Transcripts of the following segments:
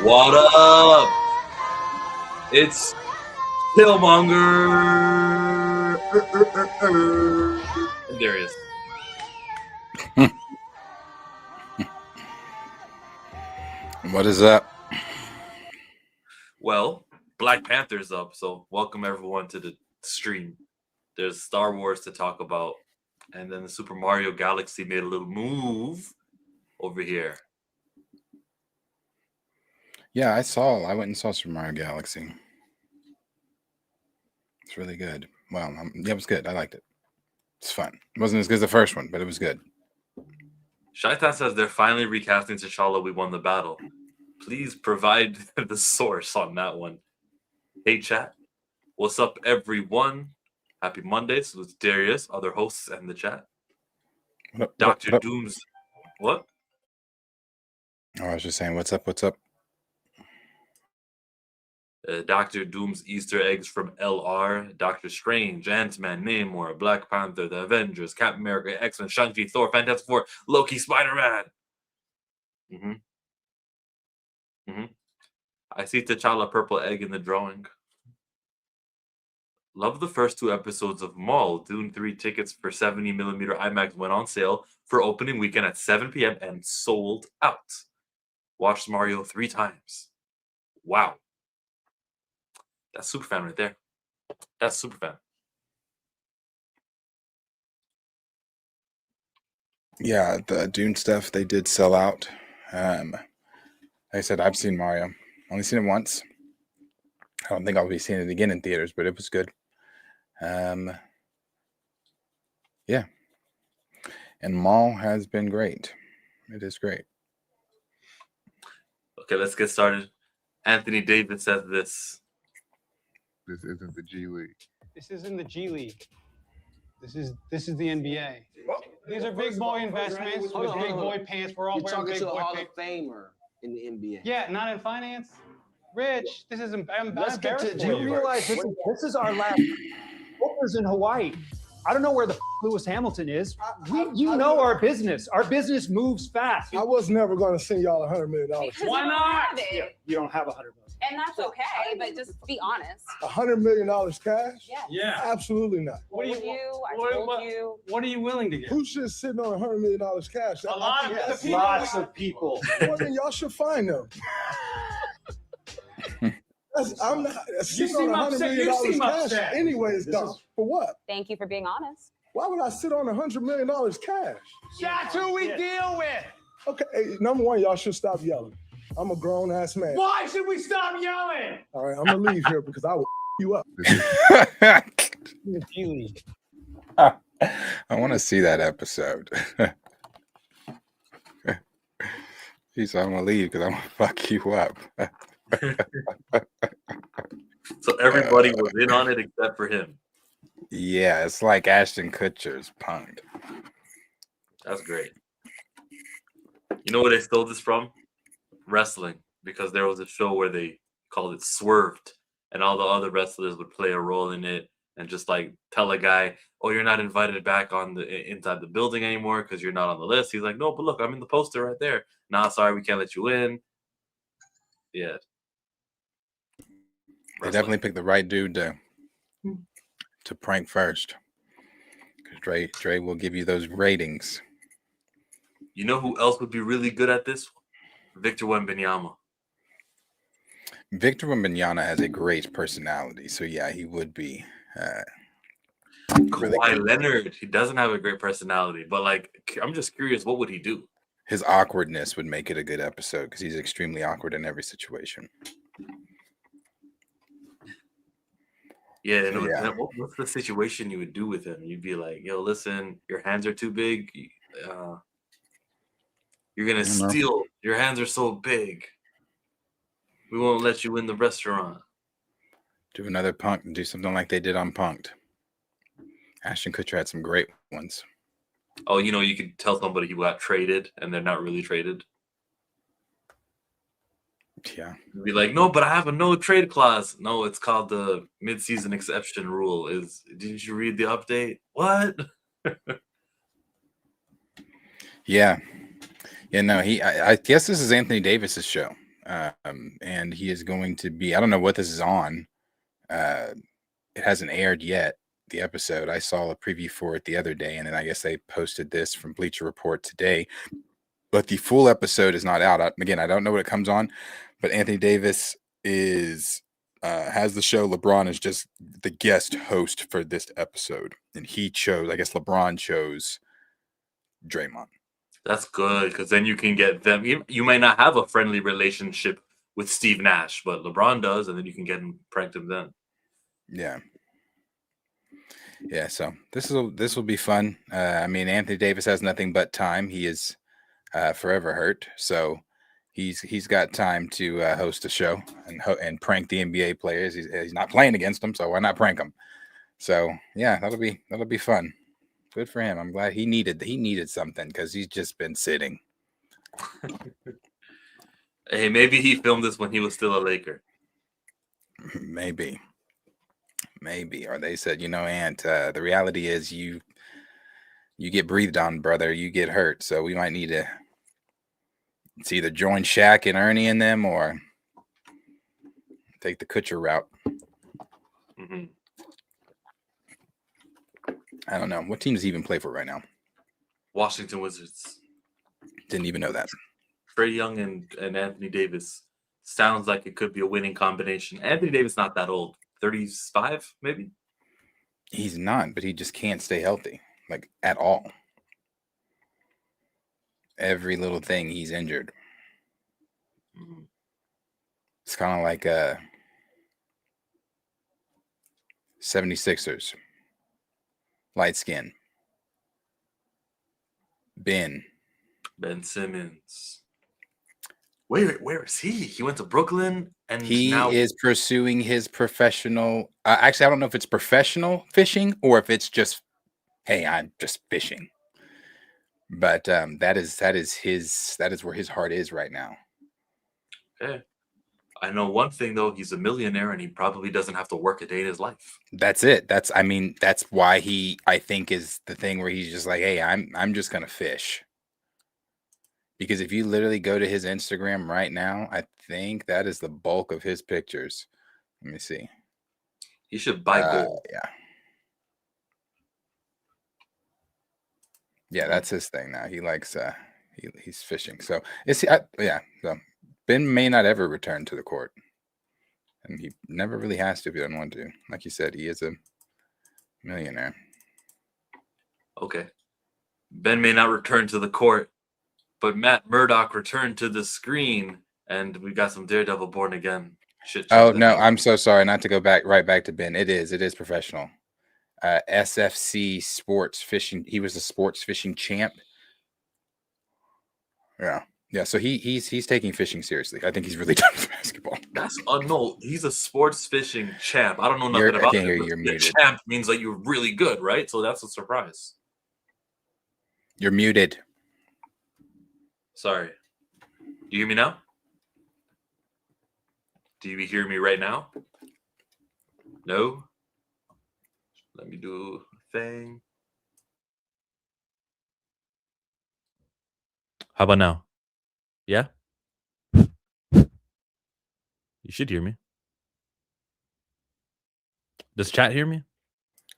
What up? It's Killmonger. And there he is. What is up? Well, Black Panther's up, so welcome everyone to the stream. There's Star Wars to talk about, and then the Super Mario Galaxy made a little move over here. Yeah, I went and saw Super Mario Galaxy. It's really good. Well, yeah, it was good. I liked it. It's fun. It wasn't as good as the first one, but it was good. Shaitan says they're finally recasting T'Challa. We won the battle. Please provide the source on that one. Hey, chat. What's up, everyone? Happy Monday. So it's Darius, other hosts, and the chat. Dr. Doom's... What? Oh, I was just saying, what's up? What's up? Dr. Doom's Easter eggs from LR, Doctor Strange, Ant-Man, Namor, Black Panther, The Avengers, Captain America, X-Men, Shang-Chi, Thor, Fantastic Four, Loki, Spider-Man. I see T'Challa purple egg in the drawing. Love the first two episodes of Maul. Dune 3 tickets for 70mm IMAX went on sale for opening weekend at 7 p.m. and sold out. Watched Mario 3 times. Wow. That's Superfan right there. That's Superfan. Yeah, the Dune stuff, they did sell out. Like I said, I've seen Mario. Only seen it once. I don't think I'll be seeing it again in theaters, but it was good. Yeah. And Maul has been great. It is great. Okay, let's get started. Anthony David says this. This isn't the G League. This isn't the G League. This is the NBA. These are big boy investments with big boy pants. We're all wearing big boy Hall pants. of Famer in the NBA. Yeah, not in finance. Rich, this is Let's get to. embarrassing. Do you realize this is our last focus in Hawaii? I don't know where the Lewis Hamilton is. You know our business. Our business moves fast. I was never going to send y'all $100 million. Because Why you don't not? have it. You don't have $100 million. And that's okay, but just be honest. $100 million cash? Yeah. Yeah. Absolutely not. What do you? I What, told what, you. what are you willing to give? Who's just sitting on $100 million cash? A lot of Yes, people. lots of people. Well, then y'all should find them. I'm not sitting seem on $100 upset. million You seem cash upset. anyways, dog. For what? Thank you for being honest. Why would I sit on $100 million cash? That's who we deal with. Okay, hey, number one, y'all should stop yelling. I'm a grown ass man. Why should we stop yelling? All right, I'm gonna leave here because I will you up. The G League. I want to see that episode. He said, I'm going to leave because I'm going to fuck you up. So everybody was in on it except for him. Yeah, it's like Ashton Kutcher's punked. That's great. You know where they stole this from? Wrestling. Because there was a show where they called it Swerved, and all the other wrestlers would play a role in it and just like tell a guy, oh, you're not invited back on the inside the building anymore because you're not on the list. He's like, no, but look, I'm in the poster right there. Nah, sorry, we can't let you in. Yeah. They definitely picked the right dude to prank first. Because Dre will give you those ratings. You know who else would be really good at this? Victor Wembanyama. Victor Wembanyama has a great personality. So, yeah, he would be. Really Kawhi good. Leonard, he doesn't have a great personality, but like, I'm just curious, what would he do? His awkwardness would make it a good episode because he's extremely awkward in every situation. Yeah, and Yeah. what's the situation you would do with him? You'd be like, yo, listen, your hands are too big. You're going to steal. Your hands are so big. We won't let you in the restaurant. Do another punk and do something like they did on Punked. Ashton Kutcher had some great ones. Oh, you know, you could tell somebody who got traded and they're not really traded. Yeah. You'd be like, no, but I have a no trade clause. No, it's called the mid-season exception rule. Didn't you read the update? What? Yeah. Yeah, no, I guess this is Anthony Davis's show. and he is going to be. I don't know what this is on. It hasn't aired yet. The episode, I saw a preview for it the other day, and then I guess they posted this from Bleacher Report today. But the full episode is not out. Again, I don't know what it comes on, but Anthony Davis has the show. LeBron is just the guest host for this episode, and he chose. I guess LeBron chose Draymond. That's good because then you can get them. You might not have a friendly relationship with Steve Nash, but LeBron does, and then you can get him pranked him then. Yeah. So this will be fun. I mean, Anthony Davis has nothing but time. He is forever hurt, so he's got time to host a show and prank the NBA players. He's not playing against them, so why not prank them? So yeah, that'll be fun. Good for him. I'm glad he needed something because he's just been sitting. Hey, maybe he filmed this when he was still a Laker. Maybe, or they said, Ant, the reality is you get breathed on, brother. You get hurt, so we might need to. It's either join Shaq and Ernie in them, or take the Kutcher route. Mm-hmm. I don't know. What team does he even play for right now? Washington Wizards. Didn't even know that. Trae Young and Anthony Davis sounds like it could be a winning combination. Anthony Davis not that old, 35 maybe. He's not, but he just can't stay healthy, like at all. Every little thing he's injured. Mm-hmm. It's kind of like 76ers. Light skin. Ben Simmons. Wait, where is he? He went to Brooklyn, and he now is pursuing his professional. Actually, I don't know if it's professional fishing or if it's just, hey, I'm just fishing. But that is where his heart is right now. Okay. I know one thing though, he's a millionaire and he probably doesn't have to work a day in his life. That's it. That's why I think is the thing where he's just like, hey, I'm just gonna fish. Because if you literally go to his Instagram right now, I think that is the bulk of his pictures. Let me see. He should buy gold. Yeah, that's his thing now. He likes he's fishing. So so Ben may not ever return to the court. And he never really has to if he doesn't want to. Like you said, he is a millionaire. Okay. Ben may not return to the court, but Matt Murdock returned to the screen, and we got some Daredevil Born Again shit. Oh no, I'm so sorry not to go right back to Ben. It is professional. SFC sports fishing. He was a sports fishing champ. Yeah. So he's taking fishing seriously. I think he's really done with basketball. That's no. He's a sports fishing champ. I don't know nothing about it. You're muted. Champ means like you're really good, right? So that's a surprise. You're muted. Sorry. Do you hear me now? Do you hear me right now? No. Let me do a thing. How about now? Yeah? You should hear me. Does chat hear me?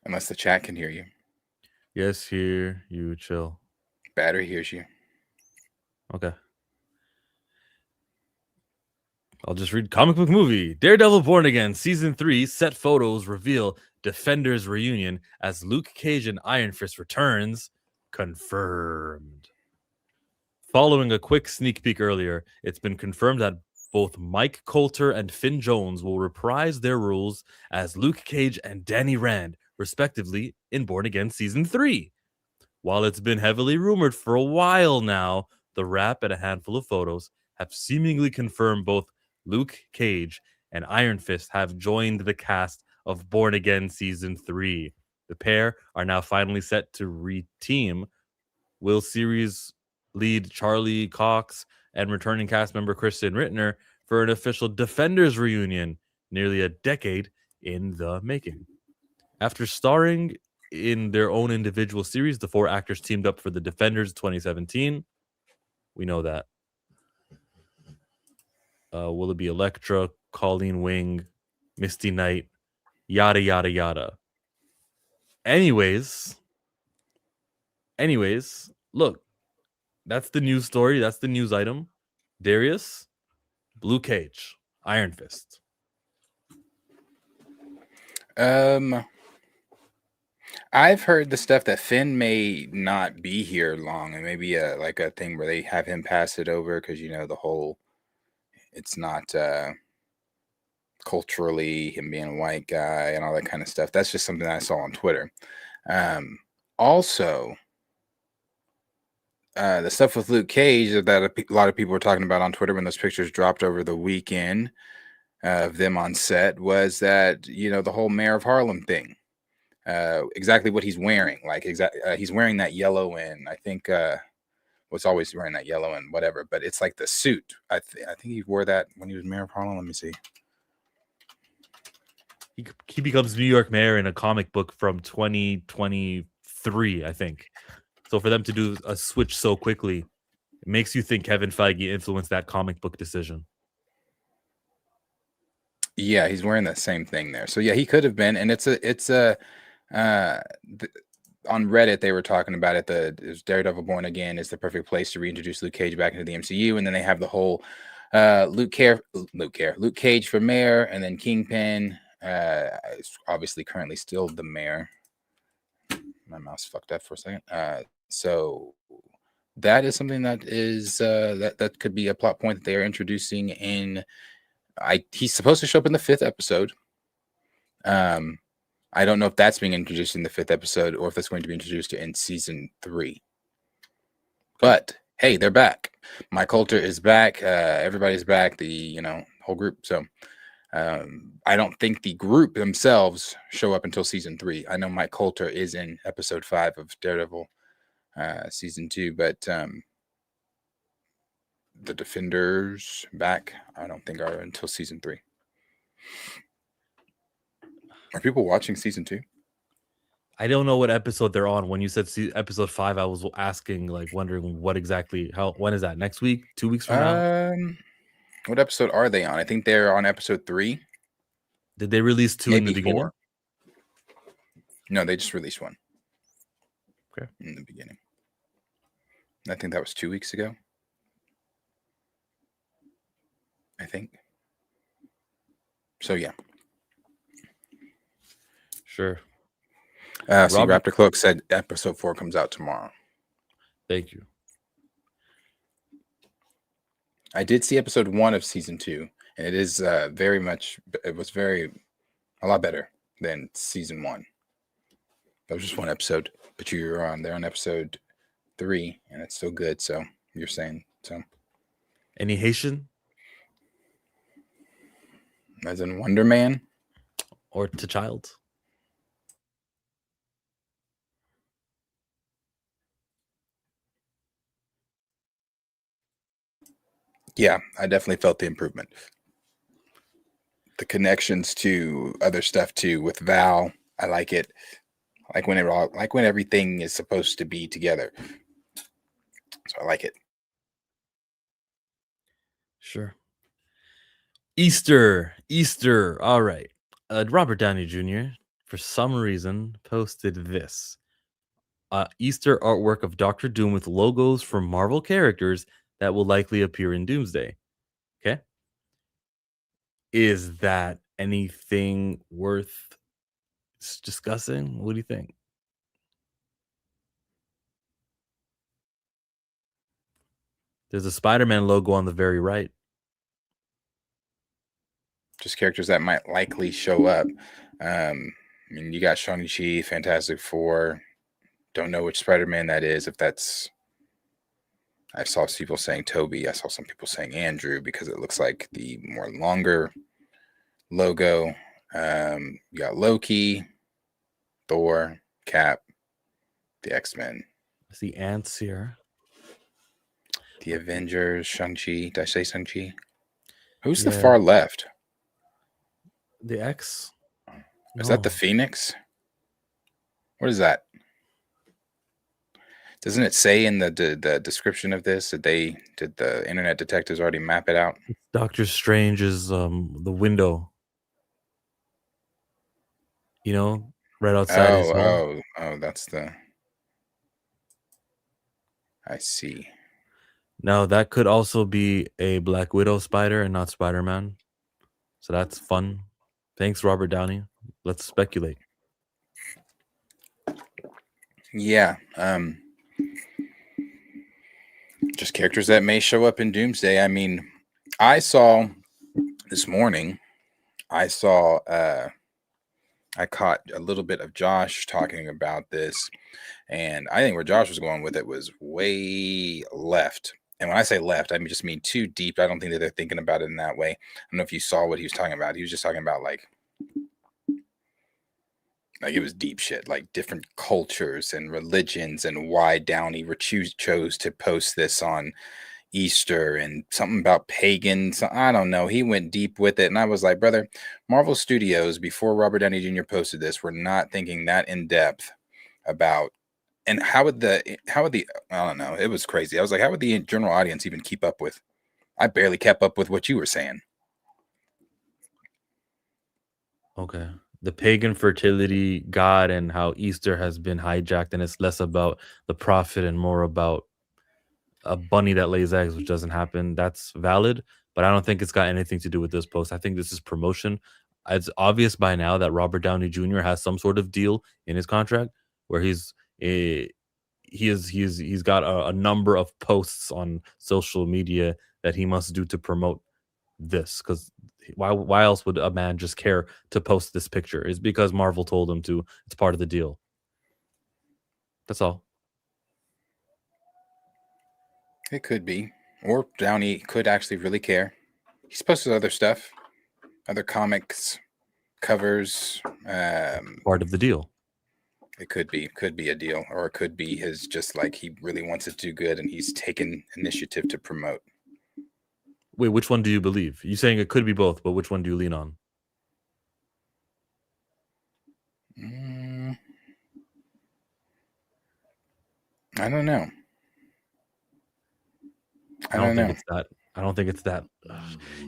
Unless the chat can hear you. Yes, hear you. Chill. Battery hears you. Okay. I'll just read comic book movie. Daredevil Born Again Season 3 set photos reveal Defenders reunion as Luke Cage and Iron Fist returns. Confirmed. Following a quick sneak peek earlier, it's been confirmed that both Mike Coulter and Finn Jones will reprise their roles as Luke Cage and Danny Rand, respectively, in Born Again Season 3. While it's been heavily rumored for a while now, The Wrap and a handful of photos have seemingly confirmed both Luke Cage and Iron Fist have joined the cast of Born Again Season 3. The pair are now finally set to re-team. Will series lead Charlie Cox and returning cast member Kristen Rittner for an official Defenders reunion, nearly a decade in the making. After starring in their own individual series, the four actors teamed up for the Defenders 2017. We know that. Will it be Elektra, Colleen Wing, Misty Knight, yada yada yada. Anyways, look, that's the news story. That's the news item. Darius, Luke Cage, Iron Fist. I've heard the stuff that Finn may not be here long, and maybe like a thing where they have him pass it over because the whole it's not culturally him being a white guy and all that kind of stuff. That's just something that I saw on Twitter. Also, the stuff with Luke Cage that a lot of people were talking about on Twitter when those pictures dropped over the weekend of them on set was that the whole Mayor of Harlem thing. Exactly what he's wearing, like he's wearing that yellow and I think was always wearing that yellow and whatever, but it's like the suit. I think he wore that when he was Mayor of Harlem. Let me see. He becomes New York mayor in a comic book from 2023, I think. So for them to do a switch so quickly, it makes you think Kevin Feige influenced that comic book decision. Yeah, he's wearing that same thing there. So yeah, he could have been, and it's a on Reddit they were talking about it. Daredevil Born Again is the perfect place to reintroduce Luke Cage back into the MCU, and then they have the whole Luke Cage for mayor, and then Kingpin is obviously currently still the mayor. My mouse fucked up for a second. So that is something that is that could be a plot point that they are introducing in. He's supposed to show up in the 5th episode. I don't know if that's being introduced in the 5th episode or if that's going to be introduced in season 3. But hey, they're back. Mike Coulter is back. Everybody's back. The whole group. So I don't think the group themselves show up until season 3. I know Mike Coulter is in episode 5 of Daredevil season 2, but the Defenders back, I don't think are until season 3. Are people watching season 2? I don't know what episode they're on. When you said episode 5, I was asking, wondering what exactly. When is that? Next week? 2 weeks from now? What episode are they on? I think they're on episode 3. Did they release 2 in the beginning? 4. No, they just released 1. Okay. In the beginning. I think that was 2 weeks ago. I think. So yeah. Sure. See, Raptor Cloak said episode 4 comes out tomorrow. Thank you. I did see episode 1 of season 2, and it is it was a lot better than season 1. That was just one episode, but they're on episode 3, and it's still good. So you're saying so? Any Haitian? As in Wonder Man? Or T'Child? Yeah, I definitely felt the improvement. The connections to other stuff too with Val, I like it. Like when everything is supposed to be together. So I like it. Sure. Easter. All right. Robert Downey Jr. for some reason posted this. Easter artwork of Doctor Doom with logos for Marvel characters that will likely appear in Doomsday. Okay. Is that anything worth discussing? What do you think? There's a Spider-Man logo on the very right. Just characters that might likely show up. I mean, you got Shang-Chi, Fantastic Four. Don't know which Spider-Man that is. I saw people saying Toby. I saw some people saying Andrew because it looks like the more longer logo. You got Loki, Thor, Cap, the X-Men. I see ants here. The Avengers, Shang-Chi. Did I say Shang-Chi? Who's the far left? The X? Is that the Phoenix? What is that? Doesn't it say in the description of this that did the internet detectives already map it out? Doctor Strange is the window, you know, right outside his home. That's the. I see. Now that could also be a Black Widow spider and not Spider-Man. So that's fun. Thanks, Robert Downey. Let's speculate. Yeah. Just characters that may show up in Doomsday. I mean, I saw this morning. I caught a little bit of Josh talking about this, and I think where Josh was going with it was way left. And when I say left, I just mean too deep. I don't think that they're thinking about it in that way. I don't know if you saw what he was talking about. He was just talking about like it was deep shit, like different cultures and religions, and why Downey chose to post this on Easter, and something about pagans. I don't know. He went deep with it, and I was like, brother, Marvel Studios, before Robert Downey Jr. posted this, were not thinking that in depth about. And how would the I don't know. It was crazy. I was like, how would the general audience even keep up with? I barely kept up with what you were saying. Okay. The pagan fertility god and how Easter has been hijacked, and it's less about the prophet and more about a bunny that lays eggs, which doesn't happen. That's valid, but I don't think it's got anything to do with this post. I think this is promotion. It's obvious by now that Robert Downey Jr. has some sort of deal in his contract where he's got a number of posts on social media that he must do to promote this, because why else would a man just care to post this picture? It's because Marvel told him to. It's part of the deal. That's all. It could be. Or Downey could actually really care. He's posted other stuff, other comics, covers. Part of the deal. It could be a deal, or it could be his just like he really wants it to do good and he's taken initiative to promote. Wait, which one do you believe? You're saying it could be both, but which one do you lean on? I don't know. I don't think it's that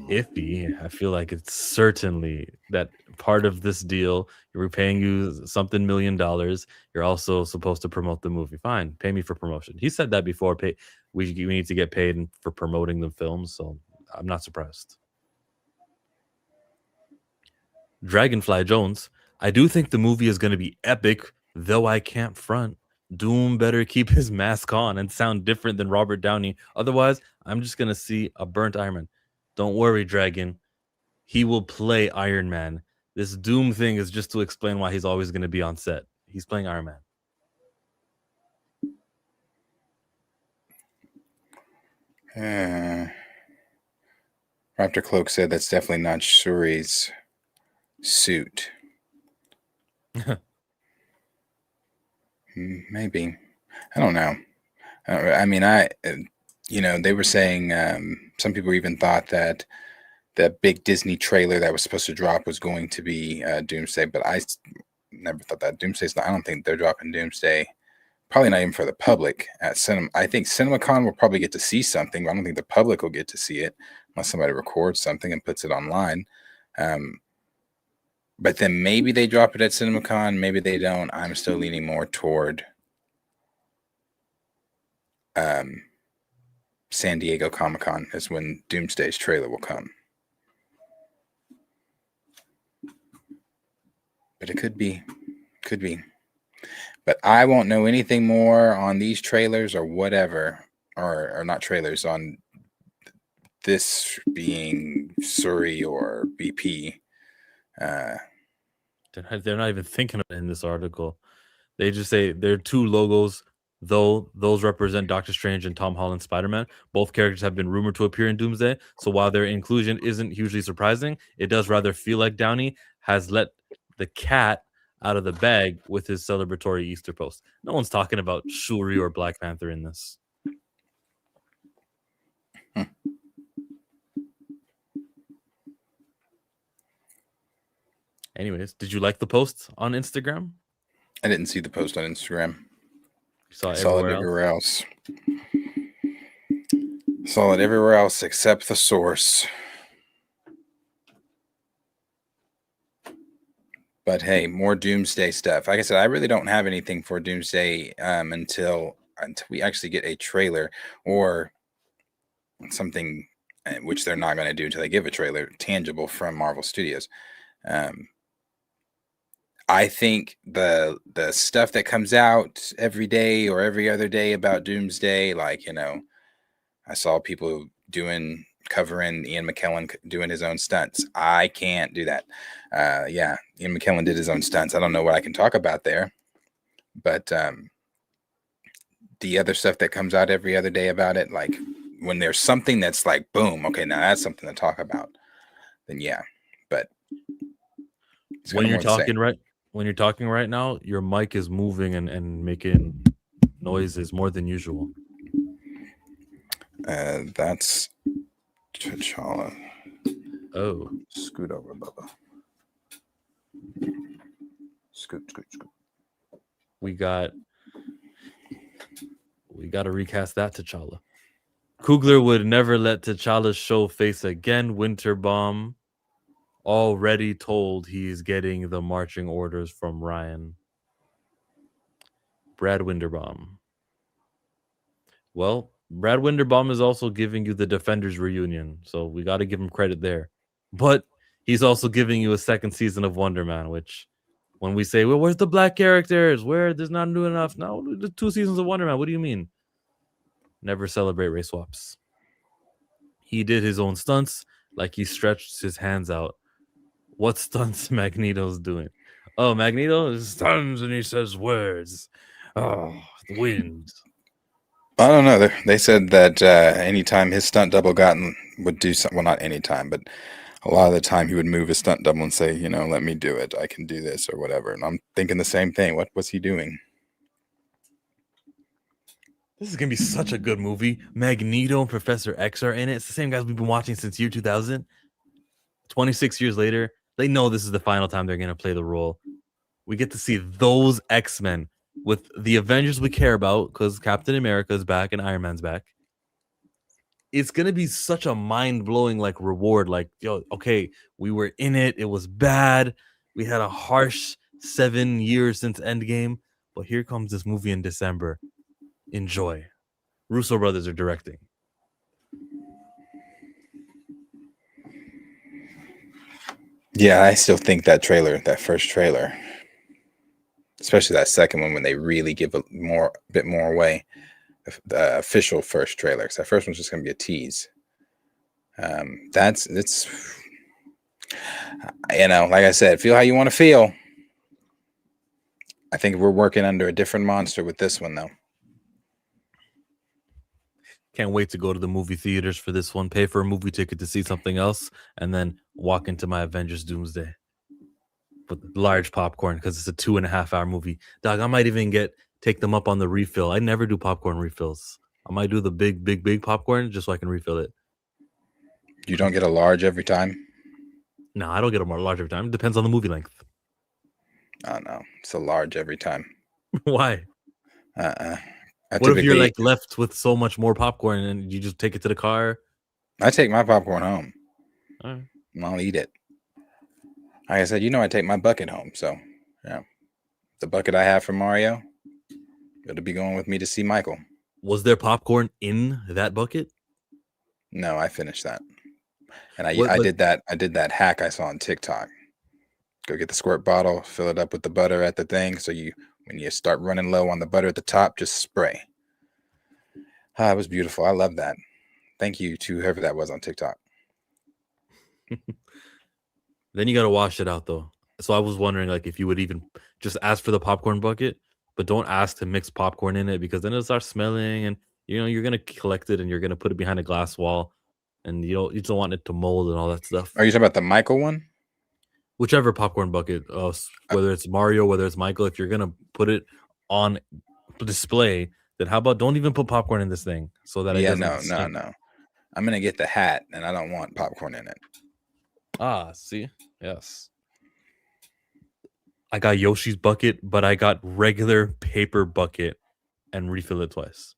iffy. I feel like it's certainly that part of this deal. We're paying you something $1 million. You're also supposed to promote the movie. Fine, pay me for promotion. He said that before. We need to get paid for promoting the films, so I'm not surprised. Dragonfly Jones, I do think the movie is going to be epic, though I can't front. Doom better keep his mask on and sound different than Robert Downey. Otherwise, I'm just going to see a burnt Iron Man. Don't worry, Dragon. He will play Iron Man. This Doom thing is just to explain why he's always going to be on set. He's playing Iron Man. Raptor Cloak said that's definitely not Shuri's suit. Maybe. I don't know. I mean, they were saying some people even thought that that big Disney trailer that was supposed to drop was going to be Doomsday, but I never thought that. Doomsday's not. I don't think they're dropping Doomsday. Probably not even for the public at cinema. I think CinemaCon will probably get to see something, but I don't think the public will get to see it unless somebody records something and puts it online. But then maybe they drop it at CinemaCon, maybe they don't. I'm still leaning more toward San Diego Comic-Con is when Doomsday's trailer will come. But it could be. But I won't know anything more on these trailers or whatever, or not trailers, on this being Suri or BP. They're not even thinking of it in this article. They just say there are two logos, though those represent Doctor Strange and Tom Holland's Spider-Man. Both characters have been rumored to appear in Doomsday, so while their inclusion isn't hugely surprising, it does rather feel like Downey has let the cat out of the bag with his celebratory Easter post. No one's talking about Shuri or Black Panther in this. Anyways, did you like the post on Instagram? I didn't see the post on Instagram. Saw Saw it everywhere else. everywhere else. Saw it everywhere else except the source. But hey, more Doomsday stuff. Like I said, I really don't have anything for Doomsday until we actually get a trailer or something, which they're not going to do until they give a trailer tangible from Marvel Studios. I think the stuff that comes out every day or every other day about Doomsday, like, I saw people covering Ian McKellen doing his own stunts. I can't do that. Yeah, Ian McKellen did his own stunts. I don't know what I can talk about there, but the other stuff that comes out every other day about it, like when there's something that's like, boom, okay, now that's something to talk about, then yeah. But When you're talking right now, your mic is moving and making noises more than usual. That's T'Challa. Oh, Scoot over, Bubba. Scoot. we got to recast that T'Challa. Coogler would never let T'Challa show face again. Winterbomb already told he's getting the marching orders from Ryan. Brad Winterbaum. Well, Brad Winterbaum is also giving you the Defenders reunion, so we got to give him credit there. But he's also giving you a second season of Wonder Man, which when we say, well, where's the black characters? Where there's not new enough? No, the 2 seasons of Wonder Man. What do you mean? Never celebrate race swaps. He did his own stunts, like he stretched his hands out. What stunts Magneto's doing? Oh, Magneto stuns and he says words. Oh, the wind. I don't know. They said that anytime his stunt double would do something, well, not anytime, but a lot of the time he would move his stunt double and say, let me do it. I can do this or whatever. And I'm thinking the same thing. What was he doing? This is going to be such a good movie. Magneto and Professor X are in it. It's the same guys we've been watching since year 2000. 26 years later, they know this is the final time they're going to play the role. We get to see those X-Men with the Avengers we care about because Captain America is back and Iron Man's back. It's going to be such a mind-blowing reward. Okay, we were in it. It was bad. We had a harsh 7 years since Endgame. But here comes this movie in December. Enjoy. Russo brothers are directing. Yeah, I still think that first trailer, especially that second one when they really give a bit more away, the official first trailer, because that first one's just going to be a tease. It's like I said, feel how you want to feel. I think we're working under a different monster with this one, though. Can't wait to go to the movie theaters for this one, pay for a movie ticket to see something else, and then walk into my Avengers Doomsday with large popcorn because it's a 2.5-hour movie. Dog, I might even take them up on the refill. I never do popcorn refills. I might do the big popcorn just so I can refill it. You don't get a large every time? No, I don't get a more large every time. It depends on the movie length. Oh, no. It's a large every time. Why? What if you're left with so much more popcorn and you just take it to the car? I take my popcorn home. All right. And I'll eat it. Like I said, I take my bucket home. So, yeah. The bucket I have for Mario, it'll be going with me to see Michael. Was there popcorn in that bucket? No, I finished that. And I did that hack I saw on TikTok. Go get the squirt bottle, fill it up with the butter at the thing. So when you start running low on the butter at the top, just spray. It was beautiful. I love that. Thank you to whoever that was on TikTok. Then you got to wash it out, though. So I was wondering, if you would even just ask for the popcorn bucket, but don't ask to mix popcorn in it because then it'll start smelling and, you're going to collect it and you're going to put it behind a glass wall and you don't want it to mold and all that stuff. Are you talking about the Michael one? Whichever popcorn bucket, whether it's Mario, whether it's Michael, if you're going to put it on display, then how about don't even put popcorn in this thing so that it doesn't stink. No. I'm going to get the hat and I don't want popcorn in it. See? Yes. I got Yoshi's bucket, but I got regular paper bucket and refill it twice.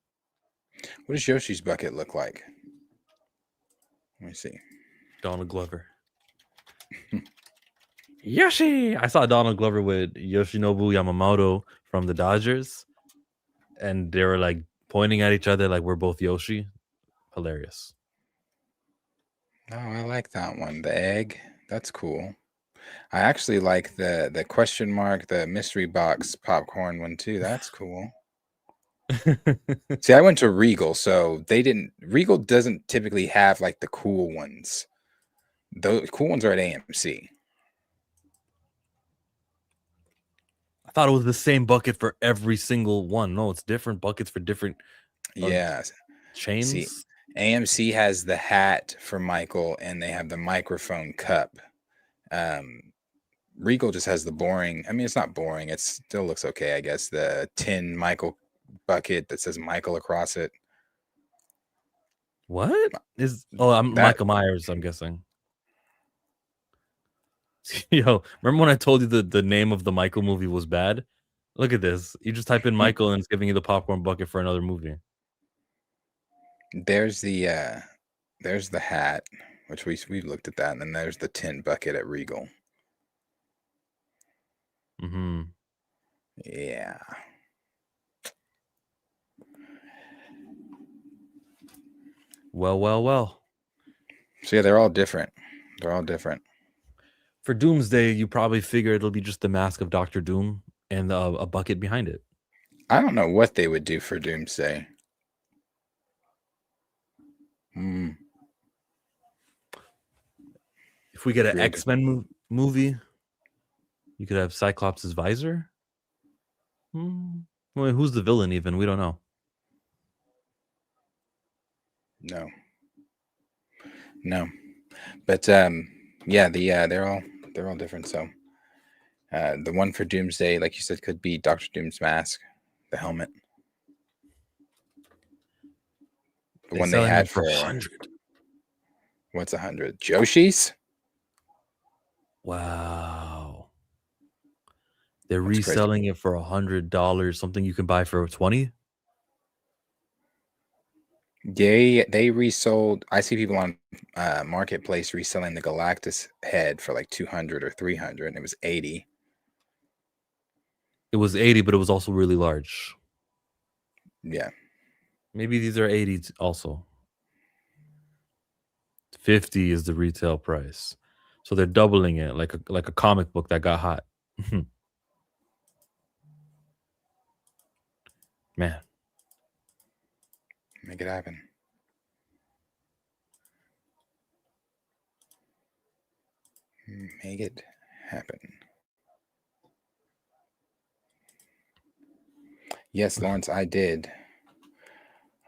What does Yoshi's bucket look like? Let me see. Donald Glover. Yoshi! I saw Donald Glover with Yoshinobu Yamamoto from the Dodgers, and they were like pointing at each other like we're both Yoshi. Hilarious. Oh, I like that one. The egg. That's cool. I actually like the question mark, the mystery box popcorn one too. That's cool. See, I went to Regal, so Regal doesn't typically have like the cool ones. The cool ones are at AMC. I thought it was the same bucket for every single one. No, it's different buckets for different Yeah. chains. See, AMC has the hat for Michael, and they have the microphone cup. Regal just has the boring. I mean, it's not boring. It still looks okay, I guess. The tin Michael bucket that says Michael across it. What is? Oh, I'm Michael Myers. I'm guessing. Yo, remember when I told you the name of the Michael movie was bad? Look at this. You just type in Michael and it's giving you the popcorn bucket for another movie. There's the hat, which we looked at that, and then there's the tin bucket at Regal. Mm-hmm. Yeah. Well. So yeah, they're all different. They're all different. For Doomsday, you probably figure it'll be just the mask of Doctor Doom and a bucket behind it. I don't know what they would do for Doomsday. If we get an Creative. X-Men movie, you could have Cyclops' visor. Well, who's the villain even? We don't know. No. But yeah, they're all different. So the one for Doomsday, like you said, could be Doctor Doom's mask, the helmet. The one they had for 100. What's 100? Joshi's? Wow. They're That's reselling it for $100, something you can buy for 20. They resold. I see people on Marketplace reselling the Galactus head for like 200 or 300, and it was 80. It was 80, but it was also really large. Yeah. Maybe these are 80 also. 50 is the retail price. So they're doubling it like a comic book that got hot. Man. Make it happen. Make it happen. Yes, Lawrence, I did.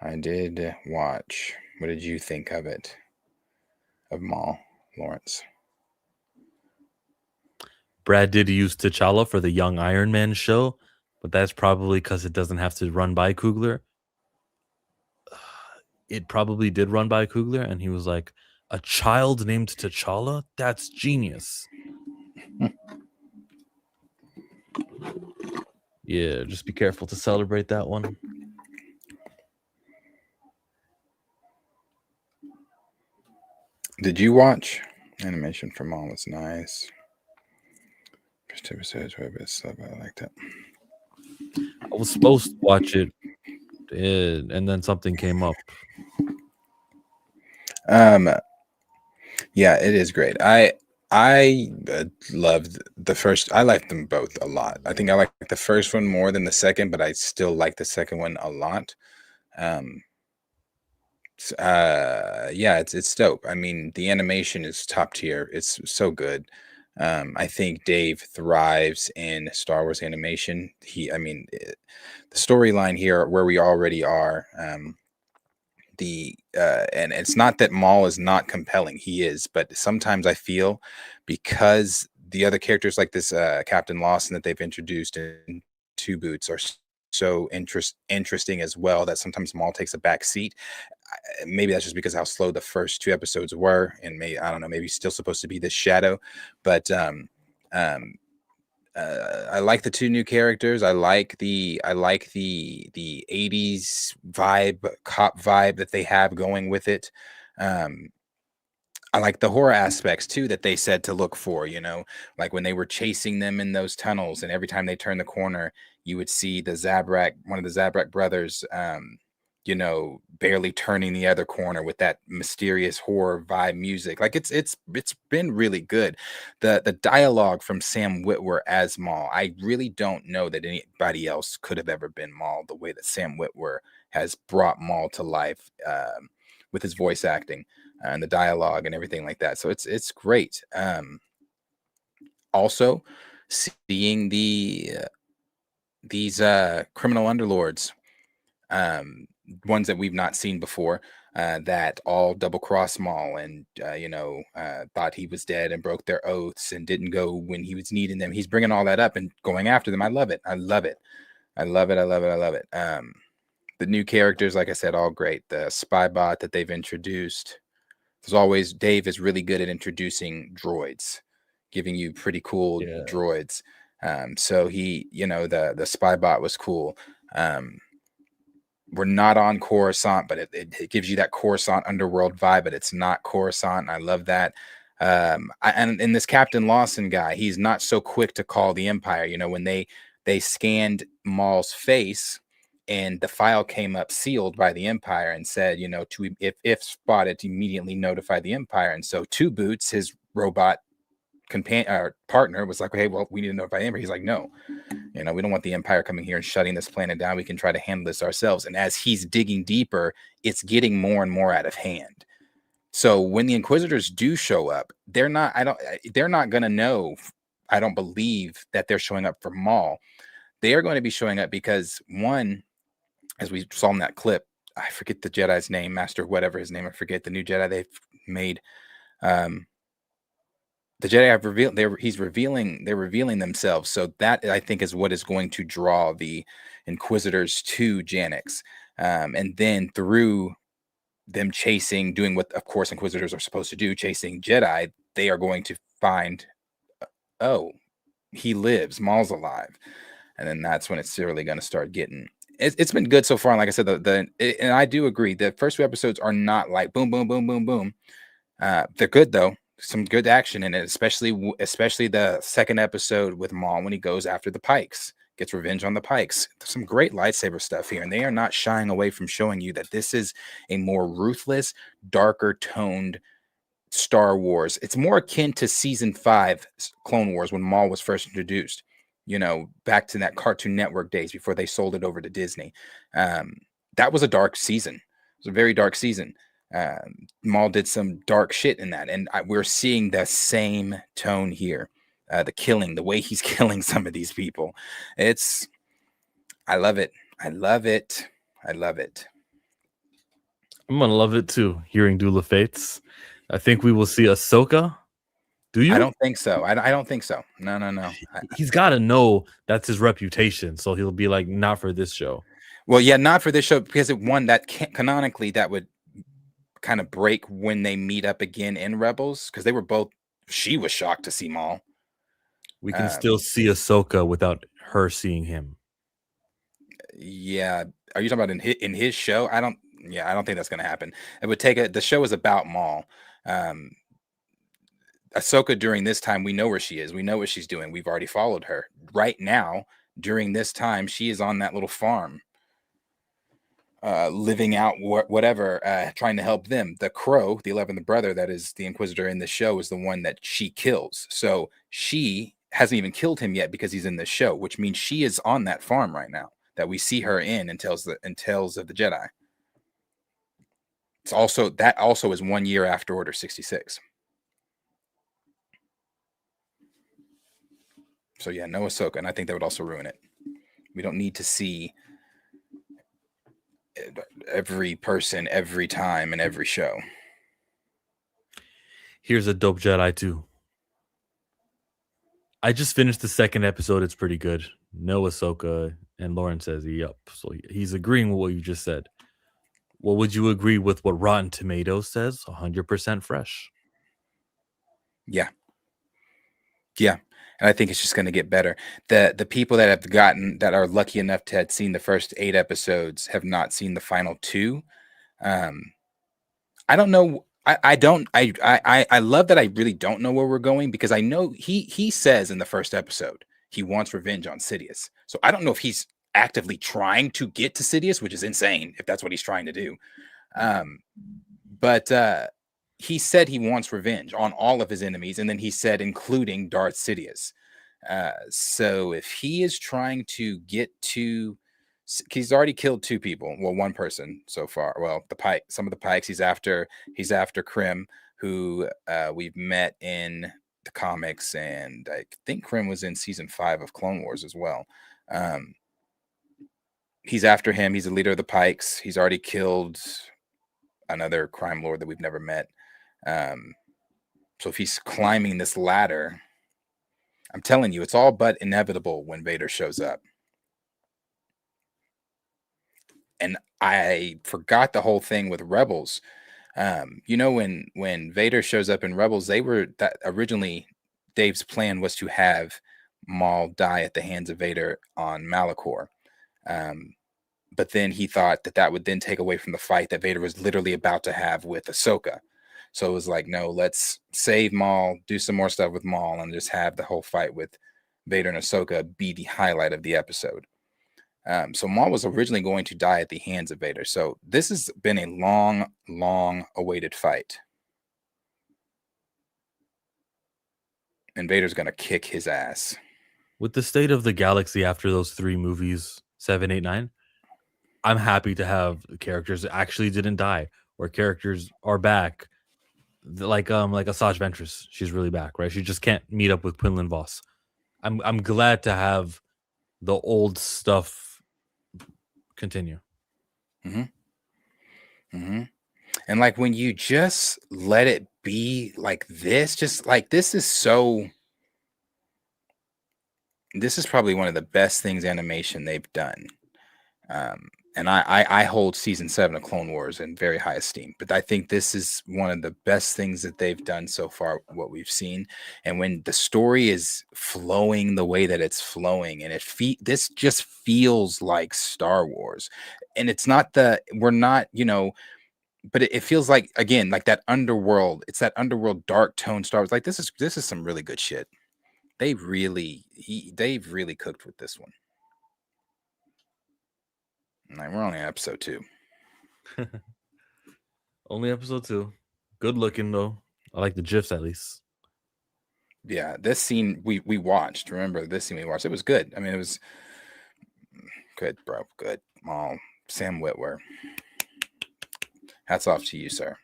I did watch. What did you think of it? Of Maul, Lawrence? Brad did use T'Challa for the Young Iron Man show, but that's probably because it doesn't have to run by Coogler. It probably did run by Coogler, and he was like, a child named T'Challa? That's genius. Yeah, just be careful to celebrate that one. Did you watch? Animation for Maul was nice. First episodes were a bit slow, but I liked it. I was supposed to watch it, and then something came up. Yeah, it is great. I loved the first. I liked them both a lot. I think I like the first one more than the second, but I still like the second one a lot. Yeah, it's dope. I mean, the animation is top tier. It's so good. I think Dave thrives in Star Wars animation. The storyline here, where we already are, and it's not that Maul is not compelling. He is, but sometimes I feel because the other characters like this Captain Lawson that they've introduced in Two Boots are so interesting as well that sometimes Maul takes a back seat. Maybe that's just because how slow the first two episodes were, and maybe I don't know, maybe he's still supposed to be this shadow, but I like the two new characters. I like the 80s vibe, cop vibe that they have going with it. I like the horror aspects too that they said to look for, like when they were chasing them in those tunnels, and every time they turned the corner, you would see one of the Zabrak brothers, barely turning the other corner with that mysterious horror vibe music. Like it's been really good. The dialogue from Sam Witwer as Maul, I really don't know that anybody else could have ever been Maul the way that Sam Witwer has brought Maul to life, with his voice acting and the dialogue and everything like that. So it's great. Also seeing these criminal underlords, ones that we've not seen before, that all double cross Maul and thought he was dead and broke their oaths and didn't go when he was needing them. He's bringing all that up and going after them. I love it. The new characters, like I said, all great. The spy bot that they've introduced. As always, Dave is really good at introducing droids, giving you pretty cool droids. So he, the spy bot was cool. We're not on Coruscant, but it gives you that Coruscant underworld vibe, but it's not Coruscant. And I love that. And this Captain Lawson guy, he's not so quick to call the Empire. When they scanned Maul's face, and the file came up sealed by the Empire and said, if spotted, immediately notify the Empire. And so Two Boots, his robot partner, was like, hey, well, we need to notify the Empire. He's like, no, we don't want the Empire coming here and shutting this planet down. We can try to handle this ourselves. And as he's digging deeper, it's getting more and more out of hand. So when the Inquisitors do show up, they're not going to know. I don't believe that they're showing up for Maul. They are going to be showing up because, one, as we saw in that clip, I forget the Jedi's name, Master whatever his name, I forget, the new Jedi they've made. The Jedi have revealed they're revealing themselves. So that, I think, is what is going to draw the Inquisitors to Janix. And then through them doing what, of course, Inquisitors are supposed to do, chasing Jedi, they are going to find, oh, he lives, Maul's alive. And then that's when it's really going to start getting. It's been good so far. And like I said, and I do agree, the first few episodes are not like boom, boom, boom, boom, boom. They're good though. Some good action in it, especially the second episode with Maul when he goes after the Pikes, gets revenge on the Pikes. There's some great lightsaber stuff here, and they are not shying away from showing you that this is a more ruthless, darker toned Star Wars. It's more akin to season 5 Clone Wars when Maul was first introduced. Back to that Cartoon Network days before they sold it over to Disney. That was a dark season. It was a very dark season. Maul did some dark shit in that, and we're seeing the same tone here. The killing, the way he's killing some of these people. I love it. I'm gonna love it too. Hearing Duel of Fates, I think we will see Ahsoka. Do you? I don't think so. I don't think so. No. He's got to know that's his reputation, so he'll be like, not for this show. Well, yeah, not for this show, because canonically that would kind of break when they meet up again in Rebels, because she was shocked to see Maul. We can still see Ahsoka without her seeing him. Yeah. Are you talking about in his show? I don't think that's going to happen. It would take the show is about Maul. Ahsoka, during this time, we know where she is. We know what she's doing. We've already followed her. Right now, during this time, she is on that little farm, living out whatever, trying to help them. The Crow, the 11th brother, that is the Inquisitor in the show, is the one that she kills. So she hasn't even killed him yet because he's in the show, which means she is on that farm right now that we see her in Tales of the Jedi. It's also is 1 year after Order 66. So yeah, no Ahsoka, and I think that would also ruin it. We don't need to see every person, every time, and every show. Here's a dope Jedi too. I just finished the second episode. It's pretty good. No Ahsoka, and Lauren says, yep. So he's agreeing with what you just said. Well, would you agree with what Rotten Tomatoes says? 100% fresh. Yeah. and I think it's just going to get better. The people that are lucky enough to have seen the first 8 episodes have not seen the final 2. I don't know. I love that I really don't know where we're going, because I know he says in the first episode he wants revenge on Sidious. So I don't know if he's actively trying to get to Sidious, which is insane if that's what he's trying to do. But he said he wants revenge on all of his enemies, and then he said including Darth Sidious. So if he is trying to get to, he's already killed 2 people. Well, 1 person so far. Well, some of the Pikes. He's after Krim, who we've met in the comics, and I think Krim was in season 5 of Clone Wars as well. He's after him. He's the leader of the Pikes. He's already killed another crime lord that we've never met. So if he's climbing this ladder, I'm telling you, it's all but inevitable when Vader shows up. And I forgot the whole thing with Rebels. When Vader shows up in Rebels, originally Dave's plan was to have Maul die at the hands of Vader on Malachor. But then he thought that would then take away from the fight that Vader was literally about to have with Ahsoka. So it was like, no, let's save Maul, do some more stuff with Maul, and just have the whole fight with Vader and Ahsoka be the highlight of the episode. So Maul was originally going to die at the hands of Vader. So this has been a long, long awaited fight. And Vader's going to kick his ass. With the state of the galaxy after those 3 movies, 7, 8, 9, I'm happy to have characters that actually didn't die, or characters are back. Like Asajj Ventress, she's really back, right? She just can't meet up with Quinlan Vos. I'm glad to have the old stuff continue. And like when you just let it be like this, just like this is probably one of the best things animation they've done. And I hold season 7 of Clone Wars in very high esteem, but I think this is one of the best things that they've done so far, what we've seen. And when the story is flowing the way that it's flowing, and this just feels like Star Wars. And it's not but it feels like, again, like that underworld. It's that underworld dark tone Star Wars. Like this is some really good shit. They've really cooked with this one. Like, we're only on episode 2. Only episode 2. Good looking though. I like the GIFs at least. Yeah, this scene we watched. Remember this scene we watched? It was good. I mean, it was good, bro. Good. Sam Witwer. Hats off to you, sir.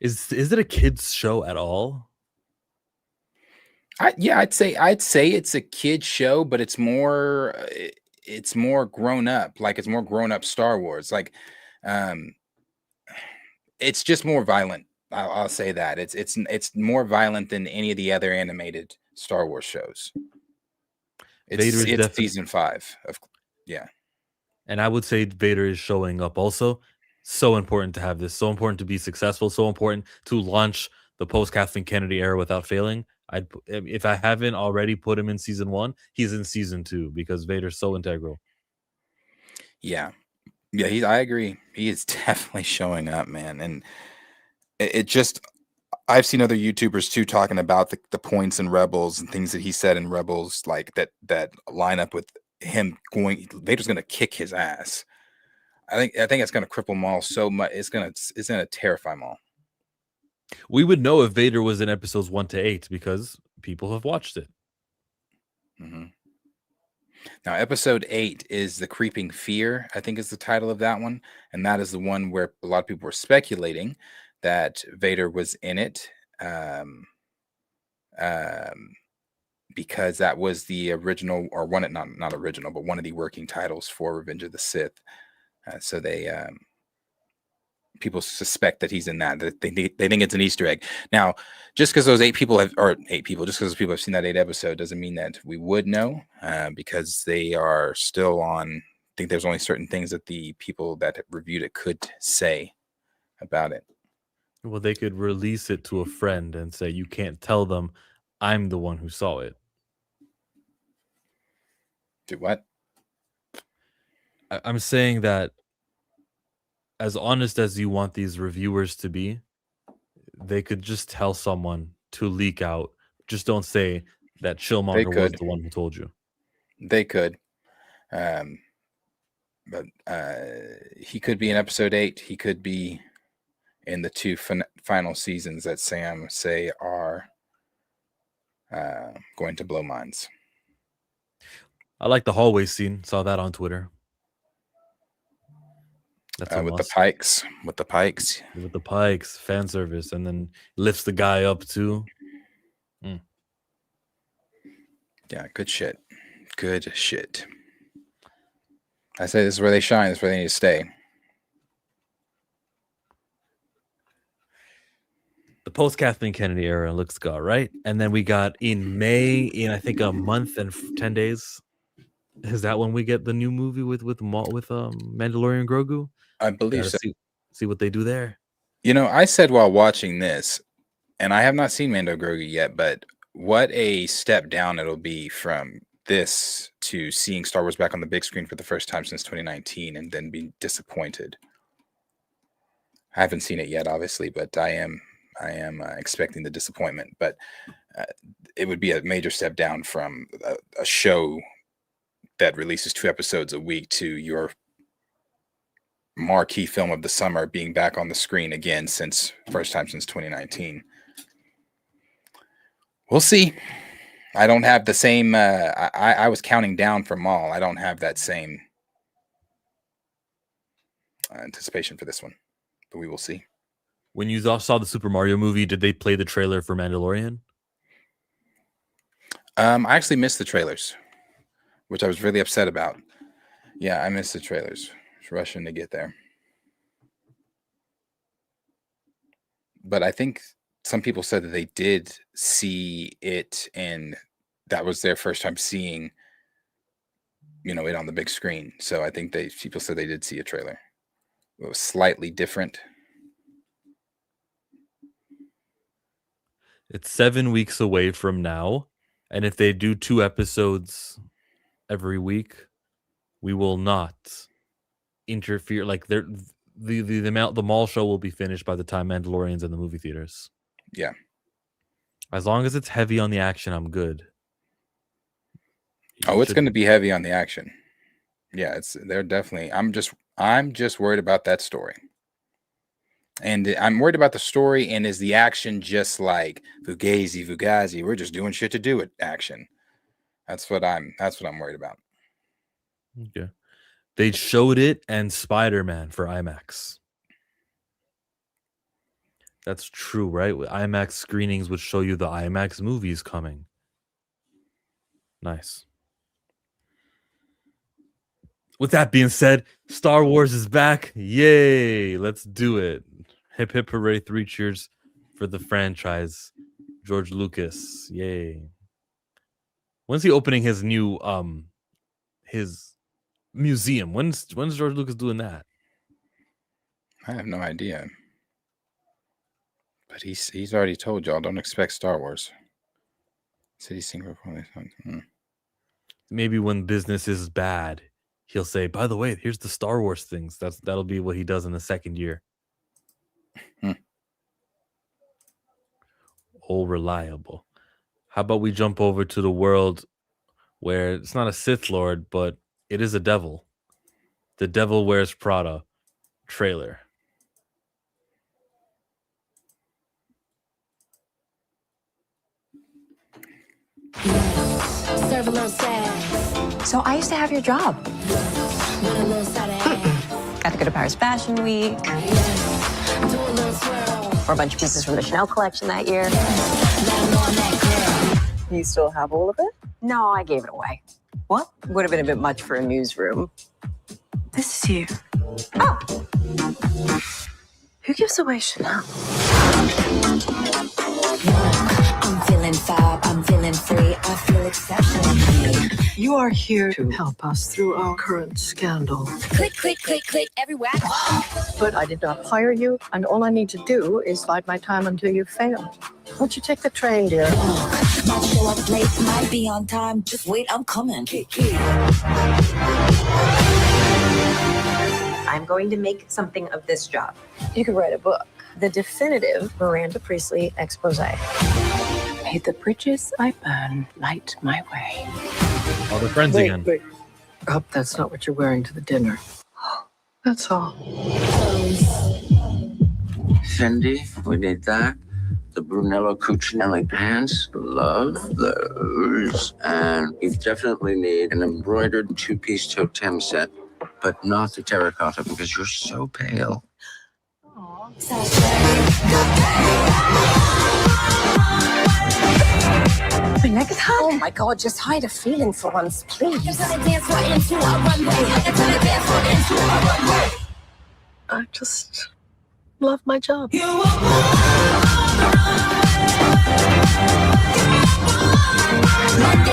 Is it a kids show at all? I'd say it's a kids show, but it's more grown up. Like it's more grown up Star Wars. Like it's just more violent. I'll say that. It's more violent than any of the other animated Star Wars shows. It's season 5 of And I would say Vader is showing up also. So important to have this. So important to be successful. So important to launch the post-Kathleen Kennedy era without failing. If I haven't already put him in season 1, he's in season 2 because Vader's so integral. Yeah, I agree. He is definitely showing up, man. And it just, I've seen other YouTubers too talking about the points in Rebels and things that he said in Rebels, like that line up with him Vader's going to kick his ass. I think it's going to cripple Maul so much. It's going to terrify Maul. We would know if Vader was in episodes 1 to 8 because people have watched it. Mm-hmm. Now, episode 8 is The Creeping Fear, I think is the title of that one. And that is the one where a lot of people were speculating that Vader was in it. Because that was the original, or one, not original, but one of the working titles for Revenge of the Sith. So they people suspect that he's in that. They think it's an Easter egg. Now, just because those 8 people just because those people have seen that 8 episode doesn't mean that we would know, because they are still on. I think there's only certain things that the people that reviewed it could say about it. Well, they could release it to a friend and say, you can't tell them I'm the one who saw it. Do what? I'm saying that as honest as you want these reviewers to be, they could just tell someone to leak out. Just don't say that Chillmonger was could. the one who told you. They could. But he could be in episode 8. He could be in the 2 final seasons that Sam say are going to blow minds. I like the hallway scene. Saw that on Twitter. That's a With the must. Pikes. With the Pikes. With the Pikes, fan service, and then lifts the guy up too. Yeah, good shit. Good shit. I say this is where they shine. This is where they need to stay. The post Kathleen Kennedy era looks good, right? And then we got in May, in I think a month and 10 days. Is that when we get the new movie with Mandalorian Grogu? I believe Gotta so. see what they do there. You know, I said while watching this, and I have not seen Mando Grogu yet, but what a step down it'll be from this to seeing Star Wars back on the big screen for the first time since 2019 and then being disappointed. I haven't seen it yet, obviously, but I am expecting the disappointment. But it would be a major step down from a show that releases 2 episodes a week to your marquee film of the summer being back on the screen again first time since 2019. We'll see. I don't have the same. I was counting down from Maul. I don't have that same anticipation for this one, but we will see. When you saw the Super Mario movie, did they play the trailer for Mandalorian? I actually missed the trailers, which I was really upset about. Yeah, I missed the trailers. I was rushing to get there. But I think some people said that they did see it, and that was their first time seeing, it on the big screen. So I think people said they did see a trailer. It was slightly different. It's 7 weeks away from now, and if they do 2 episodes every week, we will not interfere. Like the Maul show will be finished by the time Mandalorian's in the movie theaters. Yeah. As long as it's heavy on the action, I'm good. It's going to be heavy on the action. Yeah, they're definitely. I'm just worried about that story. And I'm worried about the story, and is the action just like Fugazi, we're just doing shit to do it action. That's what I'm worried about. Okay. They showed it and Spider-Man for IMAX. That's true, right? With IMAX screenings would show you the IMAX movies coming. Nice. With that being said, Star Wars is back. Yay! Let's do it. Hip hip hooray! 3 cheers for the franchise. George Lucas. Yay. When's he opening his new his museum? When's George Lucas doing that? I have no idea. But he's already told y'all, don't expect Star Wars. City Singer. Maybe when business is bad, he'll say, by the way, here's the Star Wars things. That'll be what he does in the second year. All reliable. How about we jump over to the world where it's not a Sith Lord, but it is a devil. The Devil Wears Prada trailer. Serve a little sad. So I used to have your job. Want a little side of ass. Got to go to Paris Fashion Week. Do a little swirl. Or a bunch of pieces from the Chanel collection that year. Let 'em know I'm that girl. You still have all of it? No, I gave it away. What? Would have been a bit much for a newsroom. This is you. Oh! Who gives away Chanel? I'm feeling fab, I'm feeling free, I feel exceptionally. You are here to help us through our current scandal. Click, click, click, click everywhere. But I did not hire you, and all I need to do is bide my time until you fail. Won't you take the train, dear? Might show up late, might be on time. Just wait, I'm coming. I'm going to make something of this job. You could write a book. The definitive Miranda Priestley expose. May the bridges I burn light my way. All the friends again. Wait. I hope that's not what you're wearing to the dinner. That's all. Cindy, we need that. The Brunello Cucinelli pants, love those. And we definitely need an embroidered two-piece totem set, but not the terracotta because you're so pale. My neck is hot. Oh my God, just hide a feeling for once, please. I just love my job. Monday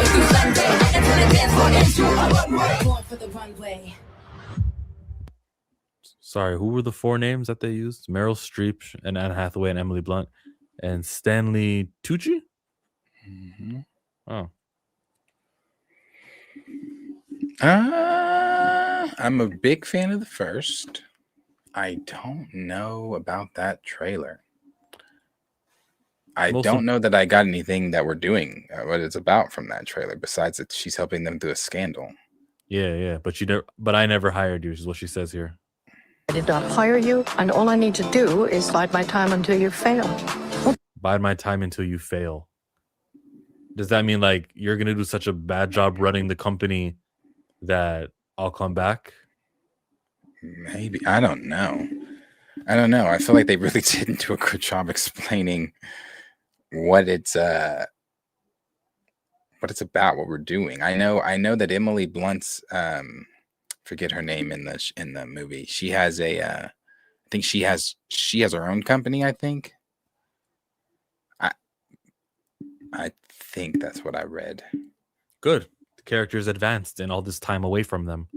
through Sunday, I can turn a dance floor into a runway. Going for the runway. Sorry, who were the four names that they used? Meryl Streep and Anne Hathaway and Emily Blunt and Stanley Tucci? Oh. I'm a big fan of the first. I don't know about that trailer. I don't know that I got anything that we're doing, what it's about from that trailer, besides that she's helping them through a scandal. Yeah, but I never hired you, is what she says here. I did not hire you, and all I need to do is bide my time until you fail. Bide my time until you fail. Does that mean like you're gonna do such a bad job running the company that I'll come back? Maybe. I don't know. I feel like they really didn't do a good job explaining what it's about, what we're doing. I know that Emily Blunt's forget her name in the movie. She has I think she has her own company, I think. I think that's what I read. Good. The character's advanced and all this time away from them.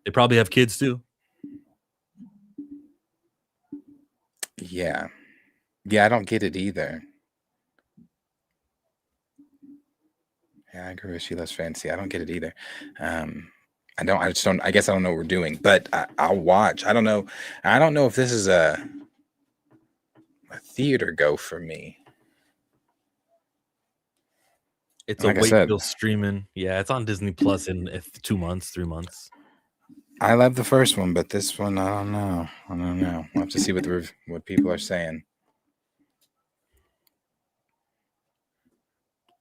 They probably have kids too. Yeah, I don't get it either. Yeah, I agree with you. Less fancy. I don't get it either. I guess I don't know what we're doing, but I'll watch. I don't know if this is a theater go for me. It's like a I said, Wakefield streaming. Yeah, it's on Disney Plus in 2 months, 3 months. I love the first one, but this one, I don't know. We'll have to see what people are saying.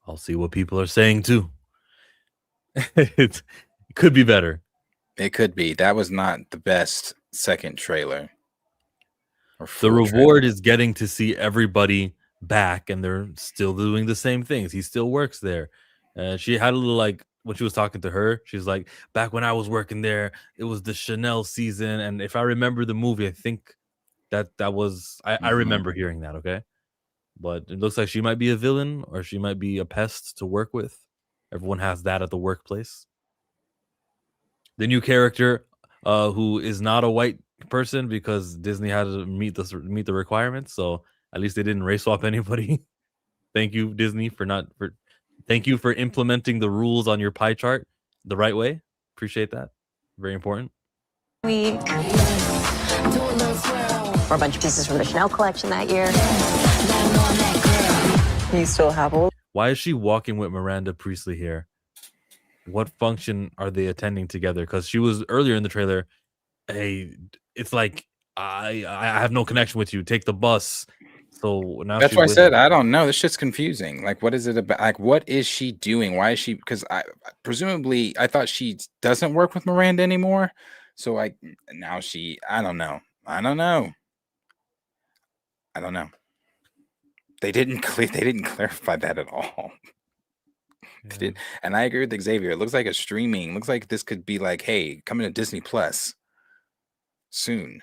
I'll see what people are saying too. It could be better. It could be. That was not the best second trailer. The reward is getting to see everybody back, and they're still doing the same things. He still works there. She had a little like when she was talking to her, she's like, back when I was working there, it was the Chanel season. And if I remember the movie, I think that was I remember hearing that, okay? But it looks like she might be a villain or she might be a pest to work with. Everyone has that at the workplace. The new character, who is not a white person because Disney had to meet the requirements, so at least they didn't race swap anybody. Thank you, Disney, thank you for implementing the rules on your pie chart the right way. Appreciate that. Very important. Week. For a bunch of pieces from the Chanel collection that year. You still have all. Why is she walking with Miranda Priestley here? What function are they attending together? Because she was earlier in the trailer. Hey, it's like I have no connection with you. Take the bus. So now that's why I said I don't know. This shit's confusing. Like, what is it about? Like, what is she doing? Why is she? Because I thought she doesn't work with Miranda anymore. So now I don't know. They didn't clarify that at all. Yeah. And I agree with Xavier. It looks like a streaming. Looks like this could be like, hey, coming to Disney Plus soon.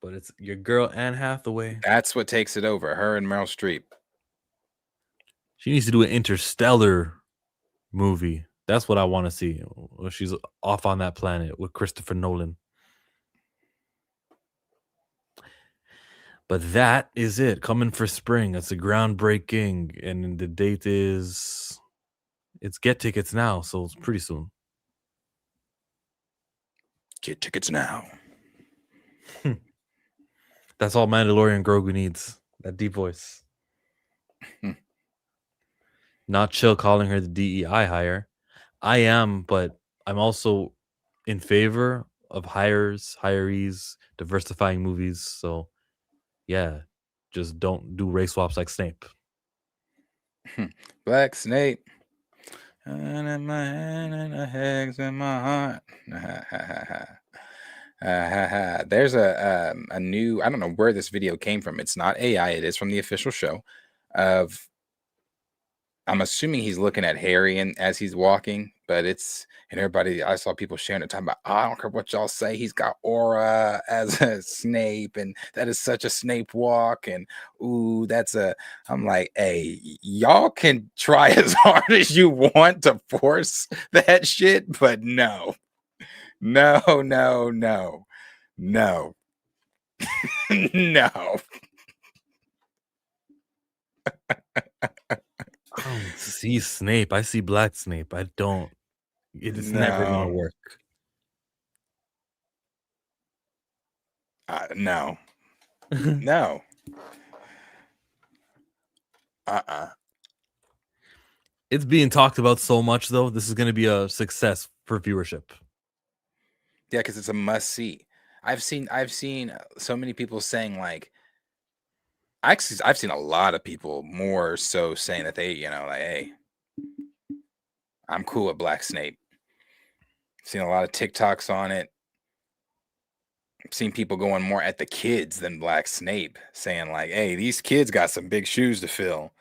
But it's your girl Anne Hathaway. That's what takes it over. Her and Meryl Streep. She needs to do an Interstellar movie. That's what I want to see. She's off on that planet with Christopher Nolan. But that is it. Coming for spring. It's a groundbreaking, and the date is it's get tickets now, so it's pretty soon. Get tickets now. That's all Mandalorian Grogu needs. That deep voice. Not chill calling her the DEI hire. I am, but I'm also in favor of hirees, diversifying movies. So yeah, just don't do race swaps like Snape. Black Snape. And in my hand and the hags in my heart. There's a new, I don't know where this video came from. It's not AI. It is from the official show of, I'm assuming he's looking at Harry and as he's walking, but it's, and everybody, I saw people sharing it, talking about, oh, I don't care what y'all say, he's got aura as a Snape, and that is such a Snape walk, and ooh, that's a, I'm like, hey, y'all can try as hard as you want to force that shit, but no, no, no, no, no, no. I don't see Snape. I see Black Snape. I don't. It is never gonna No. work. No. No. It's being talked about so much, though. This is going to be a success for viewership. Yeah, because it's a must see. I've seen so many people saying like, I've seen a lot of people more so saying that they, like, hey, I'm cool with Black Snape. Seen a lot of TikToks on it. I've seen people going more at the kids than Black Snape, saying like, hey, these kids got some big shoes to fill.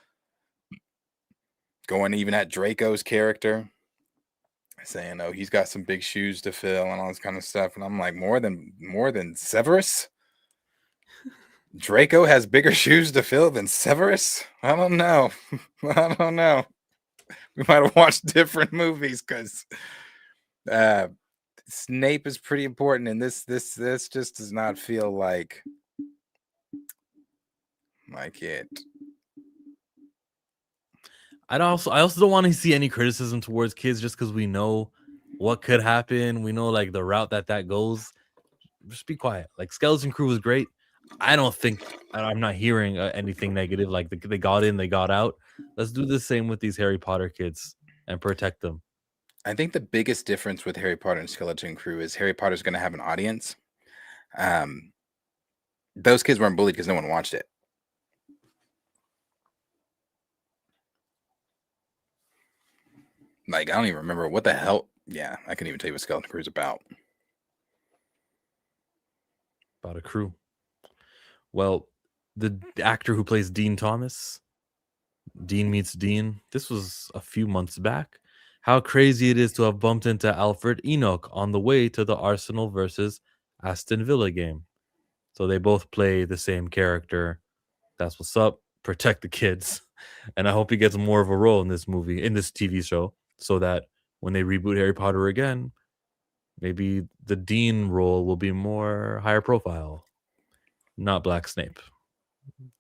Going even at Draco's character, saying, oh, he's got some big shoes to fill and all this kind of stuff. And I'm like, more than Severus? Draco has bigger shoes to fill than Severus? I don't know. I don't know. We might have watched different movies because Snape is pretty important, and this just does not feel like it. I also don't want to see any criticism towards kids just because we know what could happen. We know like the route that goes. Just be quiet. Like Skeleton Crew was great. I don't think I'm not hearing anything negative. Like they got in, they got out. Let's do the same with these Harry Potter kids and protect them. I think the biggest difference with Harry Potter and Skeleton Crew is Harry Potter's going to have an audience. Those kids weren't bullied because no one watched it. Like, I don't even remember what the hell. Yeah, I couldn't even tell you what Skeleton Crew is about. About a crew. Well, the actor who plays Dean Thomas, Dean Meets Dean, this was a few months back. How crazy it is to have bumped into Alfred Enoch on the way to the Arsenal versus Aston Villa game. So they both play the same character. That's what's up. Protect the kids. And I hope he gets more of a role in this movie, in this TV show, so that when they reboot Harry Potter again, maybe the Dean role will be more higher profile, not Black Snape.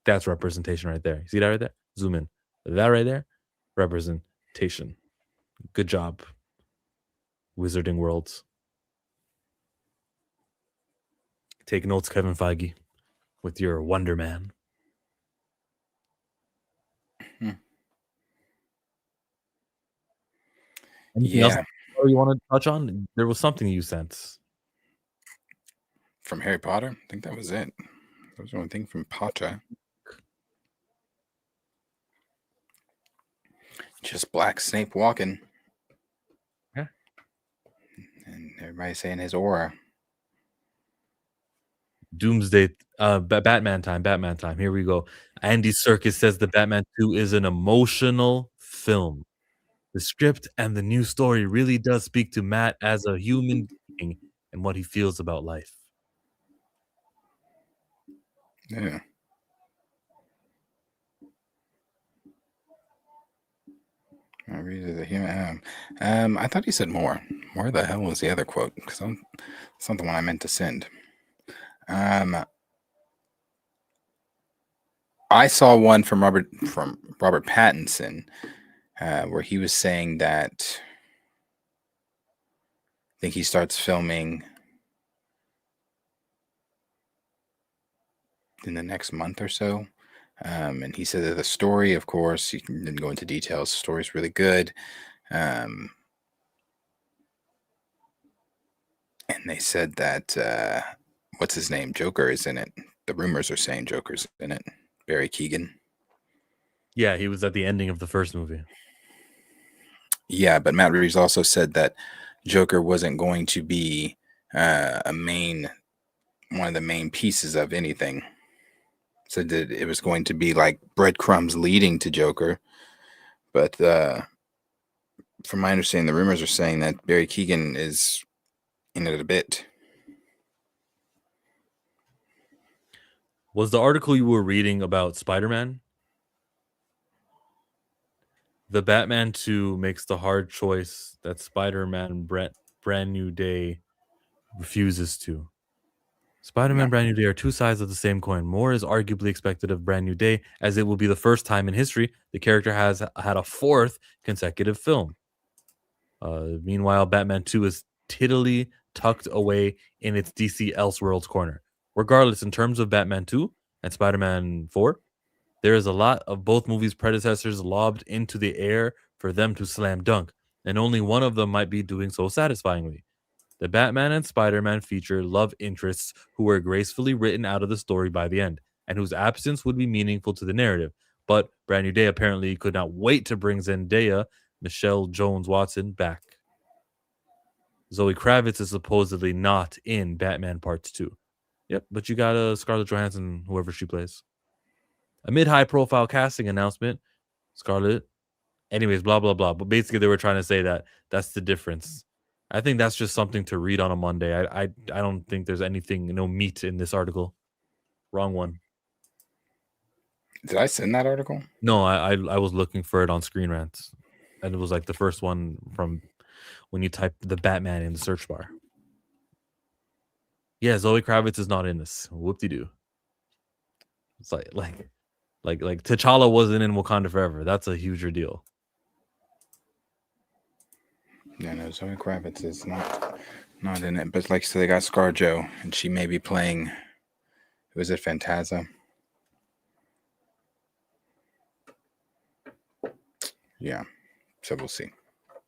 That's representation right there. See that right there? Zoom in. That right there, representation. Good job, Wizarding Worlds. Take notes, Kevin Feige, with your Wonder Man. Anything else you want to touch on? There was something you sent from Harry Potter. I think that was it. That was the only thing from Potter. Just Black Snape walking. Yeah. And everybody saying his aura. Doomsday, Batman time. Here we go. Andy Serkis says the Batman 2 is an emotional film. The script and the new story really does speak to Matt as a human being and what he feels about life. Yeah. All I thought he said more. Where the hell was the other quote? Because it's not the one I meant to send. I saw one from Robert Pattinson, where he was saying that I think he starts filming in the next month or so. And he said that the story, of course, he didn't go into details. The story's really good. And they said that what's his name? Joker is in it. The rumors are saying Joker's in it. Barry Keoghan. Yeah, he was at the ending of the first movie. Yeah, but Matt Reeves also said that Joker wasn't going to be one of the main pieces of anything. Said that it was going to be like breadcrumbs leading to Joker. But from my understanding, the rumors are saying that Barry Keoghan is in it a bit. Was the article you were reading about Spider-Man? The Batman 2 makes the hard choice that Spider-Man Brand New Day refuses to. Spider-Man Brand New Day are two sides of the same coin. More is arguably expected of Brand New Day, as it will be the first time in history the character has had a fourth consecutive film. Meanwhile, Batman 2 is tittily tucked away in its DC Elseworlds corner. Regardless, in terms of Batman 2 and Spider-Man 4, there is a lot of both movies' predecessors lobbed into the air for them to slam dunk, and only one of them might be doing so satisfyingly. The Batman and Spider-Man feature love interests who were gracefully written out of the story by the end, and whose absence would be meaningful to the narrative. But Brand New Day apparently could not wait to bring Zendaya, Michelle Jones-Watson, back. Zoe Kravitz is supposedly not in Batman Parts 2. Yep, but you got Scarlett Johansson, whoever she plays. Amid high-profile casting announcement, Scarlett. Anyways, blah, blah, blah. But basically, they were trying to say that that's the difference. I think that's just something to read on a Monday. I don't think there's anything, no meat in this article. Wrong one. Did I send that article? No, I was looking for it on Screen Rant. And it was like the first one from when you type the Batman in the search bar. Yeah, Zoe Kravitz is not in this. Whoop-de-doo. It's like T'Challa wasn't in Wakanda Forever. That's a huger deal. Yeah, no, Zoe Kravitz is not in it. But like, so they got ScarJo, and she may be playing. Was it Phantasm? Yeah, so we'll see.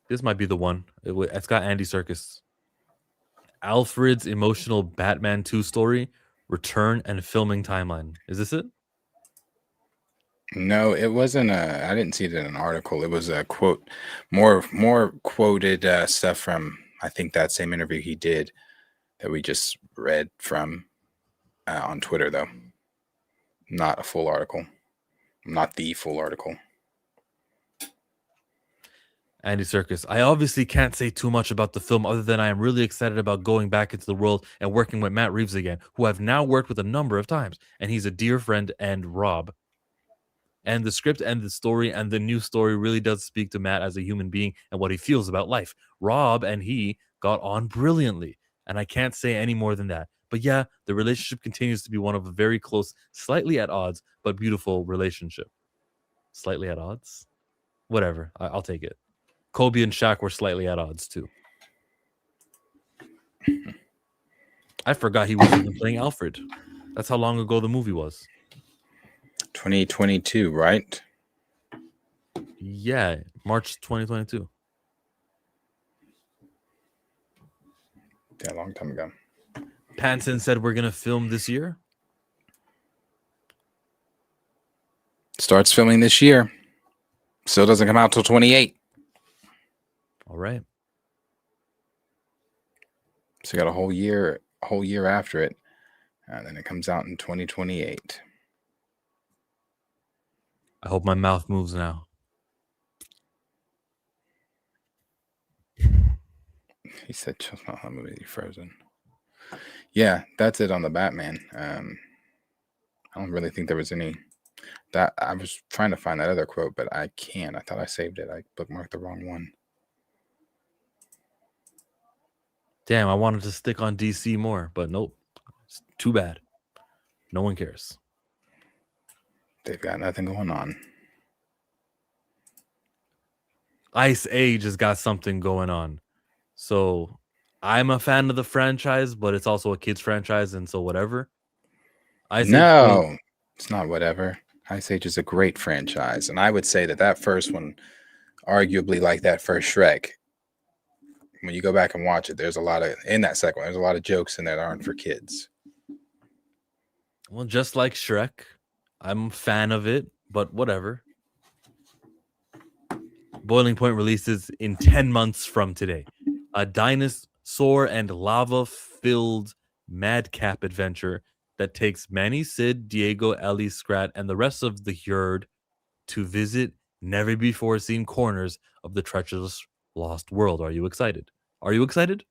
This might be the one. It's got Andy Serkis. Alfred's emotional Batman 2 story, return and filming timeline. Is this it? No, it wasn't I didn't see it in an article. It was a quote, more quoted stuff from, I think, that same interview he did that we just read from on Twitter, though. Not a full article. Not the full article. Andy Serkis. I obviously can't say too much about the film other than I am really excited about going back into the world and working with Matt Reeves again, who I've now worked with a number of times, and he's a dear friend and Rob. And the script and the story and the new story really does speak to Matt as a human being and what he feels about life. Rob and he got on brilliantly, and I can't say any more than that. But yeah, the relationship continues to be one of a very close, slightly at odds, but beautiful relationship. Slightly at odds? Whatever, I'll take it. Kobe and Shaq were slightly at odds too. I forgot he was even playing Alfred. That's how long ago the movie was. 2022, right? Yeah, March 2022. Yeah, a long time ago. Panther said we're going to film this year. Starts filming this year. Still doesn't come out till 28. All right. So you got a whole year after it. And then it comes out in 2028. I hope my mouth moves now. He said, "Just not movie Frozen." Yeah, that's it on the Batman. I don't really think there was any That I was trying to find that other quote, but I can't. I thought I saved it. I bookmarked the wrong one. Damn, I wanted to stick on DC more, but nope. It's too bad. No one cares. They've got nothing going on. Ice Age has got something going on. So I'm a fan of the franchise, but it's also a kids franchise, and so whatever. Ice Age No, it's not whatever. Ice Age is a great franchise, and I would say that first one, arguably like that first Shrek, when you go back and watch it, there's a lot of in that second one. There's a lot of jokes in there that aren't for kids. Well, just like Shrek, I'm a fan of it, but whatever. Boiling Point releases in 10 months from today. A dinosaur and lava-filled madcap adventure that takes Manny, Sid, Diego, Ellie, Scrat, and the rest of the herd to visit never-before-seen corners of the treacherous lost world. Are you excited? Are you excited?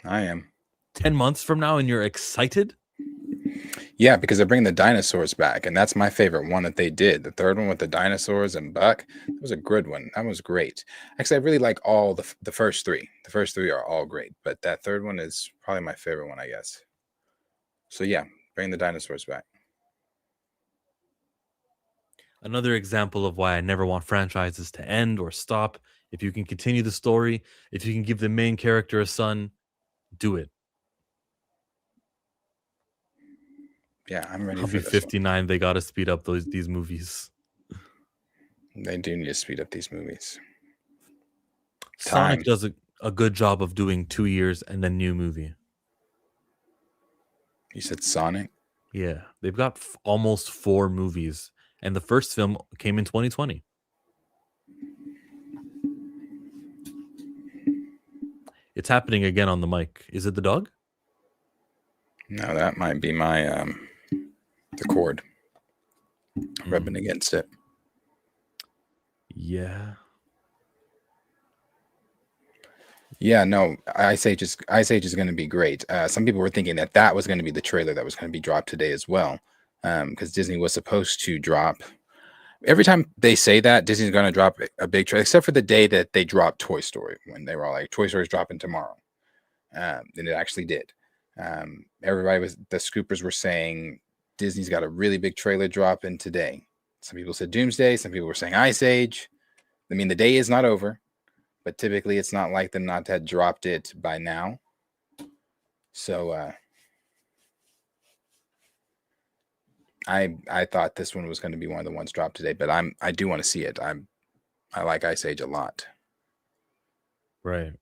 I am. 10 months from now and you're excited? Yeah, because they're bringing the dinosaurs back, and that's my favorite one that they did. The third one with the dinosaurs and Buck, that was a good one. That was great. Actually, I really like all the first three. The first three are all great, but that third one is probably my favorite one, I guess. So yeah, bring the dinosaurs back. Another example of why I never want franchises to end or stop. If you can continue the story, if you can give the main character a son, do it. Yeah, I'm ready I'll for be this 59. They got to speed up these movies. one. They do need to speed up these movies. Sonic Time. does a good job of doing 2 years and then new movie. You said Sonic? Yeah, they've got almost 4 movies, and the first film came in 2020. It's happening again on the mic. Is it the dog? No, that might be my the cord rubbing against it. Yeah. Yeah, no, Ice Age is going to be great. Some people were thinking that was going to be the trailer that was going to be dropped today as well, because Disney was supposed to drop. Every time they say that, Disney's going to drop a big trailer, except for the day that they dropped Toy Story, when they were all like, Toy Story's dropping tomorrow. And it actually did. The scoopers were saying Disney's got a really big trailer drop in today. Some people said Doomsday. Some people were saying Ice Age. I mean, the day is not over, but typically it's not like them not to have dropped it by now. So I thought this one was going to be one of the ones dropped today, but I do want to see it. I like Ice Age a lot. Right.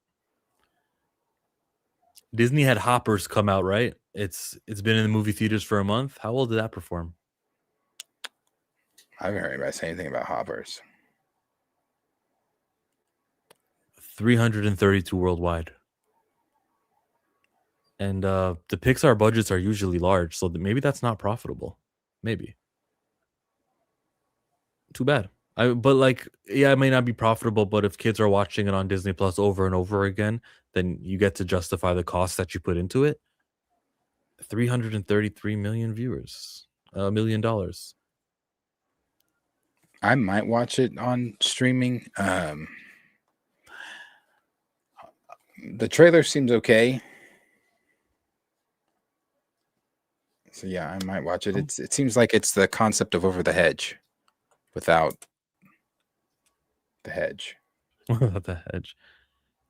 Disney had Hoppers come out, right? It's been in the movie theaters for a month. How well did that perform? I haven't heard anybody say anything about Hoppers. 332 worldwide. And the Pixar budgets are usually large, so maybe that's not profitable. Maybe. Too bad. But like, yeah, it may not be profitable, but if kids are watching it on Disney Plus over and over again, then you get to justify the cost that you put into it. 333 million viewers, $1 million. I might watch it on streaming. The trailer seems okay. So yeah, I might watch it. It seems like it's the concept of Over the Hedge without the hedge. Without the hedge.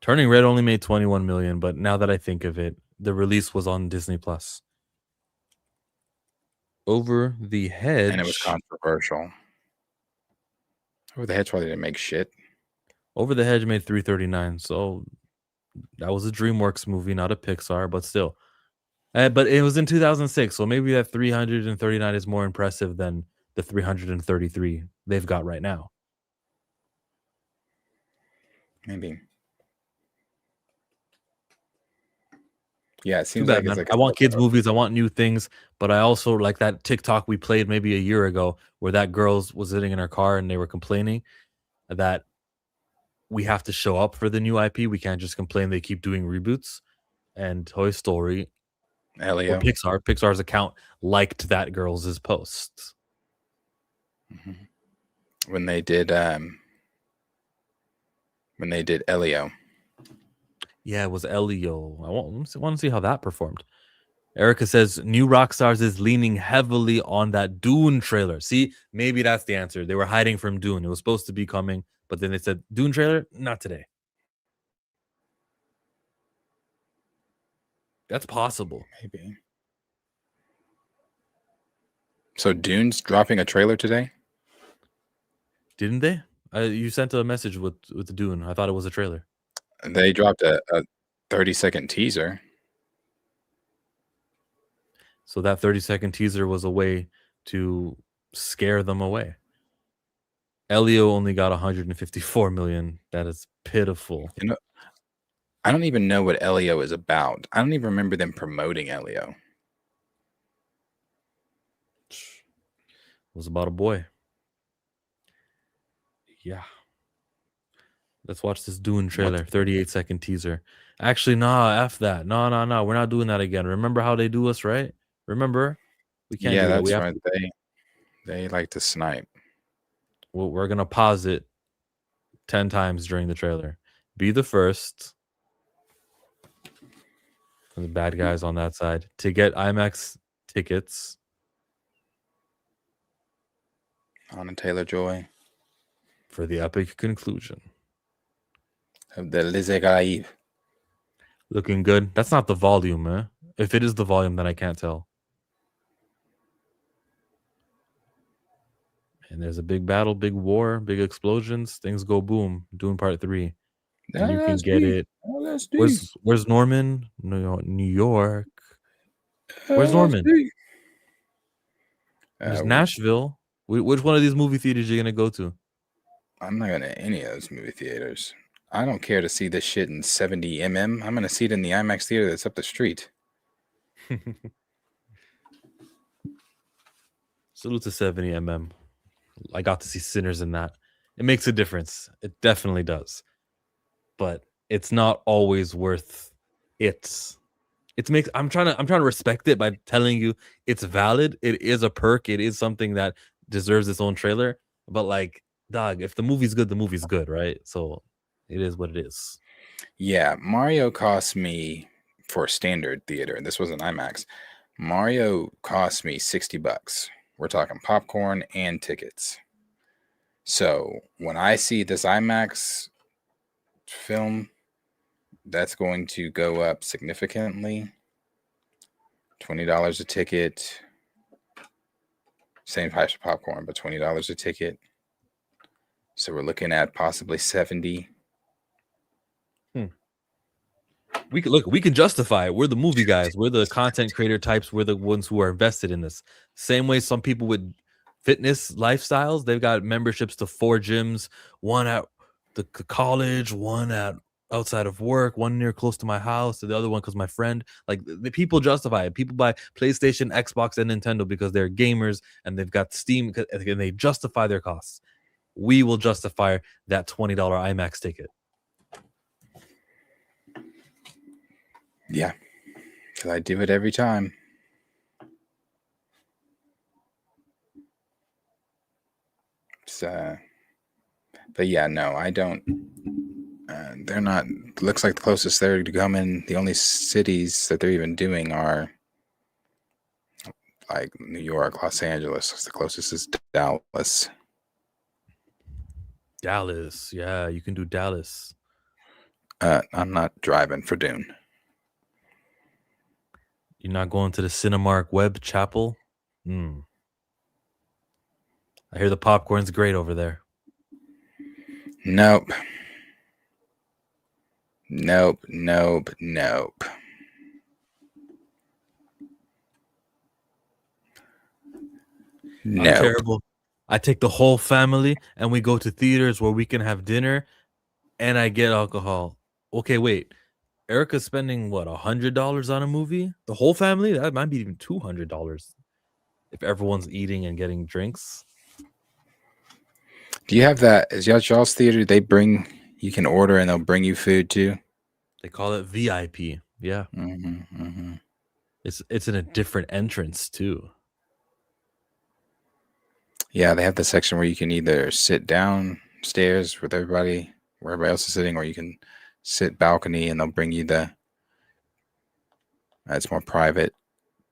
Turning Red only made 21 million, but now that I think of it, the release was on Disney Plus. Over the Hedge. And it was controversial. Over the Hedge probably didn't make shit. Over the Hedge made 339, so that was a DreamWorks movie, not a Pixar, but still. But it was in 2006, so maybe that 339 is more impressive than the 333 they've got right now. Maybe. Yeah, it seems Too like bad, it's man. like I want kids' movies. I want new things, but I also like that TikTok we played maybe a year ago where that girl was sitting in her car and they were complaining that we have to show up for the new IP. We can't just complain they keep doing reboots. And Toy Story, or Pixar's account liked that girl's posts. Mm-hmm. When they did Elio. Yeah, it was Elio. I want to see how that performed. Erica says New Rockstars is leaning heavily on that Dune trailer. See, maybe that's the answer. They were hiding from Dune. It was supposed to be coming, but then they said Dune trailer, not today. That's possible. Maybe. So Dune's dropping a trailer today? Didn't they? You sent a message with the Dune. I thought it was a trailer. They dropped a 30-second teaser. So that 30-second teaser was a way to scare them away. Elio only got 154 million. That is pitiful. You know, I don't even know what Elio is about. I don't even remember them promoting Elio. It was about a boy. Yeah. Let's watch this Dune trailer. 38-second teaser. Actually, nah, F that. No. We're not doing that again. Remember how they do us, right? Remember? We can't do that. That's right. They like to snipe. We're going to pause it 10 times during the trailer. Be the first. The bad guys on that side to get IMAX tickets. Anna Taylor-Joy. For the epic conclusion. Of the Les Caraïbes. Looking good. That's not the volume, man. If it is the volume, then I can't tell. And there's a big battle, big war, big explosions. Things go boom. Dune Part 3. And you can get it. Where's Norman? New York. Where's Norman? There's Nashville. Which one of these movie theaters are you going to go to? I'm not going to any of those movie theaters. I don't care to see this shit in 70 mm. I'm going to see it in the IMAX theater that's up the street. Salute to 70 mm. I got to see Sinners in that. It makes a difference. It definitely does. But it's not always worth it. I'm trying to respect it by telling you it's valid. It is a perk. It is something that deserves its own trailer. But like, dog, if the movie's good, the movie's good, right? So it is what it is. Yeah, Mario cost me for a standard theater, and this wasn't IMAX. Mario cost me $60. We're talking popcorn and tickets. So when I see this IMAX film, that's going to go up significantly. $20 a ticket. Same price for popcorn, but $20 a ticket. So we're looking at possibly 70. We can justify it. We're the movie guys. We're the content creator types. We're the ones who are invested in this. Same way some people with fitness lifestyles, they've got memberships to 4 gyms, one at the college, one at outside of work, one near close to my house, and the other one because my friend. Like the people justify it. People buy PlayStation, Xbox, and Nintendo because they're gamers and they've got Steam and they justify their costs. We will justify that $20 IMAX ticket. Yeah, because I do it every time. So, but yeah, no, I don't. They're not. Looks like the closest they're to come in. The only cities that they're even doing are like New York, Los Angeles. The closest is Dallas. Dallas, yeah, you can do Dallas. I'm not driving for Dune. You're not going to the Cinemark Web Chapel? I hear the popcorn's great over there. Nope. Not terrible. I take the whole family and we go to theaters where we can have dinner and I get alcohol. Okay, wait. Erica's spending what, $100 on a movie? The whole family? That might be even $200 if everyone's eating and getting drinks. Do you have that? Is y'all's theater? You can order and they'll bring you food too. They call it VIP. Yeah. It's in a different entrance too. Yeah, they have the section where you can either sit downstairs with everybody, where everybody else is sitting, or you can sit balcony, and they'll bring you the. It's more private.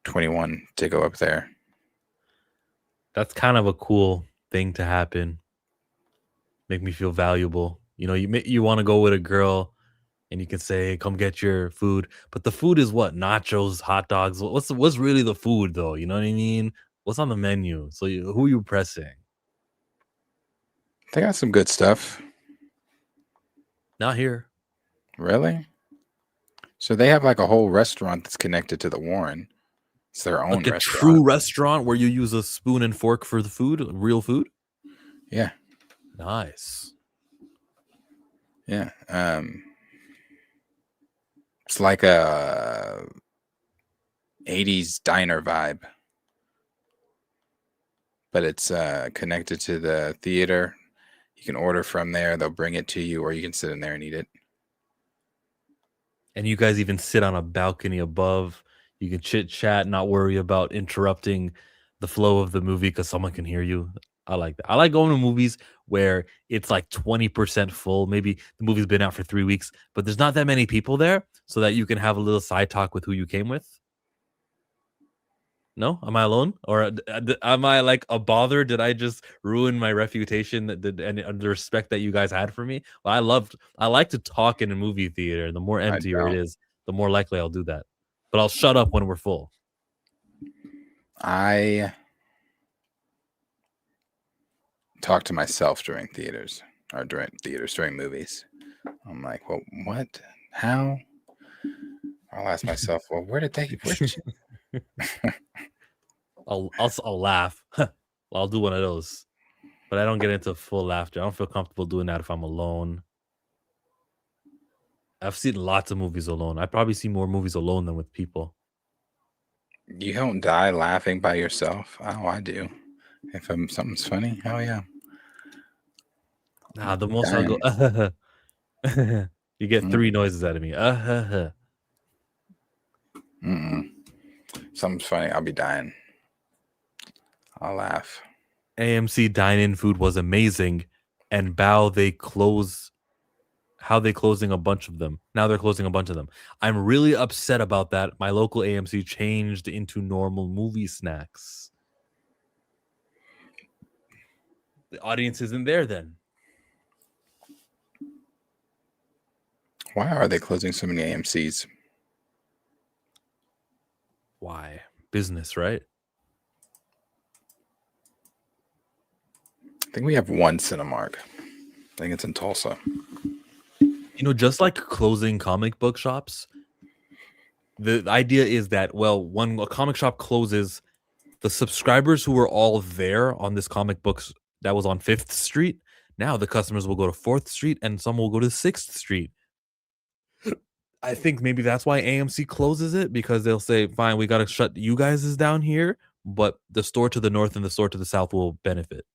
21 to go up there. That's kind of a cool thing to happen. Make me feel valuable. You know, you want to go with a girl, and you can say, hey, "Come get your food," but the food is what? Nachos, hot dogs. What's really the food though? You know what I mean? What's on the menu? So who are you pressing? They got some good stuff. Not here. Really? So they have like a whole restaurant that's connected to the Warren. It's their own Like a restaurant. true restaurant where you use a spoon and fork for the food, real food. Yeah. Nice. Yeah. It's like a 80s diner vibe. But it's connected to the theater. You can order from there. They'll bring it to you, or you can sit in there and eat it. And you guys even sit on a balcony above. You can chit chat, not worry about interrupting the flow of the movie because someone can hear you. I like that. I like going to movies where it's like 20% full. Maybe the movie's been out for 3 weeks, but there's not that many people there so that you can have a little side talk with who you came with. No? Am I alone? Or am I like a bother? Did I just ruin my reputation and the respect that you guys had for me? Well, I like to talk in a movie theater. The more emptier it is, the more likely I'll do that. But I'll shut up when we're full. I talk to myself during movies. I'm like, well, what? How? I'll ask myself, well, where did I'll laugh. I'll do one of those, but I don't get into full laughter. I don't feel comfortable doing that if I'm alone. I've seen lots of movies alone. I probably see more movies alone than with people. You don't die laughing by yourself? Oh, I do. If something's funny, hell yeah. Nah, the most I'll go. You get 3 noises out of me. Something's funny, I'll be dying. I'll laugh. AMC dine-in food was amazing, and how they closing a bunch of them. Now they're closing a bunch of them. I'm really upset about that. My local AMC changed into normal movie snacks. The audience isn't there then. Why are they closing so many AMCs? Why? Business, right? I think we have one Cinemark. I think it's in Tulsa. You know, just like closing comic book shops, the idea is that, well, when a comic shop closes, the subscribers who were all there on this comic books that was on 5th Street, now the customers will go to 4th Street and some will go to 6th Street. I think maybe that's why AMC closes it, because they'll say, fine, we got to shut you guys down here, but the store to the north and the store to the south will benefit.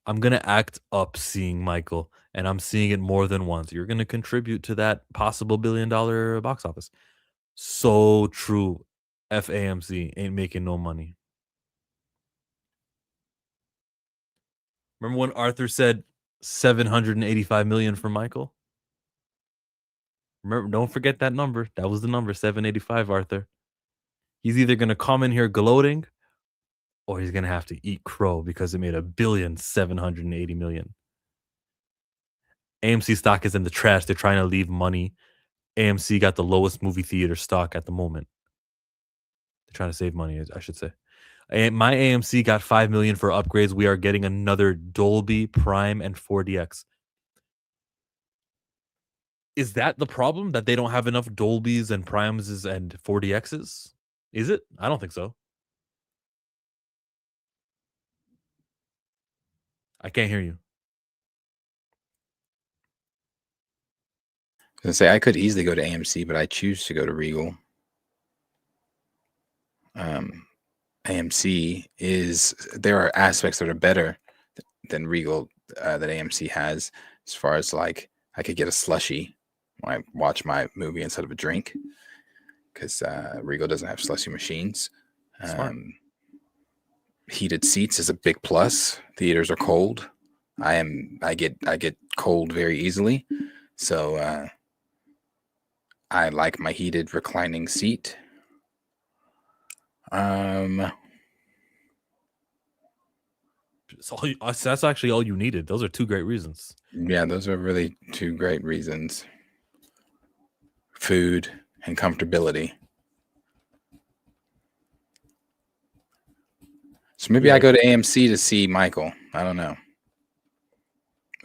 I'm going to act up seeing Michael, and I'm seeing it more than once. You're going to contribute to that possible $1 billion box office. So true. FAMC ain't making no money. Remember when Arthur said 785 million for Michael? Remember, don't forget that number. That was the number, 785, Arthur. He's either going to come in here gloating, or he's going to have to eat crow because it made $1.780 billion. AMC stock is in the trash. They're trying to leave money. AMC got the lowest movie theater stock at the moment. They're trying to save money, I should say. And my AMC got $5 million for upgrades. We are getting another Dolby, Prime, and 4DX. Is that the problem, that they don't have enough Dolbys and Primes and 4DXs? Is it? I don't think so. I can't hear you. I was gonna say I could easily go to AMC, but I choose to go to Regal. AMC there are aspects that are better than Regal that AMC has, as far as like I could get a slushie when I watch my movie instead of a drink, because Regal doesn't have slushy machines. Smart. Heated seats is a big plus. Theaters are cold. I get cold very easily, so I like my heated reclining seat. That's actually all you needed. Those are two great reasons. Yeah, those are really two great reasons. Food and comfortability. So maybe I go to AMC to see Michael. I don't know.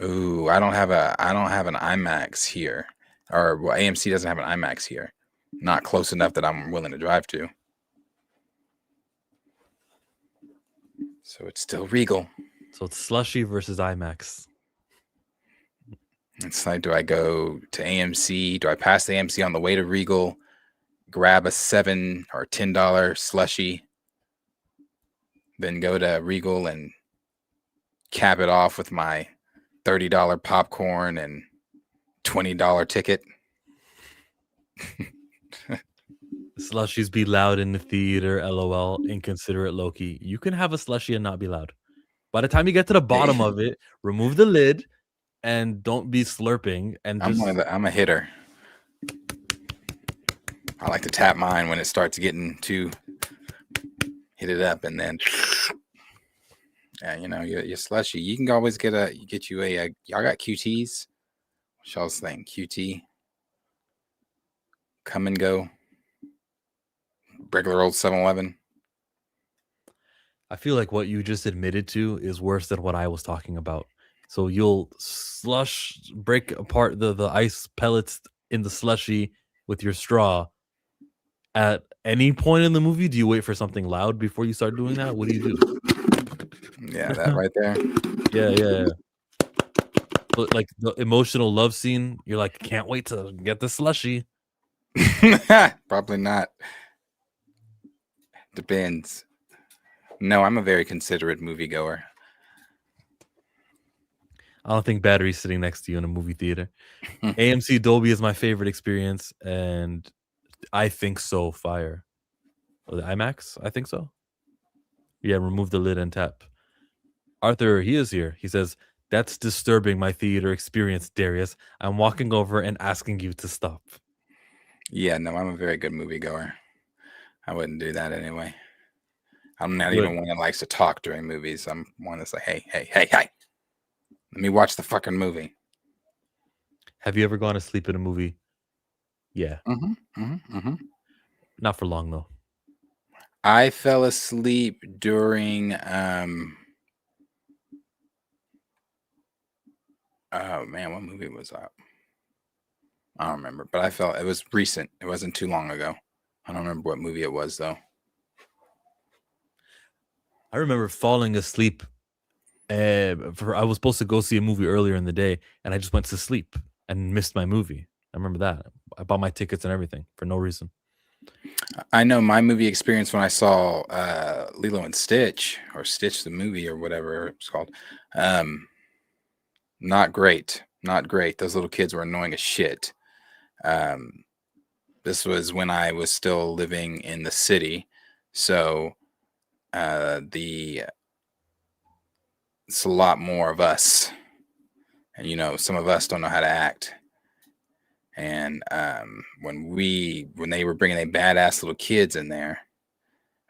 Ooh, I don't have an IMAX here. Or well, AMC doesn't have an IMAX here. Not close enough that I'm willing to drive to. So it's still Regal. So it's slushy versus IMAX. It's like, do I go to AMC? Do I pass the AMC on the way to Regal? Grab a $7 or $10 slushy, then go to Regal and cap it off with my $30 popcorn and $20 ticket. Slushies be loud in the theater, LOL. Inconsiderate Loki. You can have a slushie and not be loud. By the time you get to the bottom of it, remove the lid and don't be slurping. And just... I'm a hitter. I like to tap mine when it starts getting too hit it up, and then your slushy. You can always get you a y'all got QTs. What y'all's think? QT. Come and go. Regular old 7-Eleven. I feel like what you just admitted to is worse than what I was talking about. So you'll break apart the ice pellets in the slushy with your straw. At any point in the movie, do you wait for something loud before you start doing that? What do you do? Yeah, that right there. Yeah. But like the emotional love scene, you're like, can't wait to get the slushy. Probably not. Depends. No, I'm a very considerate moviegoer. I don't think Battery's sitting next to you in a movie theater. AMC Dolby is my favorite experience, and I think so. Fire. Oh, the IMAX? I think so. Yeah, remove the lid and tap. Arthur, he is here. He says, that's disturbing my theater experience, Darius. I'm walking over and asking you to stop. Yeah, no, I'm a very good moviegoer. I wouldn't do that anyway. I'm not even one that likes to talk during movies. I'm one that's like, hey. Let me watch the fucking movie. Have you ever gone to sleep in a movie? Yeah. Not for long, though. I fell asleep during oh man, what movie was that? I don't remember, but it was recent. It wasn't too long ago. I don't remember what movie it was though. I remember falling asleep. I was supposed to go see a movie earlier in the day, and I just went to sleep and missed my movie. I remember that. I bought my tickets and everything for no reason. I know my movie experience when I saw Lilo and Stitch, or Stitch the movie, or whatever it's called. Not great. Those little kids were annoying as shit. This was when I was still living in the city, so it's a lot more of us, and some of us don't know how to act. And when they were bringing a badass little kids in there,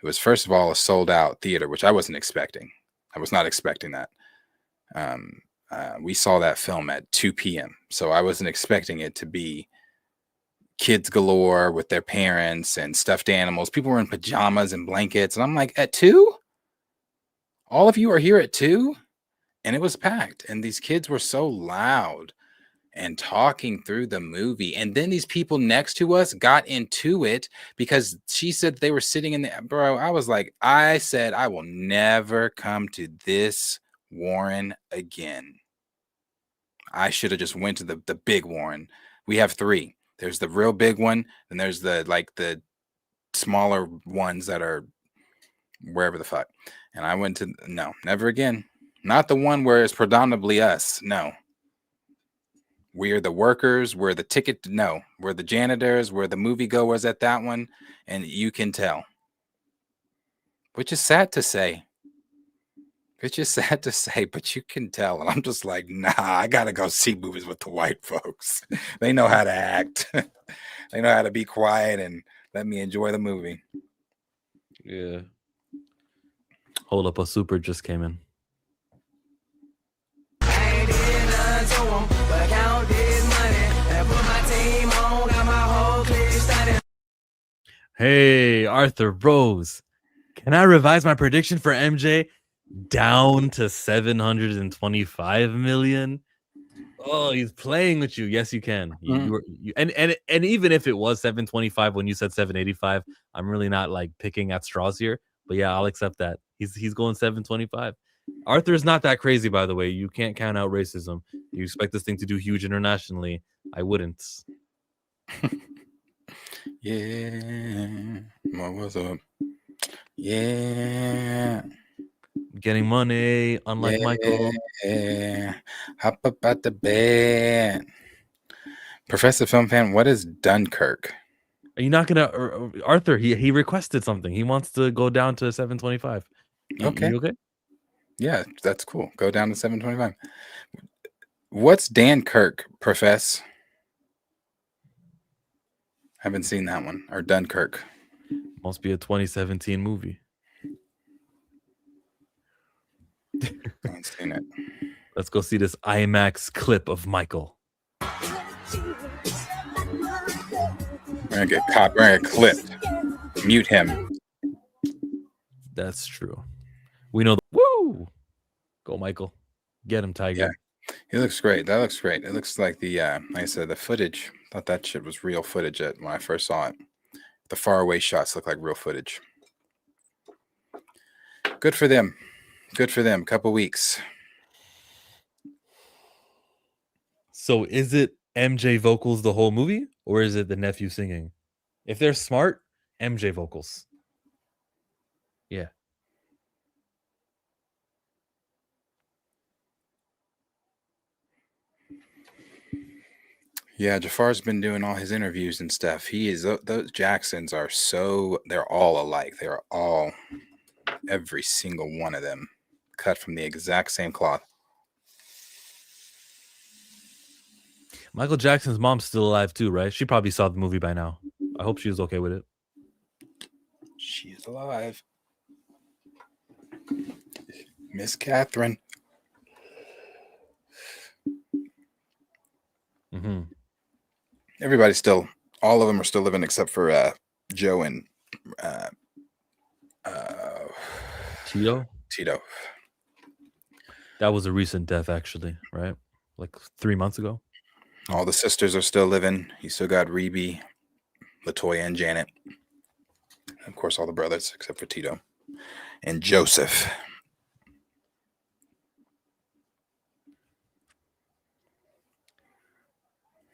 it was first of all a sold out theater, which I wasn't expecting. I was not expecting that. We saw that film at 2 p.m. So I wasn't expecting it to be kids galore with their parents and stuffed animals. People were in pajamas and blankets. And I'm like, at 2? All of you are here at 2? And it was packed. And these kids were so loud and talking through the movie. And then these people next to us got into it because she said they were sitting in the, bro, I said, I will never come to this Warren again. I should have just went to the big Warren. We have 3. There's the real big one, and there's the smaller ones that are wherever the fuck. And I went to, no, never again. Not the one where it's predominantly us. No. We're the workers. We're the ticket. No, we're the janitors. We're the moviegoers at that one, and you can tell. Which is sad to say. It's just sad to say, but you can tell. And I'm just like, nah, I gotta go see movies with the white folks. They know how to act. They know how to be quiet and let me enjoy the movie. Yeah. Hold up, a super just came in. Hey, Arthur Rose. Can I revise my prediction for MJ down to 725 million? Oh, he's playing with you. Yes, you can. And even if it was 725 when you said 785, I'm really not like picking at straws here. But yeah, I'll accept that. He's going 725. Arthur's not that crazy, by the way. You can't count out racism. You expect this thing to do huge internationally. I wouldn't. Yeah. What was up? Yeah. Getting money, unlike Michael. Yeah. Hop up out the bed. Professor Film Fan, what is Dunkirk? Are you not gonna Arthur? He requested something. He wants to go down to 725. Okay. You okay? Yeah, that's cool. Go down to 725. What's Dan Kirk, Profess? Haven't seen that one. Or Dunkirk. Must be a 2017 movie. Haven't seen it. Let's go see this IMAX clip of Michael. We're gonna get caught. We're gonna get clipped. Mute him. That's true. We know. Woo! Go, Michael. Get him, Tiger. Yeah, he looks great. That looks great. It looks like the, like I said, the footage. I thought that shit was real footage when I first saw it. The faraway shots look like real footage. Good for them. Good for them. Couple weeks. So is it MJ vocals the whole movie, or is it the nephew singing? If they're smart, MJ vocals. Yeah. Yeah, Jafar's been doing all his interviews and stuff. He is, those Jacksons are they're all alike. They're all, every single one of them, cut from the exact same cloth. Michael Jackson's mom's still alive too, right? She probably saw the movie by now. I hope she was okay with it. She is alive. Miss Catherine. Mm-hmm. Everybody's still, all of them are still living except for Joe and Tito. That was a recent death, actually, right? Like 3 months ago. All the sisters are still living. You still got Rebe, LaToya, and Janet. And of course, all the brothers except for Tito and Joseph.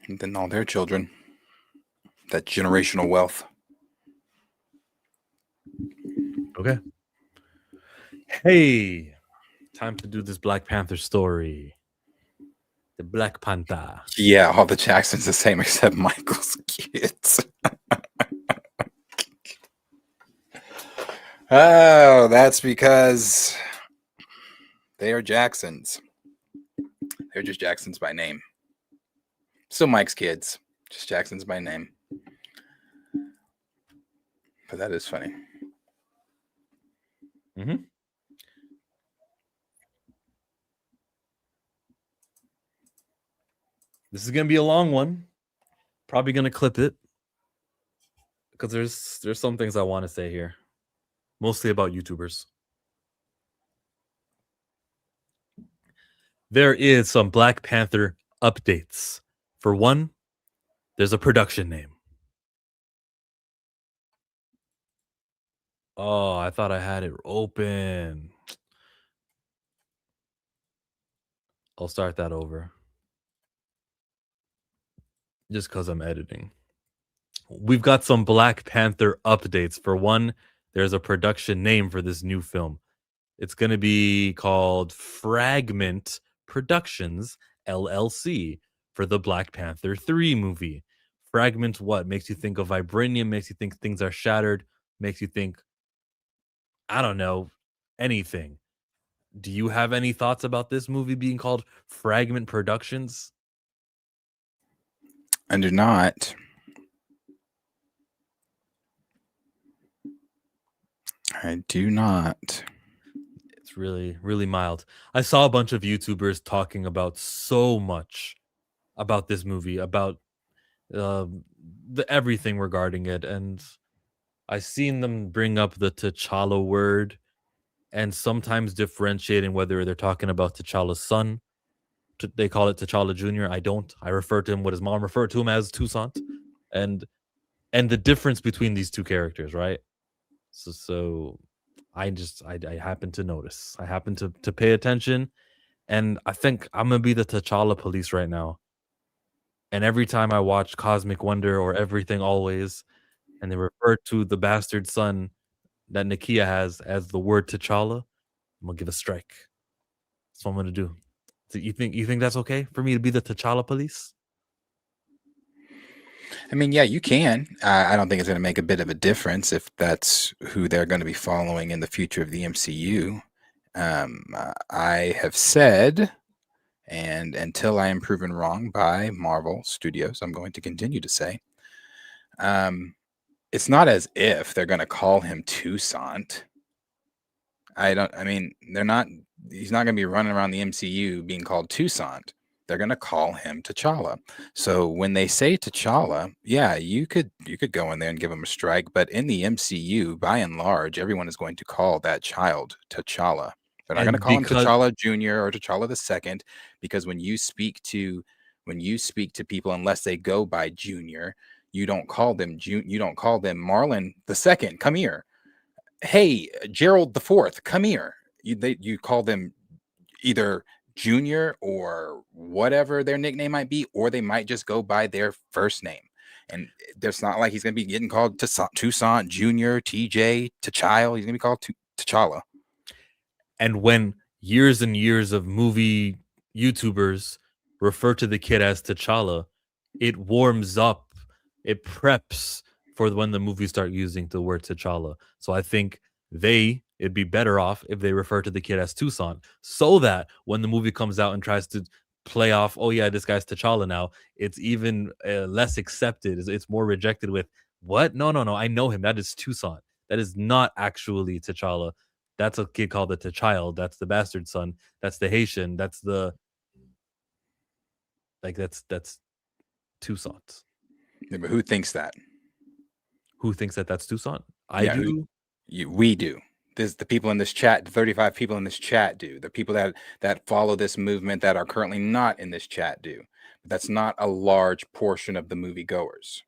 And then all their children. That generational wealth. Okay. Hey, time to do this Black Panther story. The Black Panther. Yeah, all the Jacksons the same except Michael's kids. Oh, that's because they are Jacksons. They're just Jacksons by name. Still Mike's kids, just Jacksons by name. But that is funny. Mm-hmm. This is gonna be a long one. Probably gonna clip it because there's some things I want to say here, mostly about YouTubers. There is some Black Panther updates. For one, there's a production name. Oh, I thought I had it open. I'll start that over. Just because I'm editing. We've got some Black Panther updates. For one, there's a production name for this new film. It's going to be called Fragment Productions, LLC. for the Black Panther 3 movie. Fragment what? Makes you think of vibranium, makes you think things are shattered, makes you think, I don't know, anything. Do you have any thoughts about this movie being called Fragment Productions? I do not. I do not. It's really, really mild. I saw a bunch of YouTubers talking about so much about this movie, about the everything regarding it, and I seen them bring up the T'Challa word, and sometimes differentiating whether they're talking about T'Challa's son. They call it T'Challa Jr. I don't. I refer to him what his mom referred to him as, Toussaint, and the difference between these two characters, right? So I happen to notice. I happen to pay attention, and I think I'm gonna be the T'Challa police right now. And every time I watch Cosmic Wonder or Everything Always, and they refer to the bastard son that Nakia has as the word T'Challa, I'm gonna give a strike. That's what I'm gonna do. So you think that's okay for me to be the T'Challa police? I mean, yeah, you can. I don't think it's going to make a bit of a difference if that's who they're going to be following in the future of the MCU. I have said, and until I am proven wrong by Marvel Studios, I'm going to continue to say, it's not as if they're going to call him Toussaint. I mean, he's not going to be running around the MCU being called Toussaint. They're going to call him T'Challa. So when they say T'Challa, yeah, you could go in there and give him a strike. But in the MCU, by and large, everyone is going to call that child T'Challa. They're not going to call him T'Challa Jr. or T'Challa II, because when you speak to people, unless they go by Junior, you don't call them Marlon II. Come here. Hey, Gerald the Fourth. Come here. You call them either Junior or whatever their nickname might be, or they might just go by their first name. And there's not like he's going to be getting called Toussaint Junior, TJ, T'Challa. He's going to be called T'Challa. And when years and years of movie YouTubers refer to the kid as T'Challa, it warms up, it preps for when the movies start using the word T'Challa. So I think it'd be better off if they refer to the kid as Toussaint, so that when the movie comes out and tries to play off, oh yeah, this guy's T'Challa now, it's even less accepted. It's more rejected with, what? No, I know him. That is Toussaint. That is not actually T'Challa. That's a kid called the T'Child. That's the bastard son. That's the Haitian. That's Toussaint. Yeah, but who thinks that? Who thinks that that's Toussaint? I do. We do. The people in this chat, the 35 people in this chat do. The people that follow this movement that are currently not in this chat do. But that's not a large portion of the moviegoers.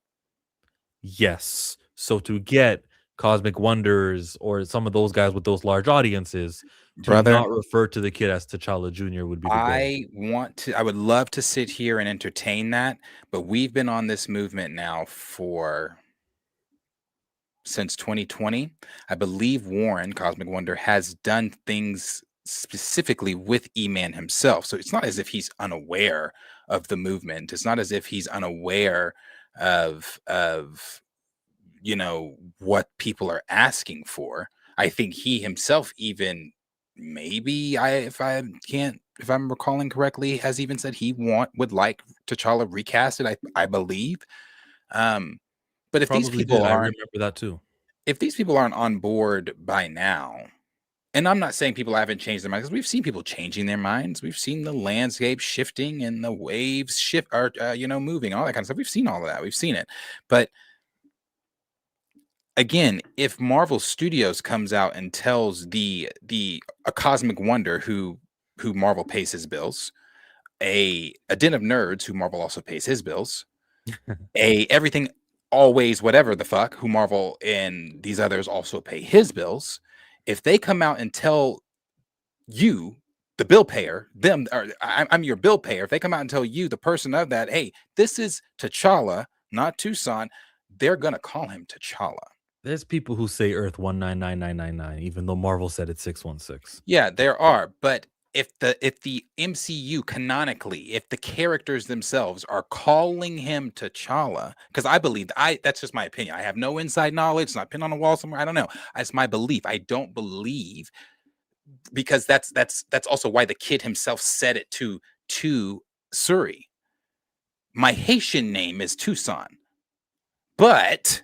Yes. So to get Cosmic Wonders or some of those guys with those large audiences to not refer to the kid as T'Challa Jr. would be the goal. I would love to sit here and entertain that, but we've been on this movement now since 2020. I believe Warren, Cosmic Wonder, has done things specifically with E-Man himself. So it's not as if he's unaware of the movement. It's not as if he's unaware of what people are asking for. I think he himself even if I'm recalling correctly, has even said he would like T'Challa recasted, I believe. But if these people I remember that too. If these people aren't on board by now, and I'm not saying people haven't changed their minds, because we've seen people changing their minds. We've seen the landscape shifting and the waves moving, all that kind of stuff. We've seen all of that. We've seen it. But again, if Marvel Studios comes out and tells a Cosmic Wonder who Marvel pays his bills, a Den of Nerds who Marvel also pays his bills, Everything Always whatever the fuck who Marvel and these others also pay his bills, if they come out and tell you, the bill payer, I'm your bill payer, if they come out and tell you, the person of that, hey, this is T'Challa, not Toussaint, they're gonna call him T'Challa. There's people who say Earth 199999, even though Marvel said it's 616. Yeah, there are, but if the MCU canonically, if the characters themselves are calling him T'Challa, because I believe that's just my opinion. I have no inside knowledge. It's not pinned on a wall somewhere. I don't know. That's my belief. I don't believe, because that's also why the kid himself said it to Suri. My Haitian name is Tucson, but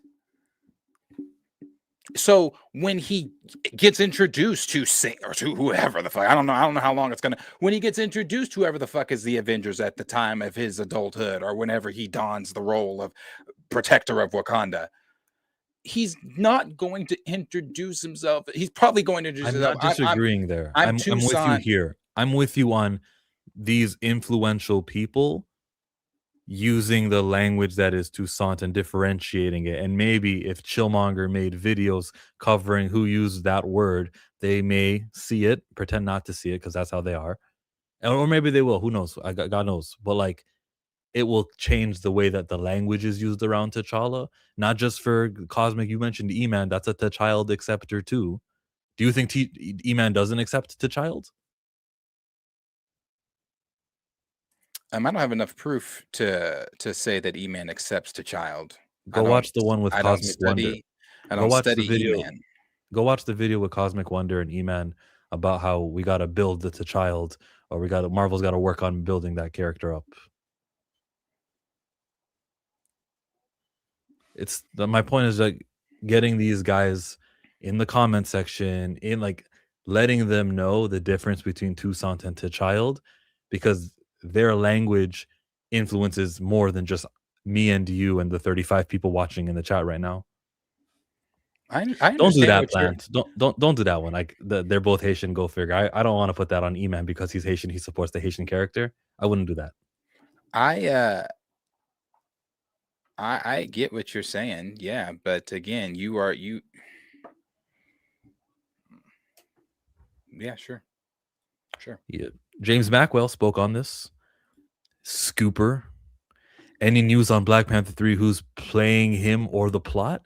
so when he gets introduced to or to whoever the fuck, I don't know how long it's gonna. When he gets introduced to whoever the fuck is the Avengers at the time of his adulthood, or whenever he dons the role of protector of Wakanda, he's not going to introduce himself. He's probably going to introduce I'm himself. not disagreeing there. I'm with you Tucson. here. I'm with you on these influential people using the language that is Toussaint and differentiating it. And maybe if Chillmonger made videos covering who used that word, they may see it, pretend not to see it because that's how they are. Or maybe they will. Who knows? God knows. But like, it will change the way that the language is used around T'Challa. Not just for Cosmic. You mentioned E-Man. That's a T'Child acceptor too. Do you think E-Man doesn't accept T'Child? I don't have enough proof to say that E-Man accepts T'Child. Go watch the one with Cosmic Wonder. I don't study E-Man. Go watch the video with Cosmic Wonder and E-Man about how we got to build the T'Child, or Marvel's got to work on building that character up. My point is like getting these guys in the comment section, in like letting them know the difference between Toussaint and T'Child, because their language influences more than just me and you and the 35 people watching in the chat right now. I don't do that, Plant. Don't do that one. Like they're both Haitian. Go figure. I don't want to put that on E-Man because he's Haitian. He supports the Haitian character. I wouldn't do that. I get what you're saying. Yeah, but again, you. Yeah, sure. Yeah. James Mackwell spoke on this. Scooper. Any news on Black Panther 3? Who's playing him or the plot?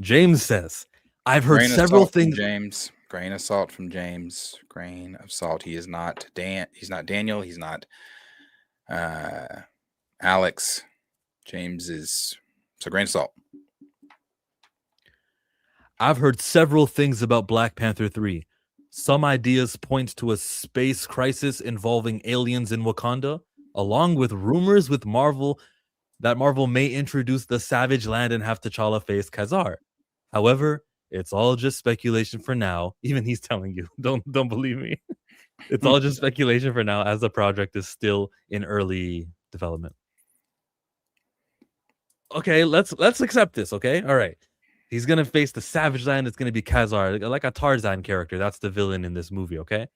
James says, I've heard several things. James, grain of salt from James. Grain of salt. He is not He's not Daniel. He's not Alex. James is. So grain of salt. I've heard several things about Black Panther 3. Some ideas point to a space crisis involving aliens in Wakanda, along with rumors with Marvel that Marvel may introduce the Savage Land and have T'Challa face Khazar. However, it's all just speculation for now. Even he's telling you, don't believe me. It's all just speculation for now, as the project is still in early development. Okay, let's accept this. Okay, all right. He's gonna face the Savage Land. It's gonna be Khazar, like a Tarzan character. That's the villain in this movie. Okay,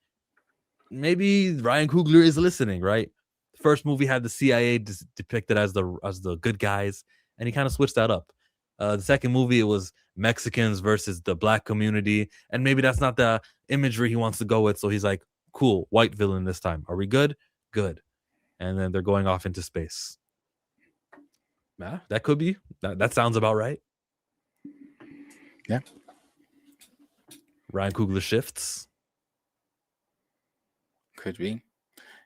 maybe Ryan Coogler is listening. Right, the first movie had the CIA depicted as the good guys, and he kind of switched that up. The second movie, it was Mexicans versus the black community, and maybe that's not the imagery he wants to go with. So he's like, cool, white villain this time. Are we good? Good. And then they're going off into space. Yeah, that could be. That sounds about right. Yeah. Ryan Coogler shifts. Could be.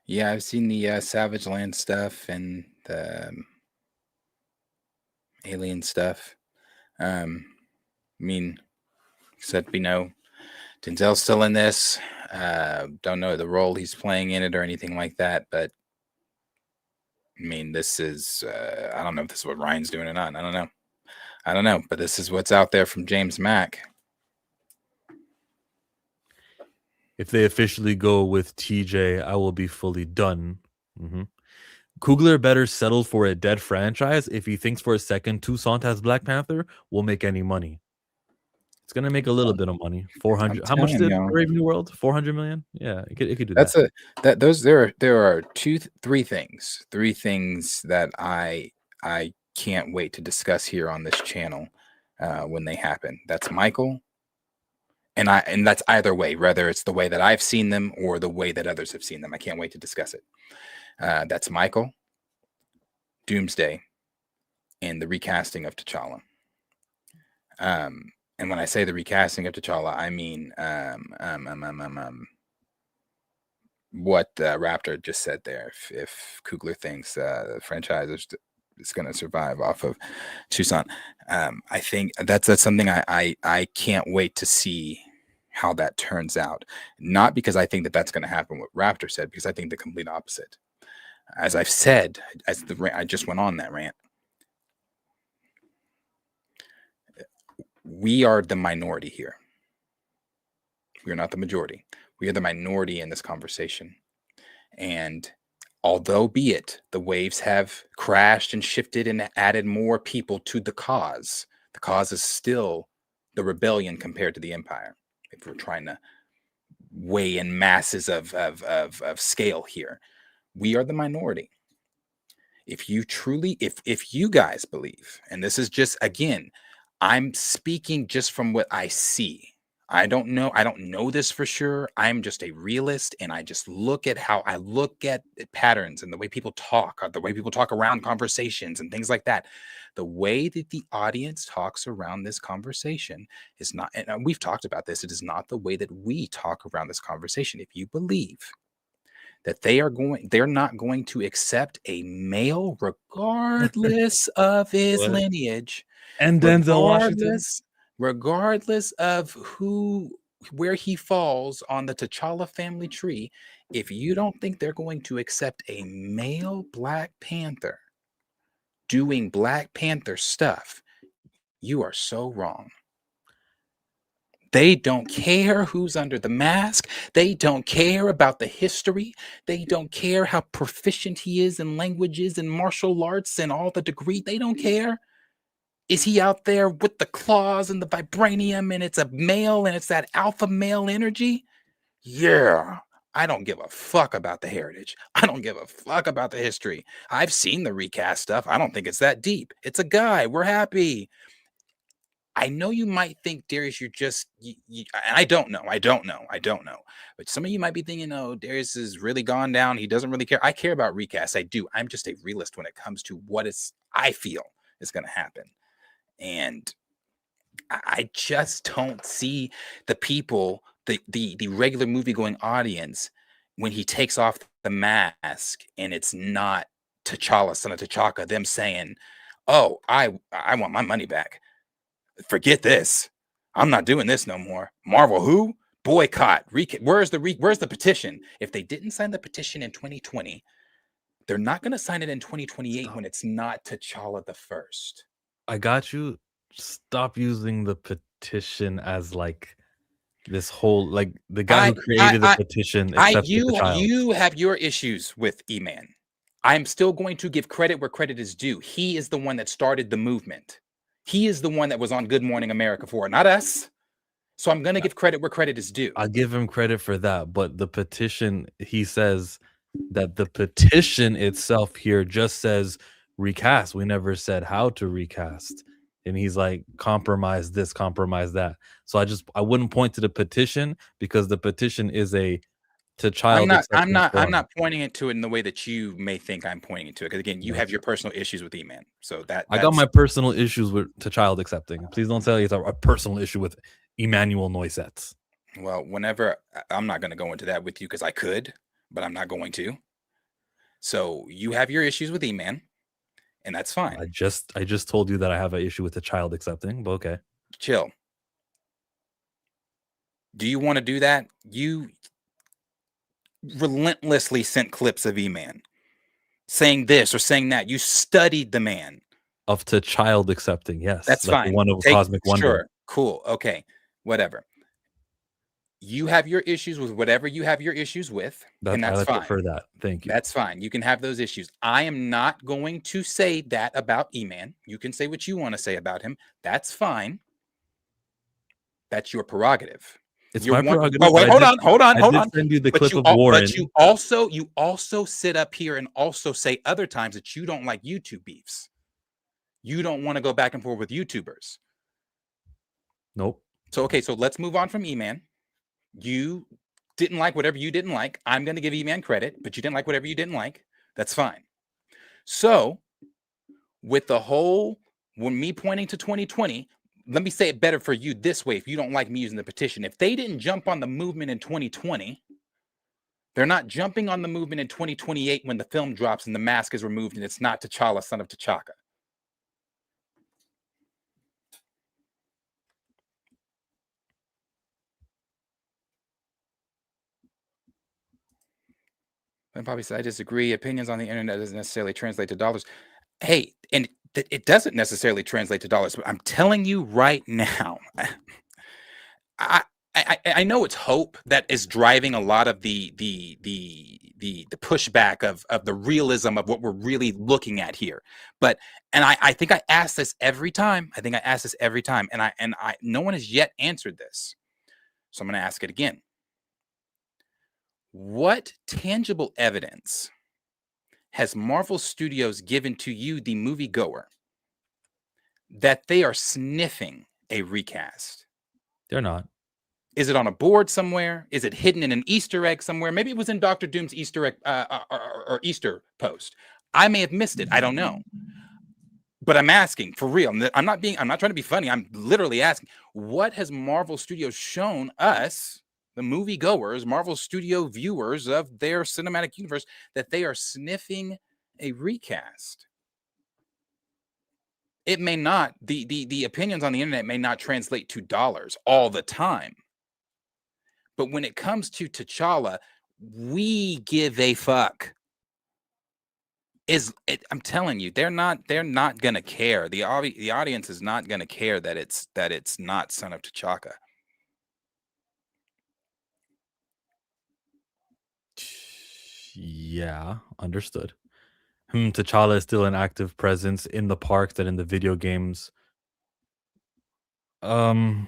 Yeah, I've seen the Savage Land stuff and the alien stuff. I mean, except we know Denzel's still in this. Don't know the role he's playing in it or anything like that, but I mean, this is I don't know if this is what Ryan's doing or not. I don't know, but this is what's out there from James Mack. If they officially go with TJ, I will be fully done. Coogler better settle for a dead franchise if he thinks for a second Toussaint as Black Panther will make any money. It's gonna make a little bit of money. 400. How much did Brave New World? 400 million. Yeah, it could do that. There are three things that I can't wait to discuss here on this channel when they happen. That's Michael, and that's either way, whether it's the way that I've seen them or the way that others have seen them. I can't wait to discuss it. That's Michael, Doomsday, and the recasting of T'Challa. And when I say the recasting of T'Challa, I mean what Raptor just said there. If Coogler thinks the franchise is going to survive off of Tucson, I think that's something I can't wait to see how that turns out. Not because I think that that's going to happen, what Raptor said, because I think the complete opposite. As I've said, I just went on that rant. We are the minority here. We are not the majority. We are the minority in this conversation. And although be it, the waves have crashed and shifted and added more people to the cause is still the rebellion compared to the empire. If we're trying to weigh in masses of scale here, we are the minority. If you truly, if you guys believe, and this is just, again, I'm speaking just from what I see. I don't know this for sure. I'm just a realist, and I just look at how I look at patterns and the way people talk, around conversations and things like that. The way that the audience talks around this conversation is not, and we've talked about this, it is not the way that we talk around this conversation. If you believe that they're not going to accept a male regardless of his lineage, and Denzel Washington, regardless of where he falls on the T'Challa family tree, if you don't think they're going to accept a male Black Panther doing Black Panther stuff, you are so wrong. They don't care who's under the mask. They don't care about the history. They don't care how proficient he is in languages and martial arts and all the degree. They don't care. Is he out there with the claws and the vibranium and it's a male and it's that alpha male energy? Yeah. I don't give a fuck about the heritage. I don't give a fuck about the history. I've seen the recast stuff. I don't think it's that deep. It's a guy. We're happy. I know you might think, Darius, you're just, I don't know. But some of you might be thinking, oh, Darius has really gone down. He doesn't really care. I care about recasts. I do. I'm just a realist when it comes to what I feel is going to happen. And I just don't see the people, the regular movie-going audience, when he takes off the mask and it's not T'Challa, son of T'Chaka, them saying, oh, I want my money back. Forget this. I'm not doing this no more. Marvel who? Boycott. Where's the petition? If they didn't sign the petition in 2020, they're not going to sign it in 2028 when it's not T'Challa the first. I got you. Stop using the petition as like this whole, like the guy who created the petition. You have your issues with E-Man. I'm still going to give credit where credit is due. He is the one that started the movement. He is the one that was on Good Morning America for it, not us. So I'm going to give credit where credit is due. I'll give him credit for that. But the petition, he says that the petition itself here just says recast. We never said how to recast. And he's like, compromise this, compromise that. So I wouldn't point to the petition because the petition is a child. I'm not pointing it to it in the way that you may think I'm pointing it to it. Because again, you have your personal issues with E-Man. So I got my personal issues with child accepting. Please don't tell you it's a personal issue with Emmanuel Noisettes. Well, whenever I'm not going to go into that with you because I could, but I'm not going to. So you have your issues with E-Man, and that's fine. I just told you that I have an issue with the child accepting, but okay. Chill. Do you want to do that? You relentlessly sent clips of E-Man saying this or saying that. You studied the man. Of to child accepting, yes. That's like fine. One of Cosmic Wonder. Sure. Cool. Okay. Whatever. You have your issues with whatever you have your issues with. And that's fine. For that. Thank you. That's fine. You can have those issues. I am not going to say that about E-Man. You can say what you want to say about him. That's fine. That's your prerogative. It's my prerogative. Oh, wait, hold on. Send you the clip of Warren. But you also sit up here and also say other times that you don't like YouTube beefs. You don't want to go back and forth with YouTubers. Nope. So let's move on from E-Man. You didn't like whatever you didn't like. I'm going to give E-Man credit, but you didn't like whatever you didn't like. That's fine. So with when me pointing to 2020, let me say it better for you this way. If you don't like me using the petition, if they didn't jump on the movement in 2020, They're not jumping on the movement in 2028 when the film drops and the mask is removed and it's not T'Challa, son of T'Chaka. And Bobby said, I disagree. Opinions on the internet doesn't necessarily translate to dollars. Hey, and it doesn't necessarily translate to dollars, but I'm telling you right now, I know it's hope that is driving a lot of the pushback of the realism of what we're really looking at here. But I think I ask this every time. And no one has yet answered this. So I'm going to ask it again. What tangible evidence has Marvel Studios given to you, the moviegoer, that they are sniffing a recast? They're not. Is it on a board somewhere? Is it hidden in an Easter egg somewhere? Maybe it was in Dr. Doom's Easter egg or Easter post. I may have missed it. I don't know. But I'm asking for real. I'm not trying to be funny. I'm literally asking, what has Marvel Studios shown us, the moviegoers, Marvel Studio viewers of their cinematic universe, that they are sniffing a recast? It may not, the opinions on the internet may not translate to dollars all the time. But when it comes to T'Challa, we give a fuck. I'm telling you, they're not gonna care. The audience is not gonna care that it's not Son of T'Chaka. Yeah, understood. T'Challa is still an active presence in the parks and in the video games. But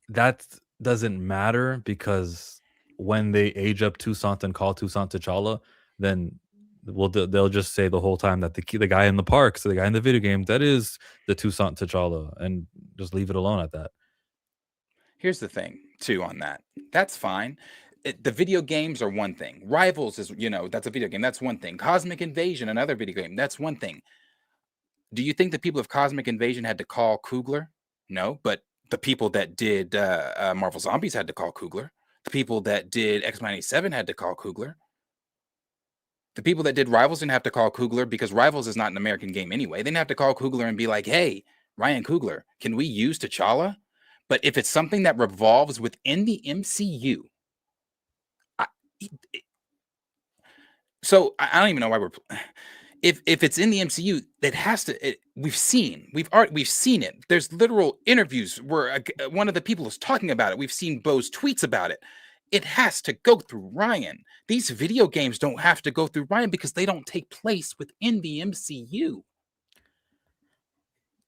that doesn't matter, because when they age up Toussaint and call Toussaint T'Challa, then they'll just say the whole time that the guy in the parks, the guy in the video game, that is the Toussaint T'Challa, and just leave it alone at that. Here's the thing, too, on that. That's fine. The video games are one thing. Rivals is, that's a video game. That's one thing. Cosmic Invasion, another video game. That's one thing. Do you think the people of Cosmic Invasion had to call Coogler? No, but the people that did Marvel Zombies had to call Coogler. The people that did X-97 had to call Coogler. The people that did Rivals didn't have to call Coogler, because Rivals is not an American game anyway. They didn't have to call Coogler and be like, hey, Ryan Coogler, can we use T'Challa? But if it's something that revolves within the MCU, so I don't even know why we're. If it's in the MCU, that has to. We've seen it. There's literal interviews where one of the people is talking about it. We've seen Bo's tweets about it. It has to go through Ryan. These video games don't have to go through Ryan because they don't take place within the MCU.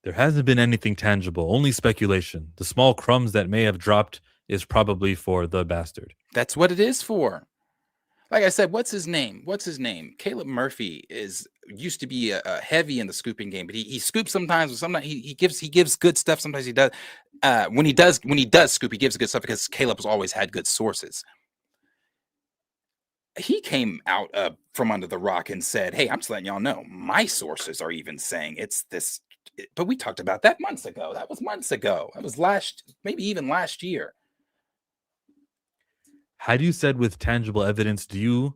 There hasn't been anything tangible, only speculation. The small crumbs that may have dropped is probably for the bastard. That's what it is for. Like I said, what's his name? Caleb Murphy used to be a heavy in the scooping game, but he scoops sometimes. Sometimes he gives good stuff. Sometimes he does. When he does scoop, he gives good stuff because Caleb has always had good sources. He came out from under the rock and said, "Hey, I'm just letting y'all know. My sources are even saying it's this." But we talked about that months ago. That was months ago. That was maybe even last year. Had you said with tangible evidence, the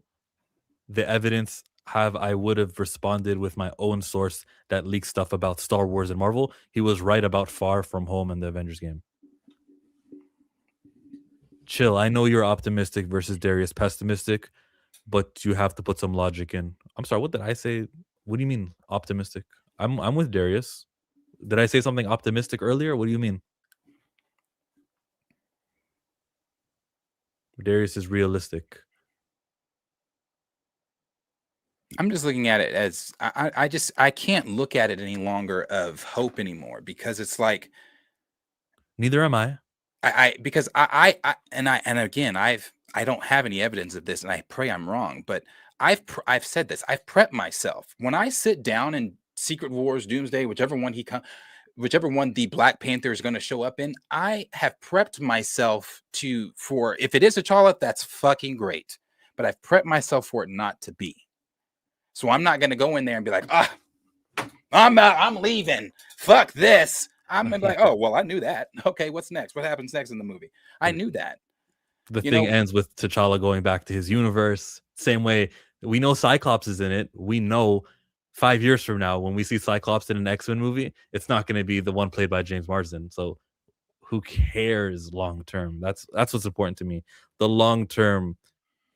evidence I would have responded with my own source that leaks stuff about Star Wars and Marvel. He was right about Far From Home and the Avengers game. Chill. I know you're optimistic versus Darius pessimistic, but you have to put some logic in. I'm sorry, what did I say? What do you mean optimistic? I'm with Darius. Did I say something optimistic earlier? What do you mean? Darius is realistic. I'm just looking at it as I can't look at it any longer of hope anymore, because it's like, neither am I. Because I don't have any evidence of this, and I pray I'm wrong, but I've said this. I've prepped myself. When I sit down in Secret Wars, Doomsday, whichever one the Black Panther is going to show up in, I have prepped myself for if it is T'Challa, that's fucking great. But I've prepped myself for it not to be. So I'm not going to go in there and be like, I'm leaving. Fuck this. I'm gonna be like, oh, well, I knew that. Okay, what's next? What happens next in the movie? I knew that. The You thing know- ends with T'Challa going back to his universe. Same way we know Cyclops is in it. We know 5 years from now when we see Cyclops in an X-Men movie, it's not going to be the one played by James Marsden. So who cares long term? That's what's important to me. The long term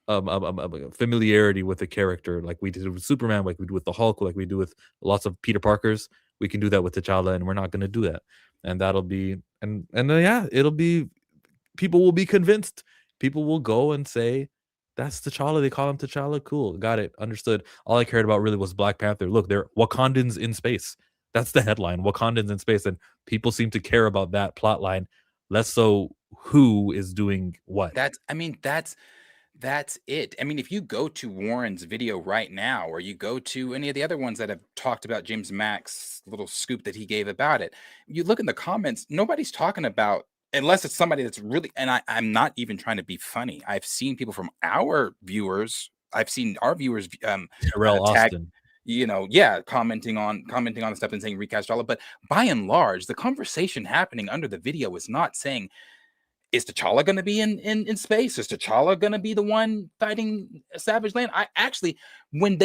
familiarity with the character, like we did with Superman, like we do with the Hulk, like we do with lots of Peter Parkers. We can do that with T'Challa, and we're not going to do that. And that'll be yeah, it'll be, people will be convinced. People will go and say, that's T'Challa. They call him T'Challa. Cool. Got it. Understood. All I cared about really was Black Panther. Look, they're Wakandans in space. That's the headline. Wakandans in space. And people seem to care about that plot line less so who is doing what. That's it. I mean, if you go to Warren's video right now, or you go to any of the other ones that have talked about James Mack's little scoop that he gave about it, you look in the comments, nobody's talking about, unless it's somebody that's really, and I'm not even trying to be funny. I've seen people from our viewers, I've seen our viewers Terrell tag, Austin. commenting on the stuff and saying recast T'Challa. But by and large, the conversation happening under the video is not saying, is T'Challa going to be in space? Is T'Challa going to be the one fighting Savage Land? I actually, when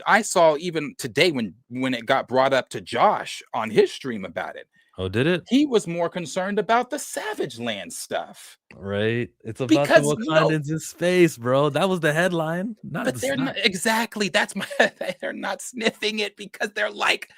I saw even today, when it got brought up to Josh on his stream about it, Oh, did it? he was more concerned about the Savage Land stuff. Right. It's about Because, the Wakandans in space, bro. That was the headline. But they're not exactly. That's my. They're not sniffing it because they're like,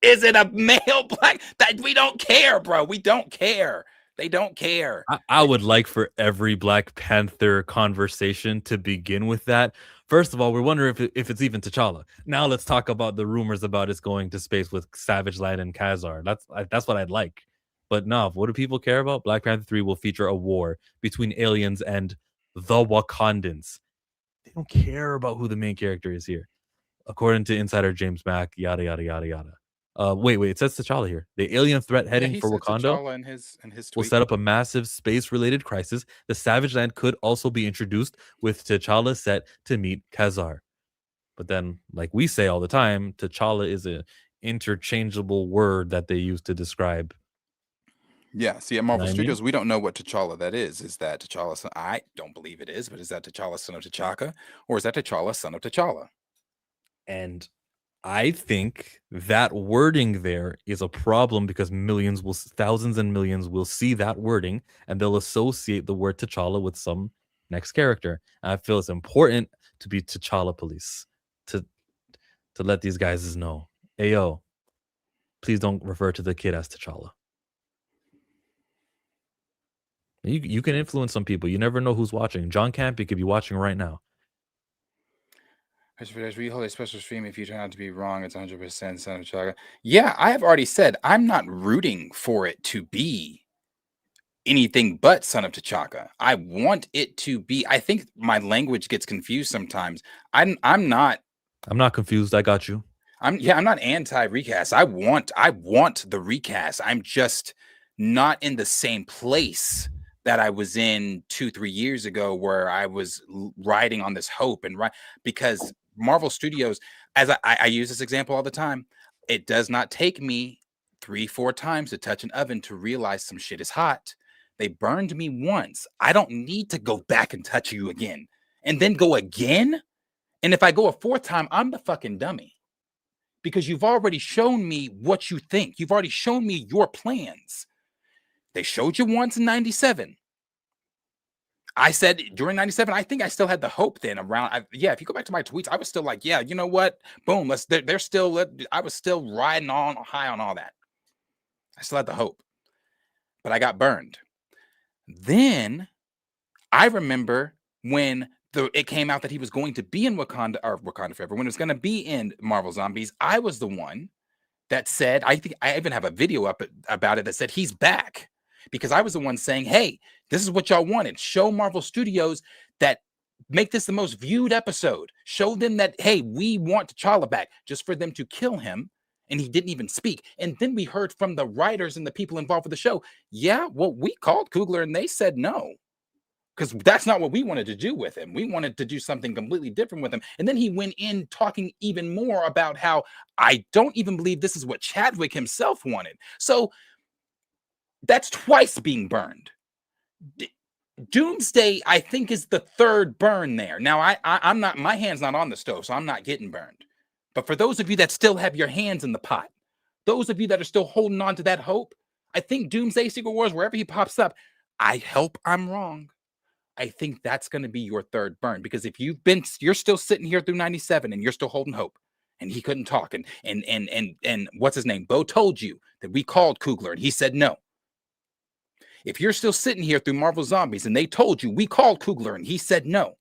is it a male black? That we don't care, bro. We don't care. They don't care. I would like for every Black Panther conversation to begin with that. First of all, we're wondering if it's even T'Challa. Now let's talk about the rumors about it's going to space with Savage Land and Khazar. That's what I'd like. But no, what do people care about? Black Panther 3 will feature a war between aliens and the Wakandans. They don't care about who the main character is here. According to insider James Mack, yada, yada, yada, yada. Wait, it says T'Challa here. The alien threat heading for Wakanda in his will set up a massive space-related crisis. The Savage Land could also be introduced, with T'Challa set to meet Khazar. But then, like we say all the time, T'Challa is an interchangeable word that they use to describe. Yeah, see, at Marvel Know what I Studios, we don't know what T'Challa that is. Is that T'Challa son? I don't believe it is, but is that T'Challa son of T'Chaka? Or is that T'Challa son of T'Challa? And I think that wording there is a problem because thousands and millions will see that wording and they'll associate the word T'Challa with some next character. And I feel it's important to be T'Challa police to let these guys know, hey, yo, please don't refer to the kid as T'Challa. You can influence some people. You never know who's watching. John Campy could be watching right now. As we hold a special stream, if you turn out to be wrong, it's 100% son of T'Chaka. Yeah, I have already said I'm not rooting for it to be anything but son of T'Chaka. I want it to be. I think my language gets confused sometimes. I'm not confused. I got you. I'm not anti-recast. I want the recast. I'm just not in the same place that I was in 2-3 years ago, where I was riding on this hope because Marvel Studios, as I use this example all the time, it does not take me 3-4 times to touch an oven to realize some shit is hot. They burned me once. I don't need to go back and touch you again and then go again. And if I go a 4th time, I'm the fucking dummy, because you've already shown me what you think. You've already shown me your plans. They showed you once in 97. I said during 97, I think I still had the hope then around. If you go back to my tweets, I was still like, yeah, you know what? Boom. They're still, I was still riding on high on all that. I still had the hope, but I got burned. Then I remember when it came out that he was going to be in Wakanda Forever, when it was going to be in Marvel Zombies. I was the one that said, I think I even have a video up about it that said he's back, because I was the one saying, hey, this is what y'all wanted. Show Marvel Studios that, make this the most viewed episode. Show them that, hey, we want T'Challa back, just for them to kill him. And he didn't even speak. And then we heard from the writers and the people involved with the show. Yeah, well, we called Coogler and they said no, because that's not what we wanted to do with him. We wanted to do something completely different with him. And then he went in talking even more about how I don't even believe this is what Chadwick himself wanted. So that's twice being burned. Doomsday, I think, is the third burn there. Now, I'm not, my hand's not on the stove, so I'm not getting burned. But for those of you that still have your hands in the pot, those of you that are still holding on to that hope, I think Doomsday, Secret Wars, wherever he pops up, I hope I'm wrong. I think that's going to be your third burn, because if you're still sitting here through 97 and you're still holding hope, and he couldn't talk, and what's his name? Bo told you that we called Coogler and he said no. If you're still sitting here through Marvel Zombies and they told you we called Coogler and he said no.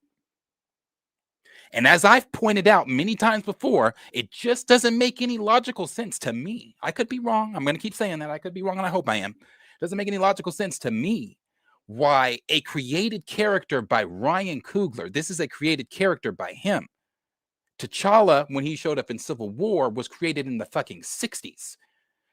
And as I've pointed out many times before, it just doesn't make any logical sense to me. I could be wrong. I'm going to keep saying that. I could be wrong, and I hope I am. It doesn't make any logical sense to me why a created character by Ryan Coogler, this is a created character by him. T'Challa, when he showed up in Civil War, was created in the fucking 60s.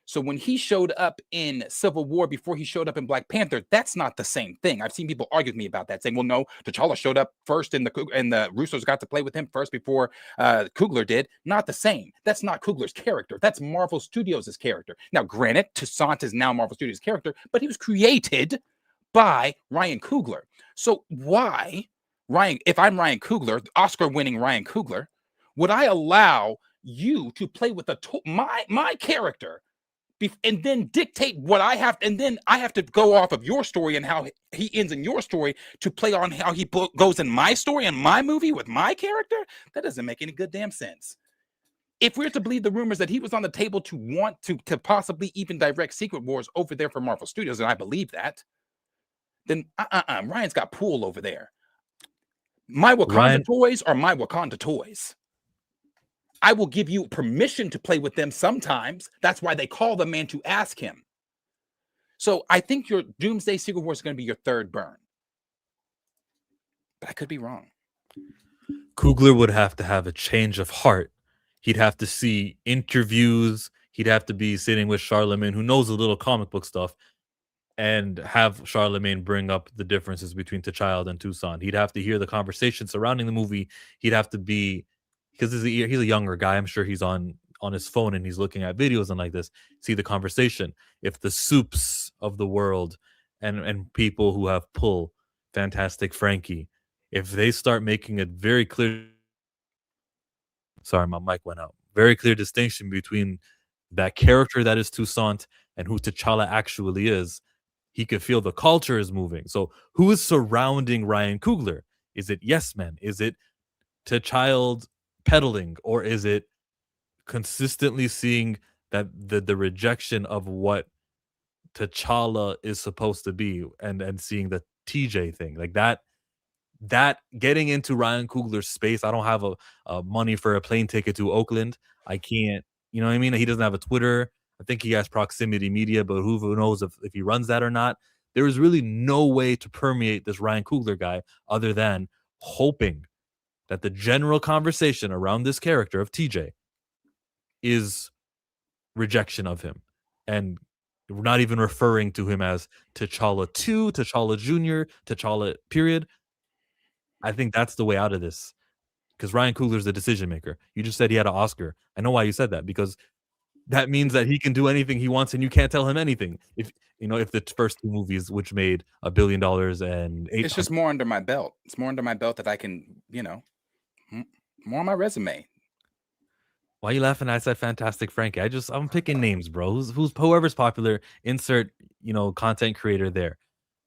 So when he showed up in Civil War before he showed up in Black Panther, that's not the same thing. I've seen people argue with me about that, saying, well, no, T'Challa showed up first and the Russos got to play with him first before Coogler did. Not the same. That's not Coogler's character. That's Marvel Studios' character. Now, granted, Toussaint is now Marvel Studios' character, but he was created by Ryan Coogler. So why, if I'm Ryan Coogler, Oscar-winning Ryan Coogler, would I allow you to play with my character and then dictate what I have, and then I have to go off of your story and how he ends in your story to play on how he goes in my story and my movie with my character? That doesn't make any good damn sense. If we're to believe the rumors that he was on the table to want to possibly even direct Secret Wars over there for Marvel Studios, and I believe that, then Ryan's got pool over there. My Wakanda toys are my Wakanda toys. I will give you permission to play with them sometimes. That's why they call the man to ask him. So I think your Doomsday Secret Wars is going to be your third burn. But I could be wrong. Coogler would have to have a change of heart. He'd have to see interviews. He'd have to be sitting with Charlemagne, who knows a little comic book stuff, and have Charlemagne bring up the differences between T'Challa and Toussaint. He'd have to hear the conversation surrounding the movie. He'd have to be, because he's a younger guy. I'm sure he's on his phone and he's looking at videos and like this. See the conversation. If the Soups of the world and people who have pull, Fantastic Frankie, if they start making a very clear, sorry, my mic went out. Very clear distinction between that character that is Toussaint and who T'Challa actually is, he could feel the culture is moving. So who is surrounding Ryan Coogler? Is it Yes Men? Is it T'Challa peddling, or is it consistently seeing that the rejection of what T'Challa is supposed to be, and seeing the TJ thing like that getting into Ryan Coogler's space? I don't have a money for a plane ticket to Oakland. I can't, you know what I mean? He doesn't have a Twitter. I think he has proximity media, but who knows if he runs that or not. There is really no way to permeate this Ryan Coogler guy other than hoping that the general conversation around this character of TJ is rejection of him. And we're not even referring to him as T'Challa 2, T'Challa Jr., T'Challa period. I think that's the way out of this. Because Ryan Coogler's the decision maker. You just said he had an Oscar. I know why you said that, because that means that he can do anything he wants and you can't tell him anything. If the first two movies, which made $1 billion and it's just more under my belt. It's more under my belt that I can, more on my resume. Why are you laughing? I said Fantastic Frankie. I'm picking names, bro. Whoever's popular, insert, content creator there.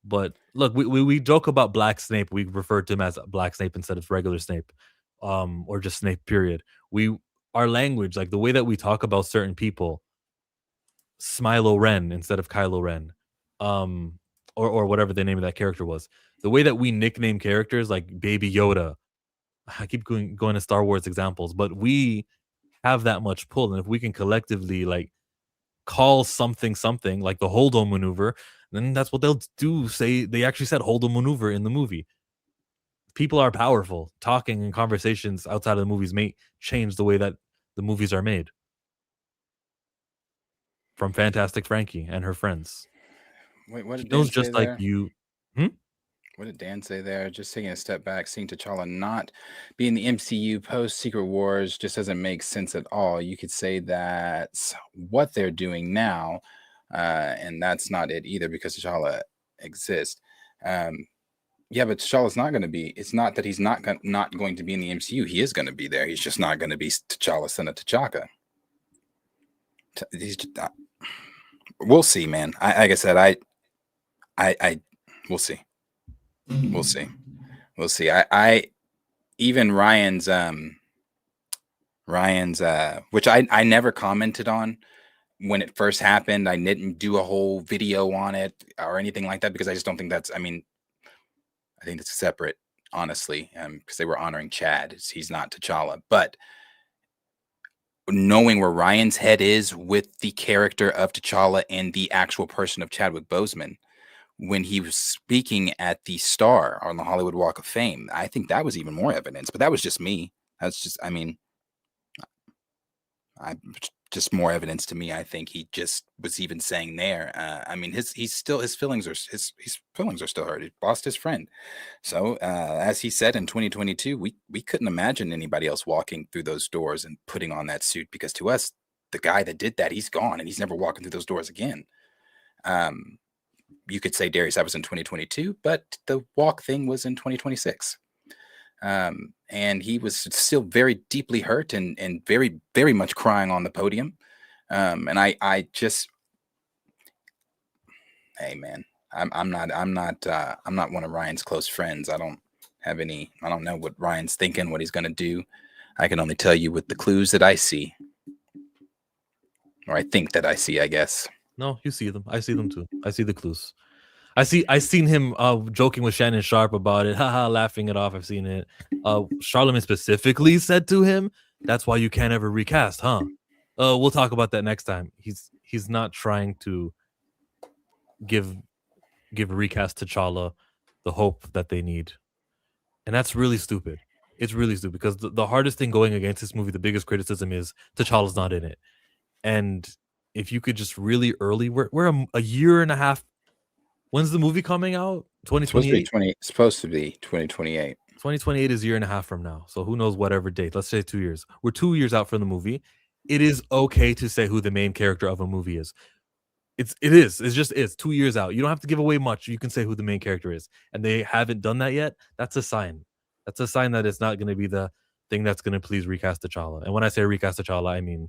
But look, we joke about Black Snape. We refer to him as Black Snape instead of regular Snape, or just Snape, period. Our language, like the way that we talk about certain people, Smilo Ren instead of Kylo Ren, or whatever the name of that character was. The way that we nickname characters like Baby Yoda. I keep going to Star Wars examples, but we have that much pull, and if we can collectively like call something like the Holdo maneuver, then that's what they'll do. Say they actually said Holdo maneuver in the movie. People are powerful. Talking and conversations outside of the movies may change the way that the movies are made. From Fantastic Frankie and her friends. Wait, what did Dan Dan say there? What did Dan say there? Just taking a step back, seeing T'Challa not be in the MCU post Secret Wars just doesn't make sense at all. You could say that's what they're doing now, and that's not it either, because T'Challa exists. Yeah, but T'Challa's not going to be. It's not that he's not going to be in the MCU. He is going to be there. He's just not going to be T'Challa, son of T'Chaka. He's just not. We'll see, man. Like I said, we'll see. We'll see. We'll see. I even Ryan's which I never commented on when it first happened. I didn't do a whole video on it or anything like that because I just don't think that's. I mean, I think it's separate, honestly, because they were honoring Chad. He's not T'Challa, but knowing where Ryan's head is with the character of T'Challa and the actual person of Chadwick Boseman, when he was speaking at the Star on the Hollywood Walk of Fame, I think that was even more evidence. But that was just me. That's just, I mean, just more evidence to me. I think he just was even saying there. I mean, his feelings are still hurt. He lost his friend. So as he said in 2022, we couldn't imagine anybody else walking through those doors and putting on that suit, because to us, the guy that did that, he's gone and he's never walking through those doors again. You could say Darius, that was in 2022, but the walk thing was in 2026. And he was still very deeply hurt and very, very much crying on the podium. And I just, hey man, I'm not one of Ryan's close friends. I don't know what Ryan's thinking, what he's going to do. I can only tell you with the clues that I see, or I think that I see, I guess. No, you see them. I see them too. I see the clues. I seen him joking with Shannon Sharp about it, haha, laughing it off. I've seen it. Charlamagne specifically said to him, "That's why you can't ever recast, huh?" We'll talk about that next time. He's not trying to give recast T'Challa the hope that they need, and that's really stupid. It's really stupid because the hardest thing going against this movie, the biggest criticism is T'Challa's not in it, and if you could just really early, we're a year and a half. When's the movie coming out? 2028? Supposed to be 2028. 2028 is a year and a half from now. So who knows whatever date. Let's say 2 years. We're 2 years out from the movie. It is okay to say who the main character of a movie is. It is. It's just is. 2 years out. You don't have to give away much. You can say who the main character is. And they haven't done that yet. That's a sign. That's a sign that it's not going to be the thing that's going to please recast T'Challa. And when I say recast T'Challa, I mean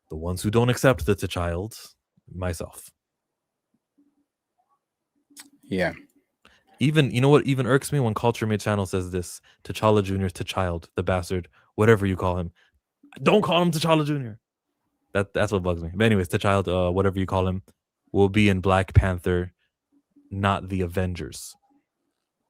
the ones who don't accept the T'Child, myself. Yeah. Even, you know what even irks me? When Culture Made Channel says this, T'Challa Jr. is T'Child, the bastard, whatever you call him. Don't call him T'Challa Jr. That's what bugs me. But anyways, T'Child, whatever you call him, will be in Black Panther, not the Avengers.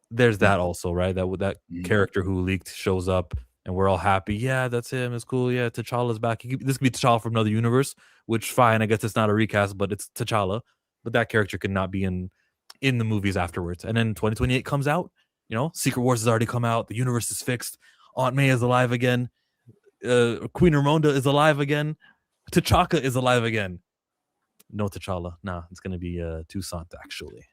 There's that also, right? That character who leaked shows up and we're all happy. Yeah, that's him. It's cool. Yeah, T'Challa's back. This could be T'Challa from another universe, which fine. I guess it's not a recast, but it's T'Challa. But that character could not be in the movies afterwards. And then 2028 comes out, Secret Wars has already come out, the universe is fixed, Aunt May is alive again, Queen Ramonda is alive again, T'Chaka is alive again. No T'Challa. Nah, it's gonna be Toussaint actually.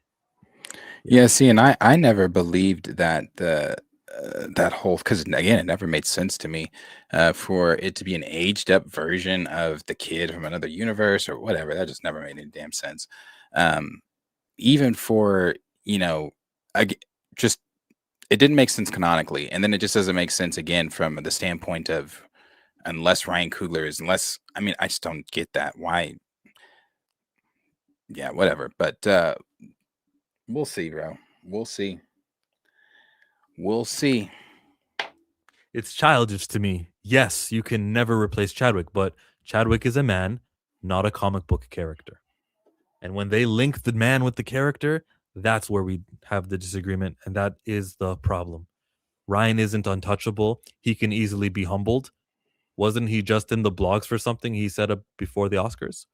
Yeah, see, and I never believed that that whole, because again, it never made sense to me for it to be an aged up version of the kid from another universe or whatever. That just never made any damn sense. Even for, just, it didn't make sense canonically. And then it just doesn't make sense again from the standpoint of, unless Ryan Coogler is, I just don't get that. Why? Yeah, whatever. But we'll see, bro. We'll see. We'll see. It's childish to me. Yes, you can never replace Chadwick, but Chadwick is a man, not a comic book character. And when they link the man with the character, that's where we have the disagreement, and that is the problem. Ryan isn't untouchable. He can easily be humbled. Wasn't he just in the blogs for something he said before the Oscars?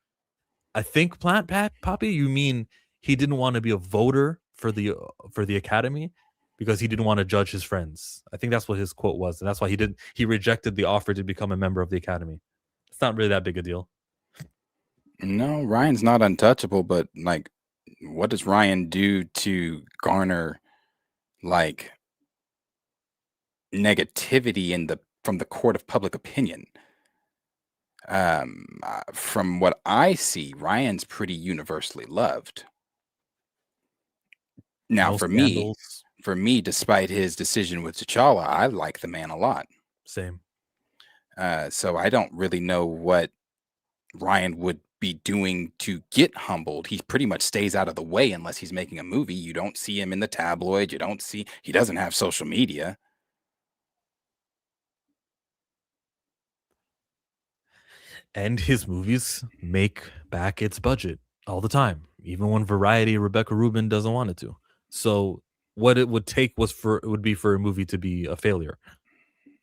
I think, Poppy, you mean he didn't want to be a voter for the Academy because he didn't want to judge his friends. I think that's what his quote was, and that's why he rejected the offer to become a member of the Academy. It's not really that big a deal. No, Ryan's not untouchable, but what does Ryan do to garner negativity from the court of public opinion? From what I see, Ryan's pretty universally loved. Now, No for scandals. for me, despite his decision with T'Challa, I like the man a lot. Same. So I don't really know what Ryan would be doing to get humbled. He pretty much stays out of the way unless he's making a movie. You don't see him in the tabloid. He doesn't have social media. And his movies make back its budget all the time, even when Variety, Rebecca Rubin doesn't want it to. So what it would take would be for a movie to be a failure.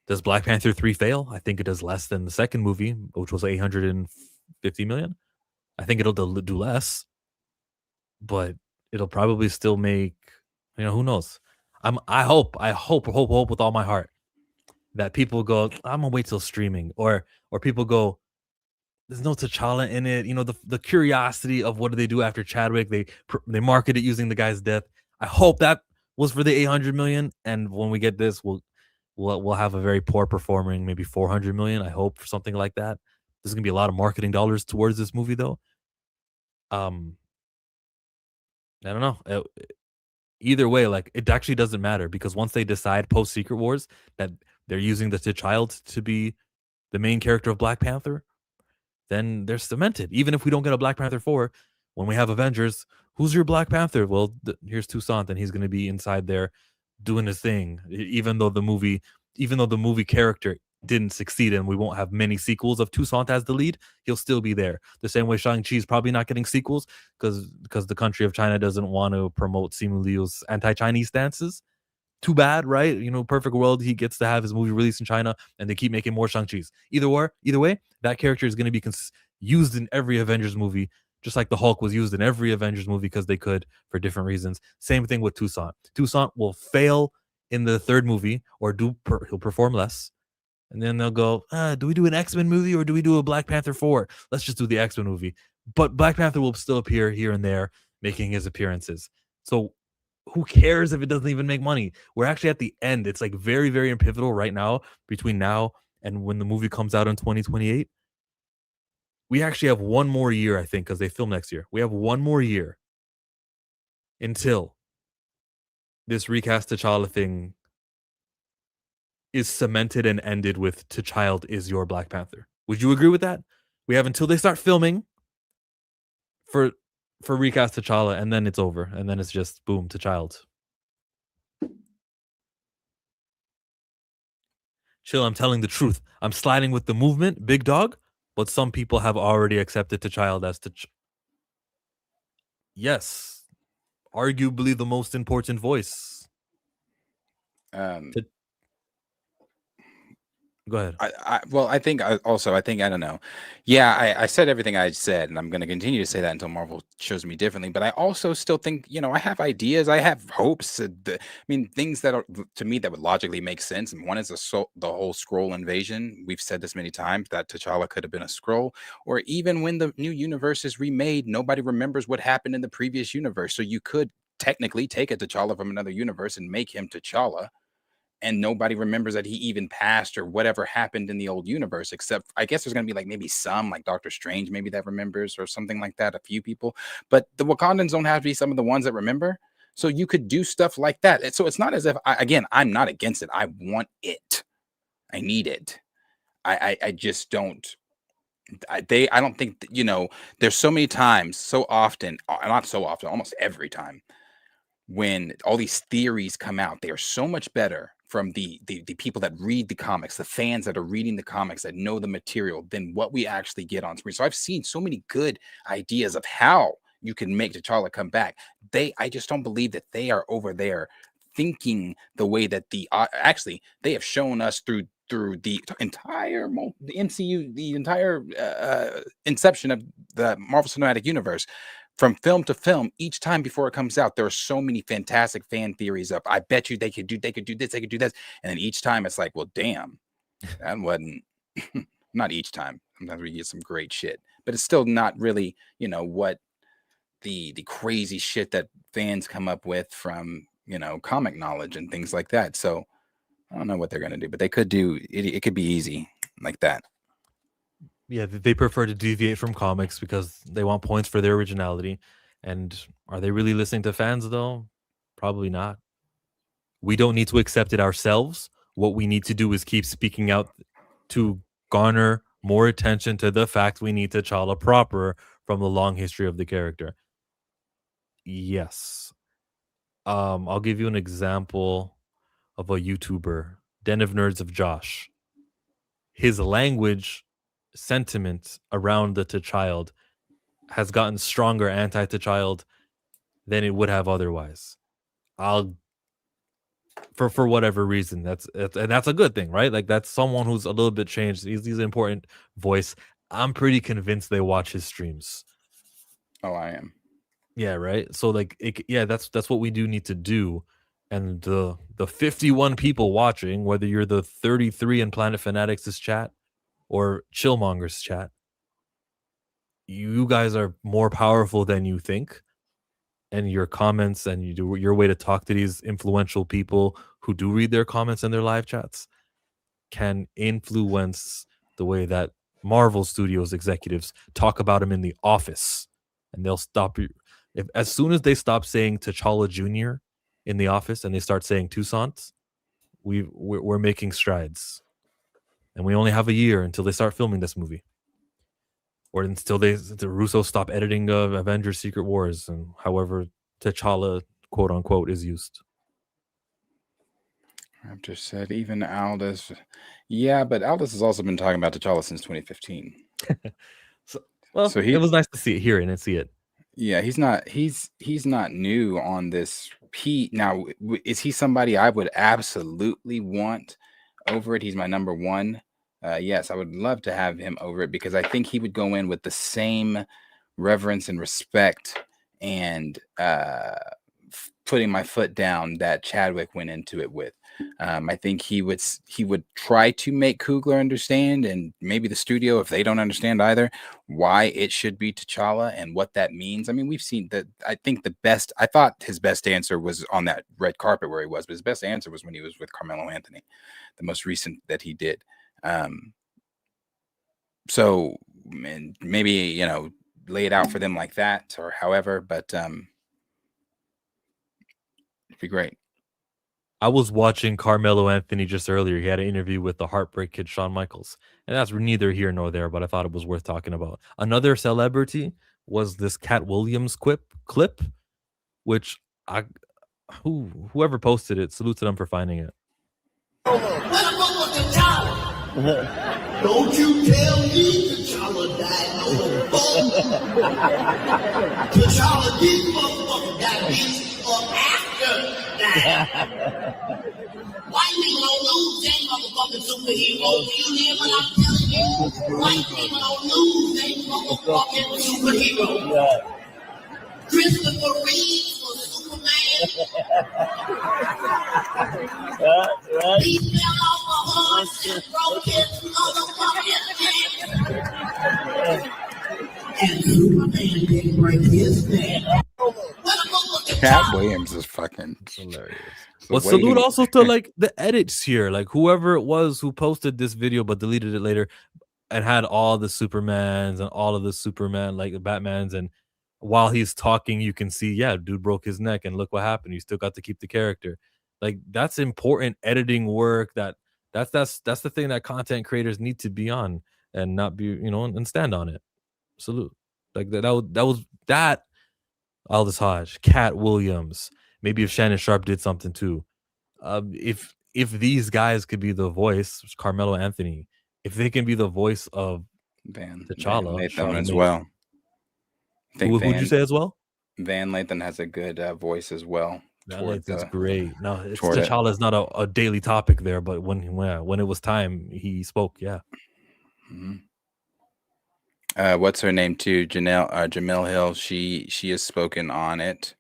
Does Black Panther 3 fail? I think it does less than the second movie, which was 850 million. I think it'll do less, but it'll probably still make, who knows? I hope with all my heart that people go, I'm gonna wait till streaming, or people go, there's no T'Challa in it. The curiosity of what do they do after Chadwick? They market it using the guy's death. I hope that was for the 800 million, and when we get this, we'll have a very poor performing, maybe 400 million. I hope for something like that. There's gonna be a lot of marketing dollars towards this movie, though. I don't know. Either way, like, it actually doesn't matter, because once they decide post Secret Wars that they're using the T'Child to be the main character of Black Panther, then they're cemented. Even if we don't get a Black Panther 4, when we have Avengers, who's your Black Panther? Well, here's Toussaint, and he's going to be inside there doing his thing. Even though the movie character didn't succeed and we won't have many sequels of Toussaint as the lead, he'll still be there. The same way Shang-Chi is probably not getting sequels because the country of China doesn't want to promote Simu Liu's anti-Chinese stances. Too bad, right? Perfect world, he gets to have his movie released in China and they keep making more Shang-Chi's. Either way, that character is going to be used in every Avengers movie, just like the Hulk was used in every Avengers movie because they could for different reasons. Same thing with Toussaint. Toussaint will fail in the third movie, or he'll perform less. And then they'll go, do we do an X-Men movie or do we do a Black Panther 4? Let's just do the X-Men movie. But Black Panther will still appear here and there, making his appearances. So who cares if it doesn't even make money? We're actually at the end. It's like very, very pivotal right now, between now and when the movie comes out in 2028. We actually have one more year, I think, because they film next year. We have one more year until this recast T'Challa thing is cemented and ended with T'Child is your Black Panther. Would you agree with that? We have until they start filming for recast T'Challa, and then it's over, and then it's just boom, T'Child. Chill, I'm telling the truth. I'm sliding with the movement, big dog, but some people have already accepted T'Child as yes, arguably the most important voice. Go ahead. I think I don't know. Yeah, I said everything I said, and I'm going to continue to say that until Marvel shows me differently. But I also still think, I have ideas, I have hopes. Things that are, to me, that would logically make sense. And one is the whole Skrull invasion. We've said this many times, that T'Challa could have been a Skrull. Or even when the new universe is remade, nobody remembers what happened in the previous universe. So you could technically take a T'Challa from another universe and make him T'Challa, and nobody remembers that he even passed or whatever happened in the old universe, except I guess there's going to be maybe some, like Doctor Strange, maybe that remembers, or something like that, a few people. But the Wakandans don't have to be some of the ones that remember. So you could do stuff like that. So it's not as if, I'm not against it. I want it. I need it. I just don't. I don't think, there's so many times, so often, not so often, almost every time, when all these theories come out, they are so much better from the people that read the comics, the fans that are reading the comics, that know the material, than what we actually get on screen. So I've seen so many good ideas of how you can make T'Challa come back. I just don't believe that they are over there thinking the way that actually they have shown us through the entire the MCU, the entire inception of the Marvel Cinematic Universe. From film to film, each time before it comes out, there are so many fantastic fan theories up. I bet you they could do this, they could do this. And then each time it's like, well, damn, that wasn't, not each time. Sometimes we get some great shit, but it's still not really, what the crazy shit that fans come up with from, comic knowledge and things like that. So I don't know what they're going to do, but they could do it. It could be easy like that. Yeah, they prefer to deviate from comics because they want points for their originality. And are they really listening to fans, though? Probably not. We don't need to accept it ourselves. What we need to do is keep speaking out to garner more attention to the fact we need T'Challa proper from the long history of the character. Yes. I'll give you an example of a YouTuber, Den of Nerds of Josh. His language sentiment around the T'Child has gotten stronger anti-T'Child than it would have otherwise. For whatever reason, that's a good thing, right? Like, that's someone who's a little bit changed. He's an important voice. I'm pretty convinced they watch his streams. Oh, I am. Yeah, right. So like, that's what we do need to do. And the 51 people watching, whether you're the 33 in Planet Fanatics' chat or Chillmonger's chat, you guys are more powerful than you think. And your comments and your way to talk to these influential people who do read their comments in their live chats can influence the way that Marvel Studios executives talk about him in the office. And they'll stop you. As soon as they stop saying T'Challa Jr. in the office and they start saying Toussaint, we're making strides. And we only have a year until they start filming this movie. Or until the Russos stop editing Avengers Secret Wars and however T'Challa, quote unquote, is used. Raptor said even Aldous. Yeah, but Aldous has also been talking about T'Challa since 2015. So it was nice to hear it and see it. Yeah, he's not new on this. Now, is he somebody I would absolutely want over it? He's my number one. Yes, I would love to have him over it because I think he would go in with the same reverence and respect and putting my foot down that Chadwick went into it with. I think he would try to make Coogler understand, and maybe the studio, if they don't understand either, why it should be T'Challa and what that means. I mean, we've seen that. I thought his best answer was on that red carpet where he was, but his best answer was when he was with Carmelo Anthony, the most recent that he did. So and maybe, lay it out for them like that or however, but it'd be great. I was watching Carmelo Anthony just earlier. He had an interview with the Heartbreak Kid, Shawn Michaels. And that's neither here nor there, but I thought it was worth talking about. Another celebrity was this Cat Williams clip, which whoever posted it, salute to them for finding it. Don't you tell me T'Challa died no more. T'Challa did motherfucking die after that. White people don't lose they motherfucking superheroes. You hear what I'm telling you? White people don't lose they motherfucking superheroes. Christopher Reeve was Superman. He fell off a horse and broke his motherfucking neck. And Superman didn't break his neck. Cat Williams is fucking hilarious. Well, salute also to like the edits here, like whoever it was who posted this video but deleted it later and had all the Supermans and all of the Superman, like the Batmans, and while he's talking, you can see, yeah, dude broke his neck, and look what happened. You still got to keep the character. Like, that's important editing work. That's the thing that content creators need to be on and not be, and stand on it. Salute. Like that was Aldous Hodge, Cat Williams. Maybe if Shannon Sharp did something too. If these guys could be the voice, Carmelo Anthony, if they can be the voice of T'Challa, Nathan as well. Who'd you say as well? Van Lathan has a good voice as well. Van Lathan's great. No, T'Challa is not a daily topic there, but when it was time, he spoke. Yeah. Mm-hmm. What's her name too? Jamil Hill. She has spoken on it,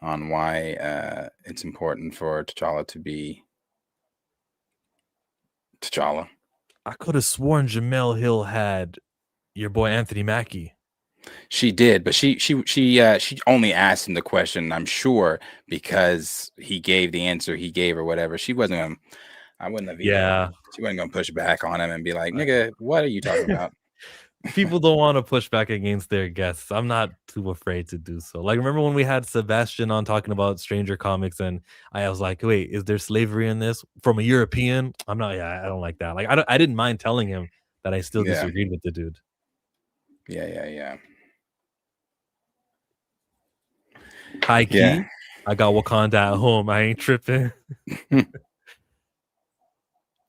on why it's important for T'Challa to be T'Challa. I could have sworn Jamel Hill had your boy Anthony Mackie. She did, but she only asked him the question, I'm sure, because he gave the answer he gave or whatever. She wasn't gonna, I wouldn't have. She wasn't gonna push back on him and be like, "Nigga, what are you talking about?" people don't want to push back against their guests. I'm not too afraid to do so. Like, remember when we had Sebastian on talking about Stranger Comics, and I was like, wait, is there slavery in this from a European? I'm not. Yeah, I don't like that. Like, I didn't mind telling him that I still Yeah. disagreed with the dude. Yeah. High key, Yeah. I got Wakanda at home. I ain't tripping.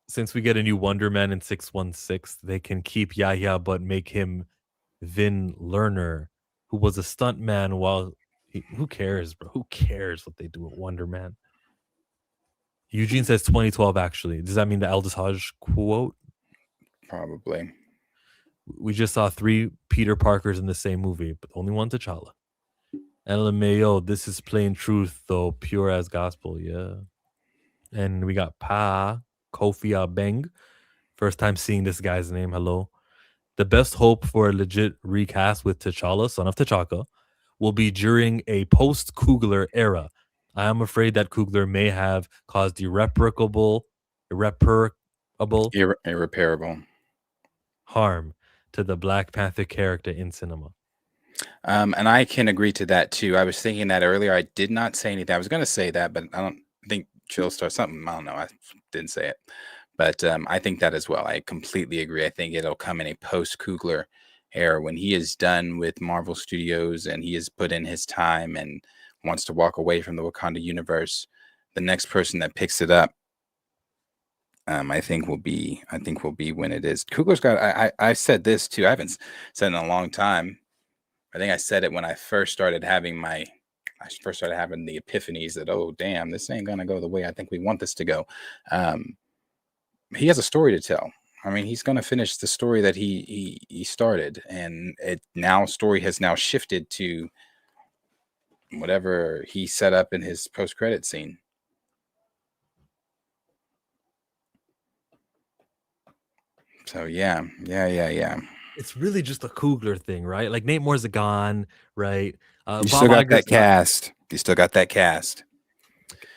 Since we get a new Wonder Man in 616, they can keep Yahya but make him Vin Lerner, who was a stunt man while who cares, bro? Who cares what they do with Wonder Man? Eugene says 2012 actually. Does that mean the Aldous Hodge quote? Probably. We just saw 3 Peter Parkers in the same movie, but only one T'Challa. LMAO, this is plain truth though, pure as gospel, yeah. And we got Kofi Abeng. First time seeing this guy's name. Hello. The best hope for a legit recast with T'Challa, son of T'Chaka, will be during a post-Coogler era. I am afraid that Coogler may have caused irreparable harm to the Black Panther character in cinema. And I can agree to that too. I was thinking that earlier. I did not say anything. I was going to say that, but I don't think Chill Star something. I don't know. I didn't say it, but I think that as well. I completely agree. I think it'll come in a post-Coogler era when he is done with Marvel Studios and he has put in his time and wants to walk away from the Wakanda universe. The next person that picks it up, I think will be when it is. Coogler's got. I said this too. I haven't said it in a long time. I think I said it when I first started having the epiphanies that, oh, damn, this ain't going to go the way I think we want this to go. He has a story to tell. I mean, he's going to finish the story that he started, and story has now shifted to whatever he set up in his post-credit scene. So, yeah. It's really just a Coogler thing, right? Like Nate Moore's gone, right? You still got that cast. You still got that cast.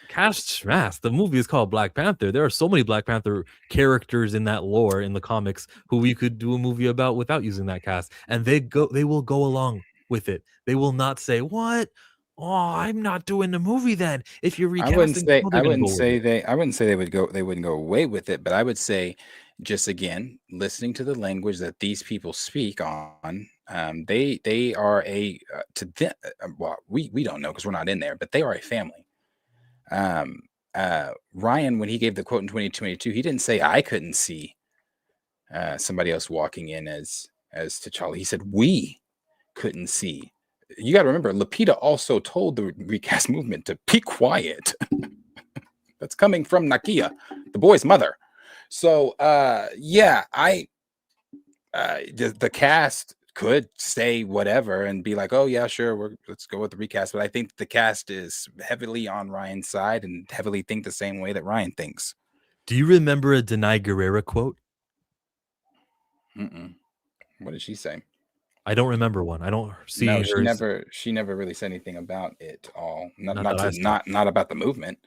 Cast schmass. The movie is called Black Panther. There are so many Black Panther characters in that lore in the comics who we could do a movie about without using that cast, and they will go along with it. They will not say, "What? Oh, I'm not doing the movie then." If you're recasting, I wouldn't say they would go. They wouldn't go away with it, but I would say, just again, listening to the language that these people speak on, they are to them. Well, we don't know because we're not in there, but they are a family. Ryan, when he gave the quote in 2022, he didn't say I couldn't see somebody else walking in as T'Challa. He said we couldn't see. You got to remember, Lupita also told the recast movement to be quiet. That's coming from Nakia, the boy's mother. So, the cast could say whatever and be like, oh, yeah, sure, let's go with the recast. But I think the cast is heavily on Ryan's side and heavily think the same way that Ryan thinks. Do you remember a Denai Guerrera quote? What did she say? I don't remember one. I don't see. No, she never really said anything about it all. Not about the movement.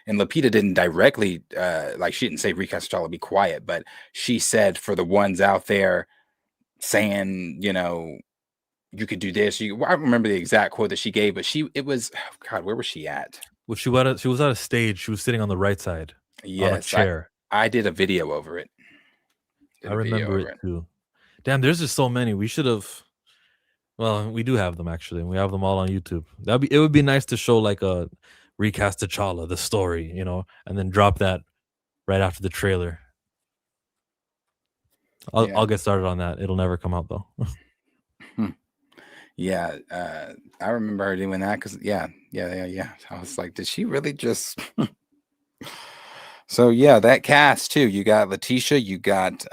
And Lupita didn't directly, she didn't say recast T'Challa, be quiet, but she said for the ones out there saying, you could do this. I don't remember the exact quote that she gave, but where was she at? Well, she was at a stage. She was sitting on the right side. Yes, on a chair. I did a video over it. I remember it too. Damn, there's just so many. We should have. Well, we do have them actually. We have them all on YouTube. It would be nice to show like a recast T'Challa, the story, and then drop that right after the trailer. I'll get started on that. It'll never come out though. Yeah, I remember her doing that because yeah. I was like, did she really just? So yeah, that cast too. You got Letitia, you got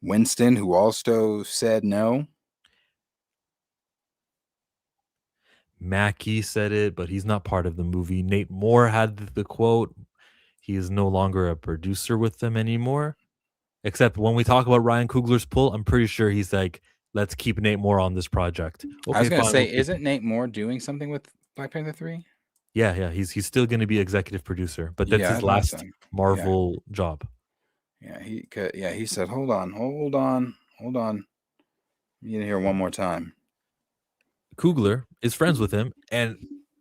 Winston, who also said no. Mackie said it, but he's not part of the movie. Nate Moore had the quote. He is no longer a producer with them anymore. Except when we talk about Ryan Coogler's pull, I'm pretty sure he's like, let's keep Nate Moore on this project. Okay, I was going to say, isn't Nate Moore doing something with Black Panther 3? Yeah. He's still going to be executive producer, but that's his last Marvel job. Yeah, he said, hold on. You hear one more time. Kugler is friends with him, and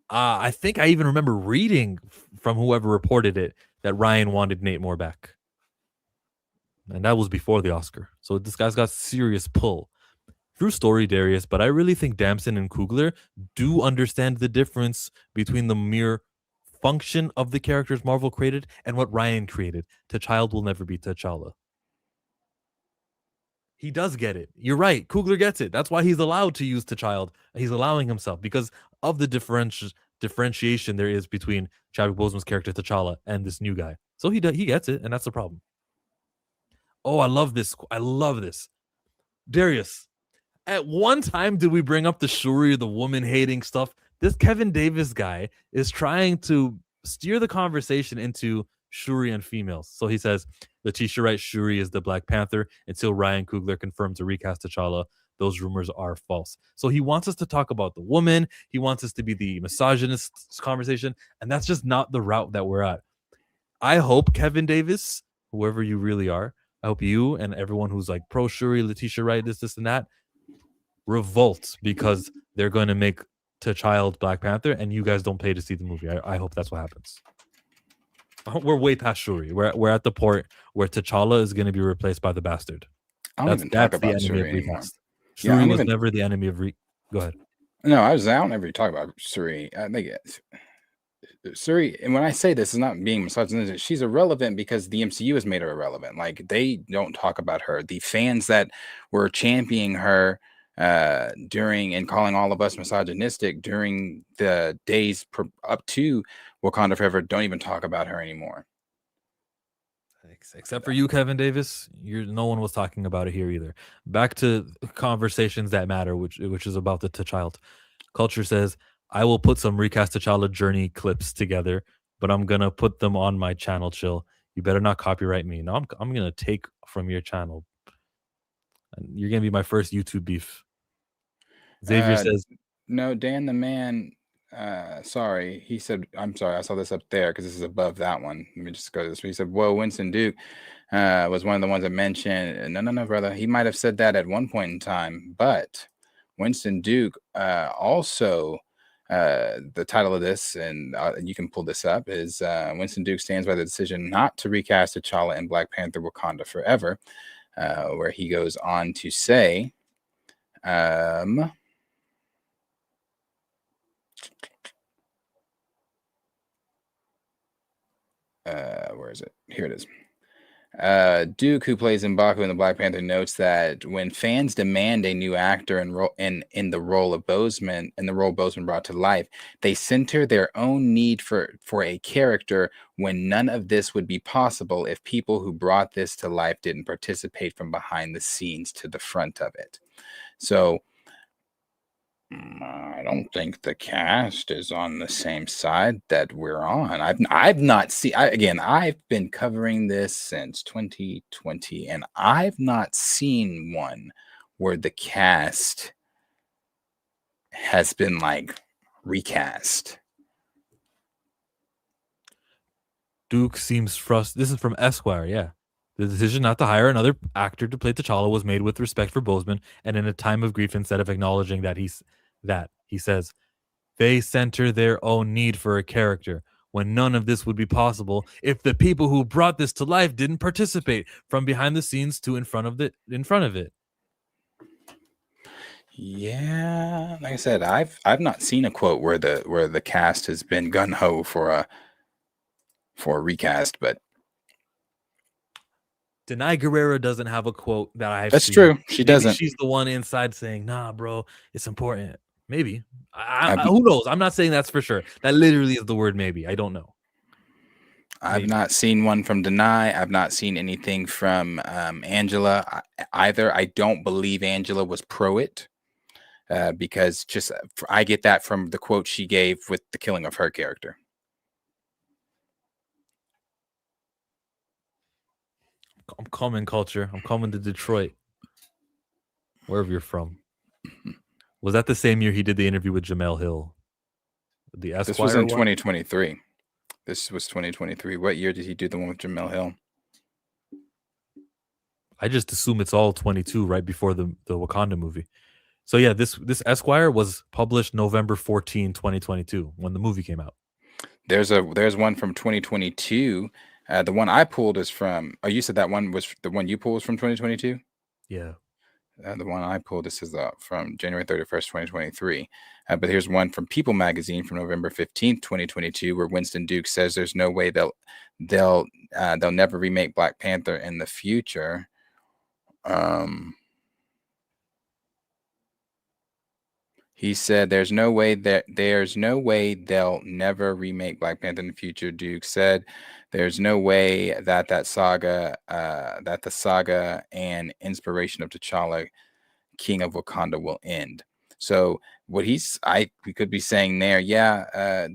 I think I even remember reading from whoever reported it that Ryan wanted Nate Moore back, and that was before the Oscar. So this guy's got serious pull. True story, Darius, but I really think Damson and Kugler do understand the difference between the mere function of the characters Marvel created and what Ryan created. T'Challa will never be T'Challa. He does get it. You're right. Kugler gets it. That's why he's allowed to use T'Challa. He's allowing himself because of the differentiation there is between Chadwick Boseman's character T'Challa and this new guy. So he gets it, and that's the problem. Oh, I love this. I love this. Darius, at one time did we bring up the Shuri, the woman-hating stuff? This Kevin Davis guy is trying to steer the conversation into Shuri and females. So he says, Letitia Wright Shuri is the Black Panther until Ryan Coogler confirms a recast T'Challa. Those rumors are false. So he wants us to talk about the woman. He wants us to be the misogynist conversation. And that's just not the route that we're at. I hope Kevin Davis, whoever you really are, I hope you and everyone who's like pro Shuri, Letitia Wright, this, and that, revolt because they're going to make T'Challa Black Panther and you guys don't pay to see the movie. I hope that's what happens. We're way past Shuri. We're at the port where T'Challa is going to be replaced by the bastard. I don't even talk about Shuri anymore. Shuri was never the enemy of Go ahead. No, I don't ever talk about Shuri. I think Shuri, and when I say this, is not being misogynistic. She's irrelevant because the MCU has made her irrelevant. Like, they don't talk about her. The fans that were championing her during and calling all of us misogynistic during the days up to Wakanda Forever don't even talk about her anymore. Except for you, Kevin Davis, no one was talking about it here either. Back to conversations that matter, which is about the T'Challa. Culture says, I will put some recast T'Challa journey clips together, but I'm gonna put them on my channel. Chill. You better not copyright me. No, I'm gonna take from your channel. And you're gonna be my first YouTube beef. Xavier says, no, Dan the Man. Sorry, he said, I'm sorry, I saw this up there because this is above that one. Let me just go to this. He said, whoa, Winston Duke was one of the ones that mentioned. No, brother. He might have said that at one point in time, but Winston Duke also, the title of this, and you can pull this up, is Winston Duke stands by the decision not to recast T'Challa in Black Panther Wakanda Forever, where he goes on to say, where is it? Here it is. Duke, who plays M'Baku in the Black Panther, notes that when fans demand a new actor in the role of Boseman, and the role Boseman brought to life, they center their own need for a character when none of this would be possible if people who brought this to life didn't participate from behind the scenes to the front of it. So I don't think the cast is on the same side that we're on. I've not seen. I've been covering this since 2020, and I've not seen one where the cast has been like recast. Duke seems frustrated. This is from Esquire, yeah. The decision not to hire another actor to play T'Challa was made with respect for Boseman and in a time of grief instead of acknowledging that he says, they center their own need for a character when none of this would be possible if the people who brought this to life didn't participate from behind the scenes to in front of it. Yeah, like I said, I've not seen a quote where the cast has been gun ho for a recast, but Denai Guerrero doesn't have a quote that I've that's seen. true. She doesn't. She's the one inside saying, nah, bro, it's important. Maybe. Who knows? I'm not saying that's for sure. That literally is the word maybe. I don't know. I've not seen one from Denai. I've not seen anything from Angela either. I don't believe Angela was pro it because I get that from the quote she gave with the killing of her character. I'm coming, Culture. I'm coming to Detroit. Wherever you're from. Was that the same year he did the interview with Jamel Hill? The Esquire This was in one? 2023. This was 2023. What year did he do the one with Jamel Hill? I just assume it's all 22 right before the Wakanda movie. So yeah, this Esquire was published November 14, 2022 when the movie came out. There's one from 2022. The one I pulled is from. Oh, you said that one was the one you pulled was from 2022. Yeah. The one I pulled, this is from January 31st, 2023. But here's one from People Magazine from November 15th, 2022, where Winston Duke says there's no way they'll never remake Black Panther in the future. He said there's no way they'll never remake Black Panther in the future. Duke said there's no way that the saga and inspiration of T'Challa, King of Wakanda, will end. So what we could be saying there,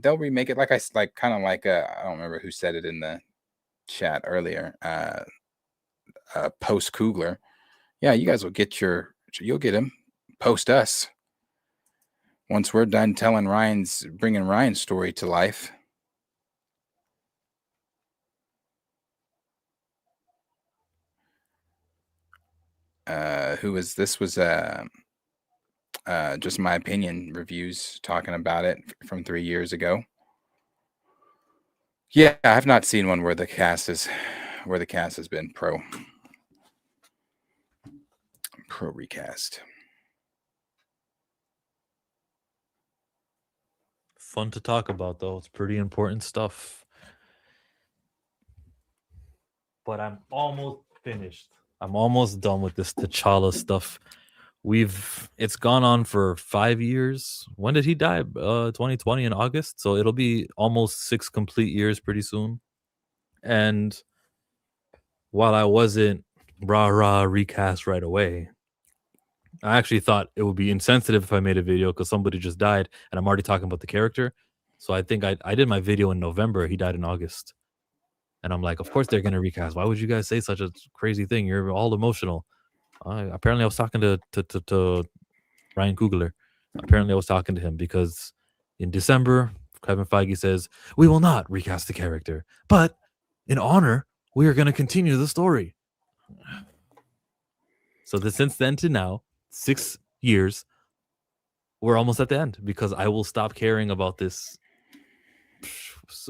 they'll remake it I don't remember who said it in the chat earlier. Post Coogler, you guys will you'll get him. Post us. Once we're done bringing Ryan's story to life. This was just my opinion reviews talking about it from 3 years ago. Yeah, I have not seen one where the cast has been pro recast. Fun to talk about, though. It's pretty important stuff. But I'm almost finished. I'm almost done with this T'Challa stuff. It's gone on for 5 years. When did he die? 2020 in August. So it'll be almost 6 complete years pretty soon. And while I wasn't rah recast right away, I actually thought it would be insensitive if I made a video because somebody just died and I'm already talking about the character. So I think I did my video in November. He died in August. And I'm like, of course they're going to recast. Why would you guys say such a crazy thing? You're all emotional. Apparently I was talking to Ryan Coogler. Apparently I was talking to him because in December, Kevin Feige says, we will not recast the character. But in honor, we are going to continue the story. So since then to now, 6 years, we're almost at the end because I will stop caring about this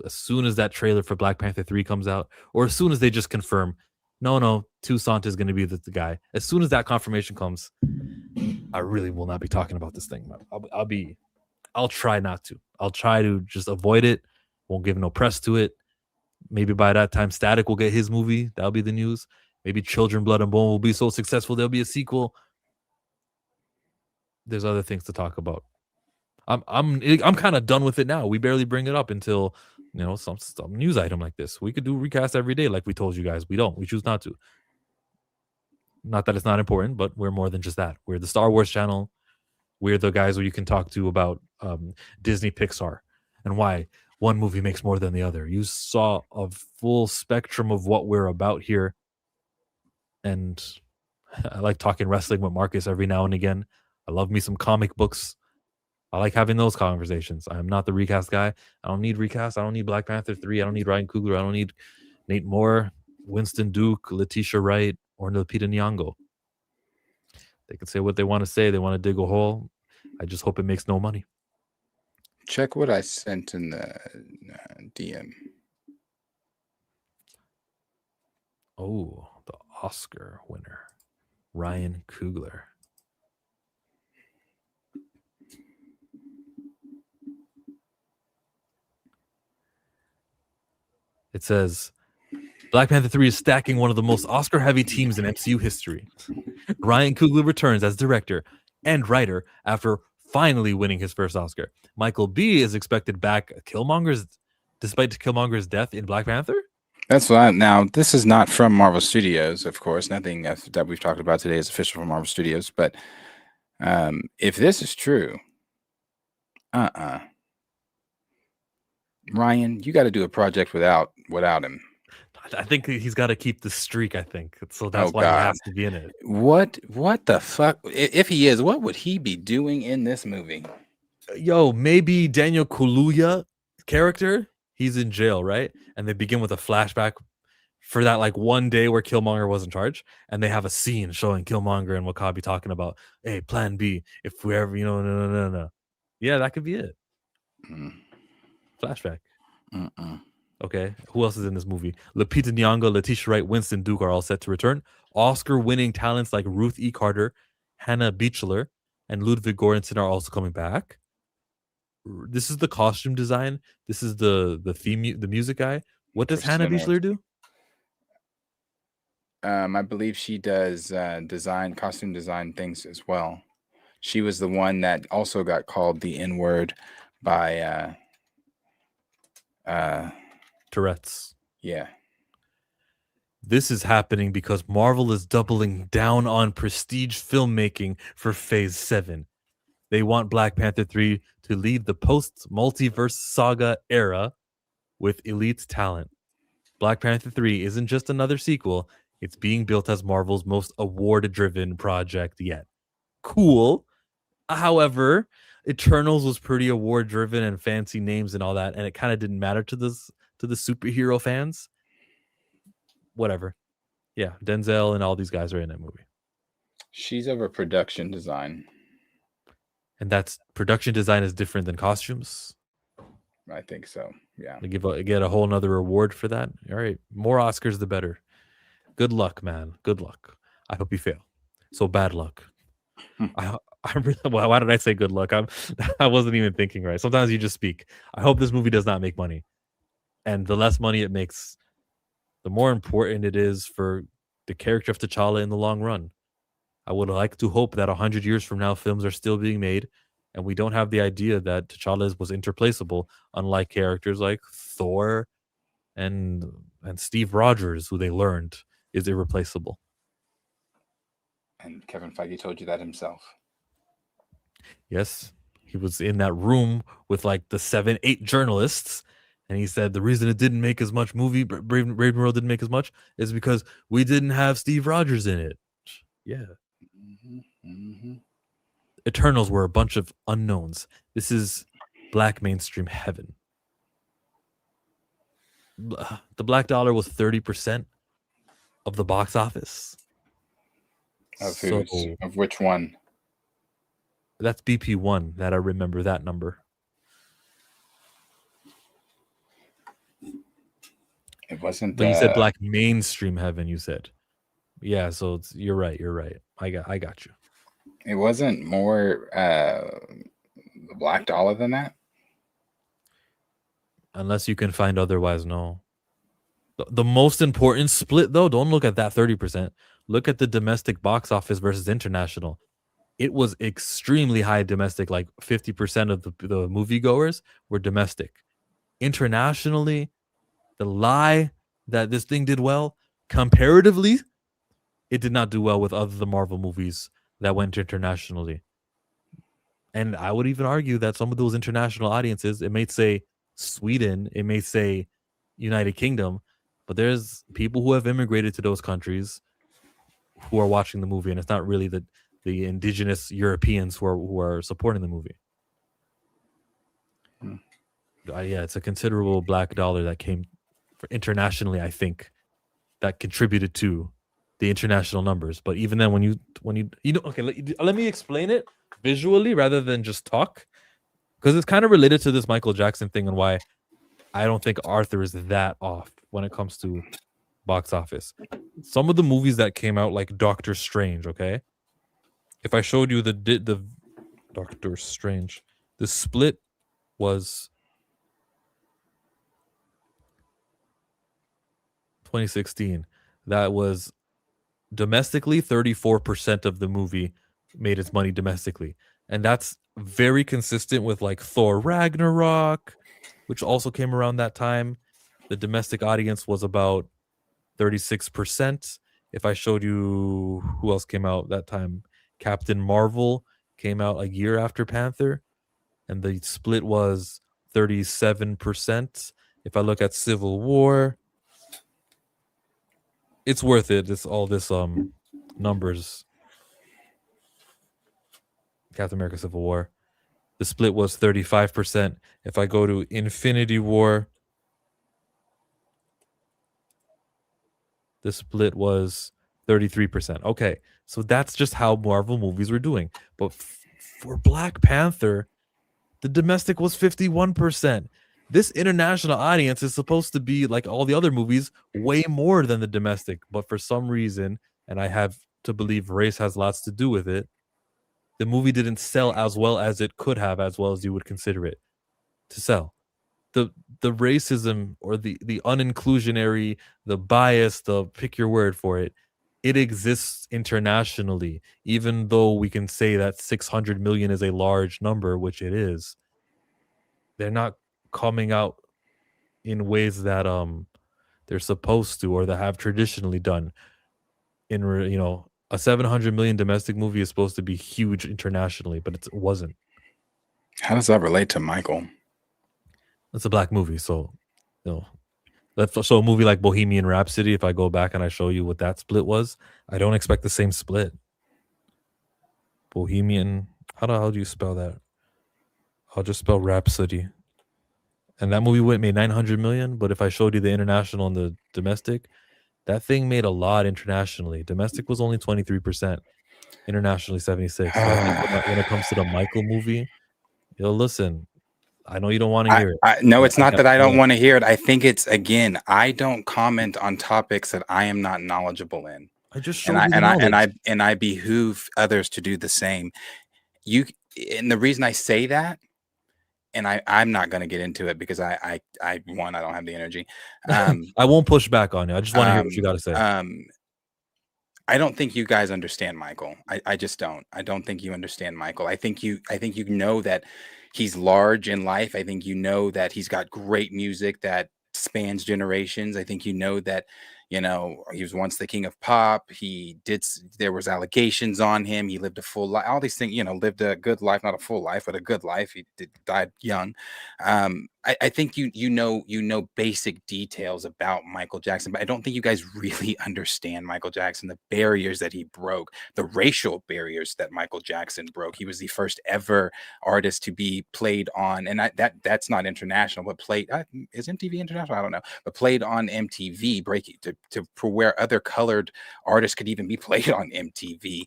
as soon as that trailer for Black Panther 3 comes out, or as soon as they just confirm, no, Toussaint is going to be the guy. As soon as that confirmation comes, I really will not be talking about this thing. I'll try not to. I'll try to just avoid it. Won't give no press to it. Maybe by that time, Static will get his movie. That'll be the news. Maybe Children, Blood and Bone will be so successful there'll be a sequel. There's other things to talk about. I'm kind of done with it now. We barely bring it up until some news item like this. We could do recast every day, like we told you guys. We don't. We choose not to. Not that it's not important, but we're more than just that. We're the Star Wars channel. We're the guys who you can talk to about Disney Pixar and why one movie makes more than the other. You saw a full spectrum of what we're about here. And I like talking wrestling with Marcus every now and again. I love me some comic books. I like having those conversations. I am not the recast guy. I don't need recast. I don't need Black Panther 3. I don't need Ryan Coogler. I don't need Nate Moore, Winston Duke, Letitia Wright, or Lupita Nyong'o. They can say what they want to say. They want to dig a hole. I just hope it makes no money. Check what I sent in the DM. Oh, the Oscar winner, Ryan Coogler. It says, Black Panther 3 is stacking one of the most Oscar-heavy teams in MCU history. Ryan Coogler returns as director and writer after finally winning his first Oscar. Michael B. is expected back despite Killmonger's death in Black Panther? That's what now, this is not from Marvel Studios, of course. Nothing that we've talked about today is official from Marvel Studios. But if this is true, Ryan, you got to do a project without him. I think he's got to keep the streak, I think. So that's why he has to be in it. What the fuck? If he is, what would he be doing in this movie? Yo, maybe Daniel Kaluuya character. He's in jail, right? And they begin with a flashback for that like one day where Killmonger was in charge, and they have a scene showing Killmonger and Wakabi talking about, hey, Plan B, if we ever, no. Yeah, that could be it. Flashback. Okay, who else is in this movie? Lupita Nyong'o, Letitia Wright, Winston Duke are all set to return. Oscar-winning talents like Ruth E. Carter, Hannah Beachler, and Ludwig Göransson are also coming back. This is the costume design. This is the theme, the music guy. What does Hannah Beachler do? I believe she does costume design things as well. She was the one that also got called the N-word by Tourette's. Yeah. This is happening because Marvel is doubling down on prestige filmmaking for Phase 7. They want Black Panther 3 to lead the post-multiverse saga era with elite talent. Black Panther 3 isn't just another sequel. It's being built as Marvel's most award-driven project yet. Cool. However, Eternals was pretty award-driven and fancy names and all that, and it kind of didn't matter to the superhero fans. Whatever. Yeah, Denzel and all these guys are in that movie. She's over production design. And that's production design is different than costumes. I think so. Yeah. They get a whole nother award for that. All right. More Oscars, the better. Good luck, man. Good luck. I hope you fail. So bad luck. I really, well, why did I say good luck? I wasn't even thinking right. Sometimes you just speak. I hope this movie does not make money. And the less money it makes, the more important it is for the character of T'Challa in the long run. I would like to hope that 100 years from now, films are still being made, and we don't have the idea that T'Challa was interplaceable, unlike characters like Thor and Steve Rogers, who they learned is irreplaceable. And Kevin Feige told you that himself. Yes, he was in that room with like the 7-8 journalists, and he said the reason it didn't make as much Brave New World didn't make as much is because we didn't have Steve Rogers in it. Yeah. Eternals were a bunch of unknowns. This is black mainstream heaven. The Black Dollar was 30% of the box office. Of which one? That's BP1 that I remember that number. It wasn't. But you said black mainstream heaven. You said, yeah. So you're right. You're right. I got you. It wasn't more the Black Dollar than that. Unless you can find otherwise, no. The most important split, though, don't look at that 30%. Look at the domestic box office versus international. It was extremely high domestic, like 50% of the moviegoers were domestic. Internationally, the lie that this thing did well, comparatively, it did not do well with other the Marvel movies that went internationally. And I would even argue that some of those international audiences, it may say Sweden, it may say United Kingdom, but there's people who have immigrated to those countries who are watching the movie, and it's not really the indigenous Europeans who are supporting the movie. Yeah, it's a considerable black dollar that came internationally, I think, that contributed to the international numbers. But even then, when you okay, let me explain it visually rather than just talk, because it's kind of related to this Michael Jackson thing and why I don't think Arthur is that off when it comes to box office. Some of the movies that came out, like Doctor Strange, okay, if I showed you the Doctor Strange, the split was 2016. That was domestically 34% of the movie made its money domestically, and that's very consistent with like Thor Ragnarok, which also came around that time. The domestic audience was about 36%. If I showed you who else came out that time, Captain Marvel came out a year after Panther, and the split was 37%. If I look at Civil War, it's worth it. It's all this numbers. Captain America Civil War, the split was 35%. If I go to Infinity War, The split was 33%. Okay, so that's just how Marvel movies were doing. But for Black Panther, the domestic was 51%. This international audience is supposed to be like all the other movies, way more than the domestic. But for some reason, and I have to believe race has lots to do with it, the movie didn't sell as well as it could have, as well as you would consider it to sell. The racism or the uninclusionary, the bias, the pick your word for it, it exists internationally. Even though we can say that 600 million is a large number, which it is, they're not coming out in ways that they're supposed to or that have traditionally done. A 700 million domestic movie is supposed to be huge internationally, but it wasn't. How does that relate to Michael? It's a black movie, so so a movie like Bohemian Rhapsody, if I go back and I show you what that split was, I don't expect the same split. Bohemian, how do you spell that? I'll just spell Rhapsody. And that movie made 900 million, but if I showed you the international and the domestic, that thing made a lot internationally. Domestic was only 23%, internationally 76%. So I think when it comes to the Michael movie, listen, I know you don't want to hear it. No, it's not that I don't want to hear it. I think it's, again, I don't comment on topics that I am not knowledgeable in. I just showed and I behoove others to do the same. And the reason I say that, and I'm not going to get into it because I don't have the energy. I won't push back on you. I just want to hear what you got to say. I don't think you guys understand Michael. I just don't. I don't think you understand Michael. I think you know that he's large in life. I think you know that he's got great music that spans generations. I think you know that, he was once the king of pop. There was allegations on him. He lived a full life. All these things, lived a good life, not a full life, but a good life. He died young. I think you know basic details about Michael Jackson, but I don't think you guys really understand Michael Jackson, the barriers that he broke, the racial barriers that Michael Jackson broke. He was the first ever artist to be played on, and that's not international, but played is MTV international? I don't know, but played on MTV, breaking for where other colored artists could even be played on MTV.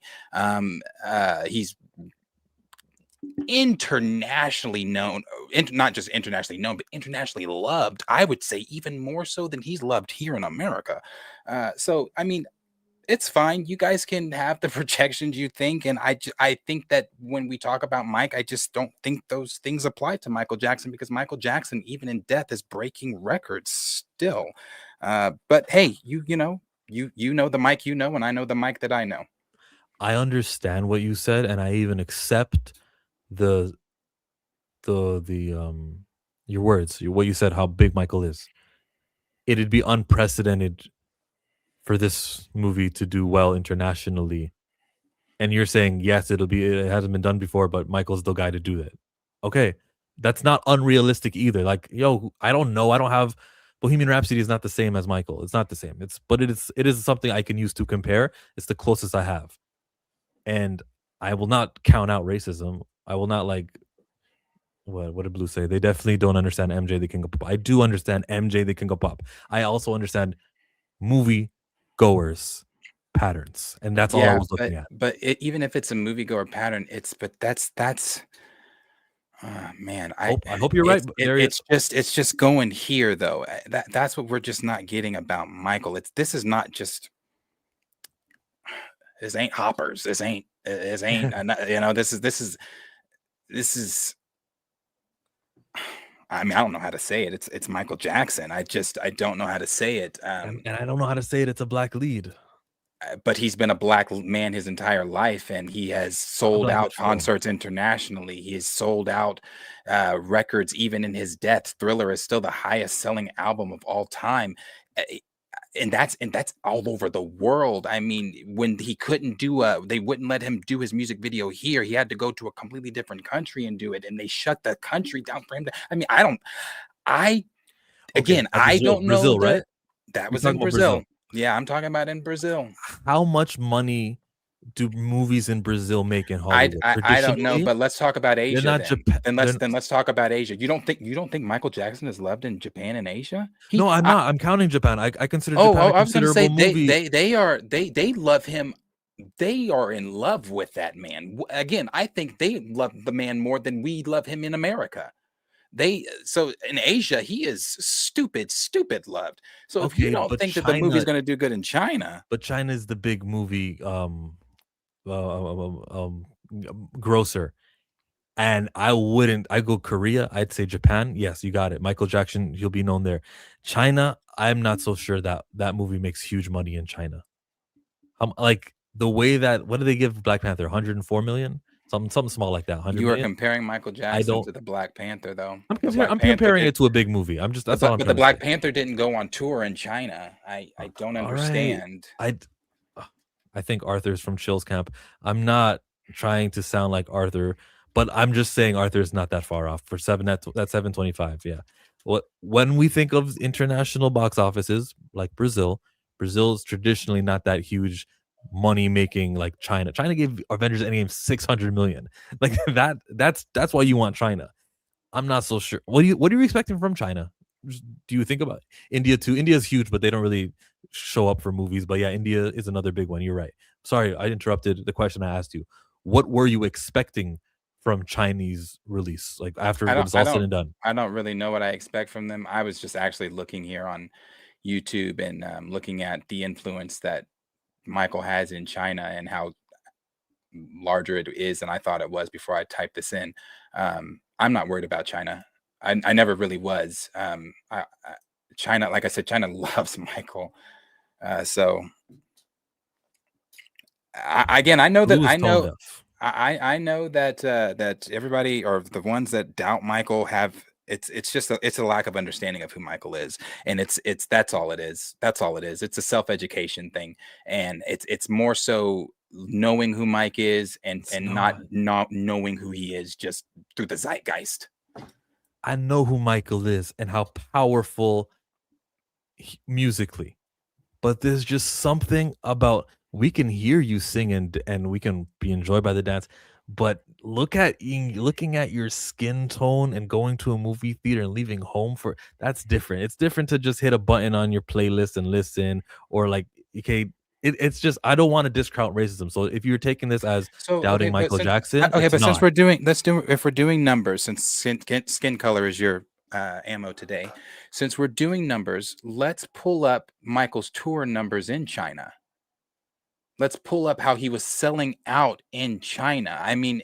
He's internationally known, not just internationally known, but internationally loved. I would say even more so than he's loved here in America. So I mean, it's fine. You guys can have the projections you think, and I think that when we talk about Mike, I just don't think those things apply to Michael Jackson, because Michael Jackson, even in death, is breaking records still. But hey, you know the Mike and I know the Mike that I know. I understand what you said, and I even accept your words, what you said, how big Michael is. It'd be unprecedented for this movie to do well internationally. And you're saying, yes, it hasn't been done before, but Michael's the guy to do that. Okay. That's not unrealistic either. Like, I don't know. I don't have Bohemian Rhapsody is not the same as Michael. It's not the same. But it is something I can use to compare. It's the closest I have. And I will not count out racism. I will not what did Blue say? They definitely don't understand MJ the King of Pop. I do understand MJ the King of Pop. I also understand movie goers patterns, and that's all I was looking at. But even if it's a moviegoer pattern, that's man. I hope you're right. It's just going here though. That's what we're just not getting about Michael. This is not just. This ain't Hoppers. This ain't. This is. I mean, I don't know how to say it. It's Michael Jackson. I don't know how to say it. And I don't know how to say it. It's a black lead. But he's been a black man his entire life, and he has sold out concerts internationally. He has sold out records even in his death. Thriller is still the highest selling album of all time. And that's all over the world. I mean, when he couldn't they wouldn't let him do his music video here. He had to go to a completely different country and do it. And they shut the country down for him. I mean, I don't know. Brazil, right? That was in Brazil. Yeah, I'm talking about in Brazil. How much money do movies in Brazil make in I Hollywood? I don't know, Traditionally, but let's talk about they're Asia not then. Japan. Let's talk about Asia. You don't think Michael Jackson is loved in Japan and Asia? No, I'm not. I'm counting Japan. I consider Oh, Japan a I was gonna say considerable movie. they love him. They are in love with that man. Again, I think they love the man more than we love him in America. So in Asia, he is stupid loved. So if you Okay, don't but think that the movie's China, going to do good in China, but China is the big movie grosser. And I go Korea, I'd say Japan. Yes, you got it. Michael Jackson, he'll be known there. China, I'm not so sure that that movie makes huge money in China. Like the way that, what do they give Black Panther? 104 million? Something small like that. 100 you are million? comparing Michael I Jackson don't. to the Black Panther, though. I'm, The Black I'm Panther comparing did, it to a big movie. I'm just, that's all I'm but the trying to Black say. Panther didn't go on tour in China. I don't All right. understand. I think Arthur's from Chill's camp. I'm not trying to sound like Arthur, but I'm just saying Arthur's not that far off for that's 725. Yeah. When we think of international box offices like Brazil's traditionally not that huge money making like China. China gave Avengers Endgame 600 million. Like that's why you want China. I'm not so sure. What are you expecting from China? Do you think about India too? India's huge, but they don't really show up for movies. But yeah, India is another big one. You're right. Sorry, I interrupted the question I asked you. What were you expecting from Chinese release? Like after when it's all said and done? I don't really know what I expect from them. I was just actually looking here on YouTube and looking at the influence that Michael has in China and how larger it is than I thought it was before I typed this in. I'm not worried about China. I never really was. China, like I said, China loves Michael. So I know that that everybody, or the ones that doubt Michael, have it's just it's a lack of understanding of who Michael is, and that's all it is. That's all it is. It's a self-education thing, and it's more so knowing who Mike is and not knowing who he is just through the zeitgeist. I know who Michael is and how powerful musically, but there's just something about, we can hear you sing and we can be enjoyed by the dance, but looking at your skin tone and going to a movie theater and leaving home that's different. It's different to just hit a button on your playlist and listen, or like, okay, it's just, I don't want to discount racism. So if you're taking this as doubting Michael Jackson, since we're doing numbers, since skin color is your ammo today, since we're doing numbers, let's pull up Michael's tour numbers in China. Let's pull up how he was selling out in China. I mean,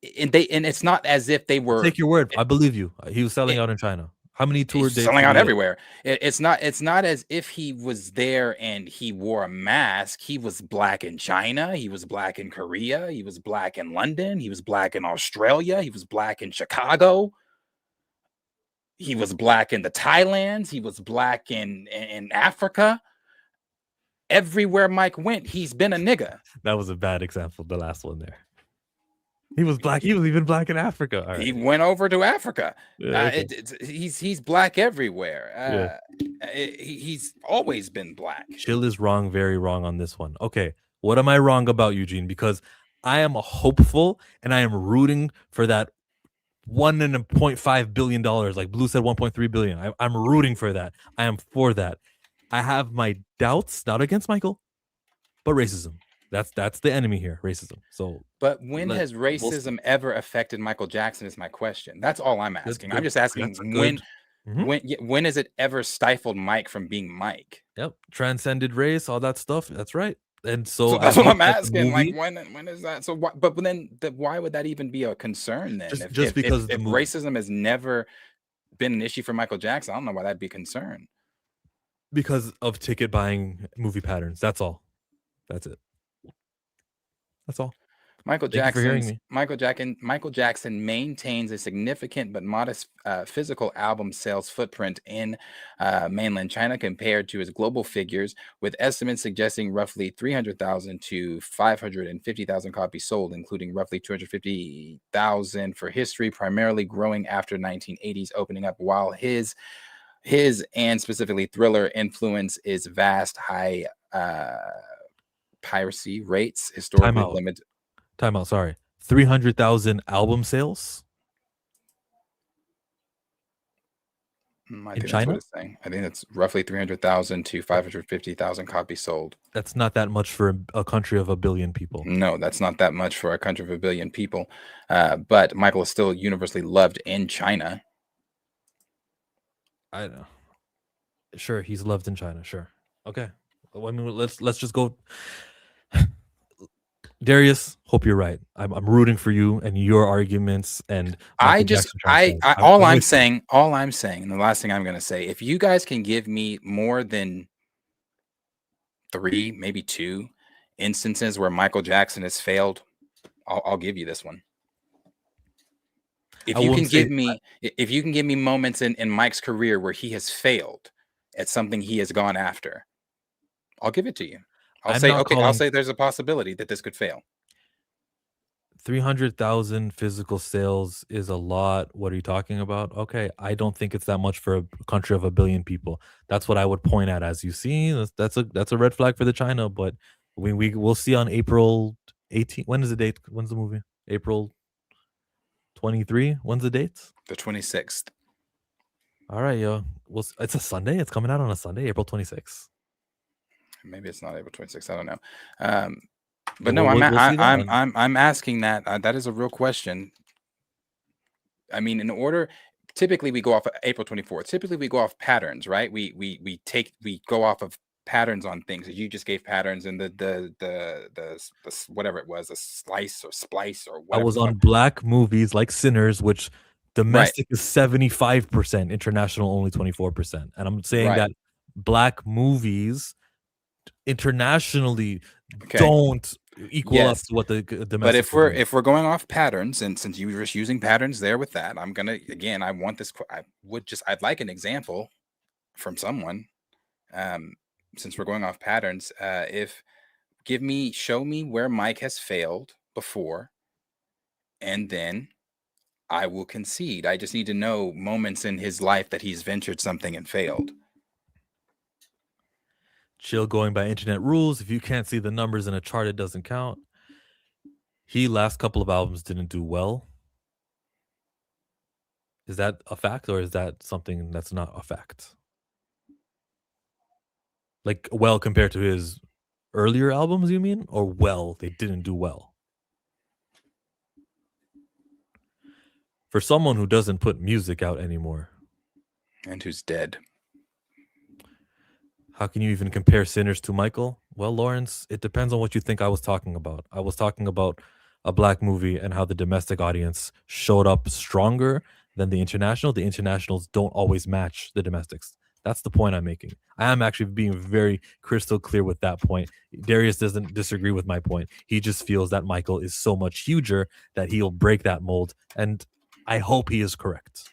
it's not as if they were. Take your word. I believe you. He was selling out in China. How many tour dates? Selling out everywhere. It's not as if he was there and he wore a mask. He was black in China. He was black in Korea. He was black in London. He was black in Australia. He was black in Chicago. He was black in the Thailands. He was black in Africa. Everywhere Mike went, he's been a nigga. That was a bad example, the last one there. He was black. He was even black in Africa. Right. He went over to Africa. Yeah, okay. He's black everywhere. He's always been black. Chill is wrong, very wrong on this one. Okay, what am I wrong about, Eugene? Because I am hopeful and I am rooting for that $1.5 billion. Like Blue said, 1.3 billion. I'm rooting for that. I am for that. I have my doubts, not against Michael, but racism. That's the enemy here, racism. So, but when has racism ever affected Michael Jackson? Is my question. That's all I'm asking. I'm just asking when has it ever stifled Mike from being Mike? Yep, transcended race, all that stuff. That's right. And so that's what I'm asking. Like when is that? So why, but then why would that even be a concern then? Just because if racism has never been an issue for Michael Jackson, I don't know why that'd be a concern. Because of ticket buying movie patterns. That's all. That's it. That's all. Michael Jackson maintains a significant but modest physical album sales footprint in mainland China compared to his global figures, with estimates suggesting roughly 300,000 to 550,000 copies sold, including roughly 250,000 for history, primarily growing after 1980s opening up, while his and specifically Thriller influence is vast, high piracy rates historically Timeout. limited. Timeout. Sorry, 300,000 album sales I in think that's China. what it's saying. I think that's roughly 300,000 to 550,000 copies sold. That's not that much for a country of 1 billion people. No, that's not that much for a country of 1 billion people. But Michael is still universally loved in China. I know. Sure, he's loved in China. Sure. Okay. Well, I mean, let's just go. Darius, hope you're right. I'm rooting for you and your arguments. And I Michael just Jackson transfers. all I'm I'm with you. saying, and the last thing I'm going to say, if you guys can give me more than 3, maybe 2 instances where Michael Jackson has failed, I'll give you this one. If I you can wouldn't say- give me moments in Mike's career where he has failed at something he has gone after, I'll give it to you. I'll I'm say, not okay, I'll calling- say there's a possibility that this could fail. 300,000 physical sales is a lot. What are you talking about? Okay, I don't think it's that much for a country of 1 billion people. That's what I would point at. As you see, that's a red flag for the China. But we'll see on April 18th. When is the date? When's the movie? April 23. When's the date? The 26th. All right, yo. Well, it's a Sunday. It's coming out on a Sunday, April 26th. Maybe it's not April 26th. I don't know. But Well, no, we'll see that. I'm asking that. That is a real question. I mean, typically we go off of April 24th. Typically we go off patterns, right? We go off of patterns on things. You just gave patterns and the whatever it was, a slice or splice or I whatever. was on black movies like Sinners, which domestic is 75%, international only 24%. And I'm saying Right. that black movies internationally Okay. don't equal up Yes. to what the domestic. But if is. we're going off patterns, and since you were just using patterns there with that, I'm gonna again. I'd like an example from someone. Since we're going off patterns, show me where Mike has failed before, and then I will concede. I just need to know moments in his life that he's ventured something and failed. Chill, going by internet rules. If you can't see the numbers in a chart, it doesn't count. Last couple of albums didn't do well. Is that a fact, or is that something that's not a fact? Like, well, compared to his earlier albums, you mean? Or well, they didn't do well? For someone who doesn't put music out anymore. And who's dead. How can you even compare Sinners to Michael? Well, Lawrence, it depends on what you think I was talking about. I was talking about a black movie and how the domestic audience showed up stronger than the international. The internationals don't always match the domestics. That's the point I'm making. I am actually being very crystal clear with that point. Darius doesn't disagree with my point. He just feels that Michael is so much huger that he'll break that mold. And I hope he is correct.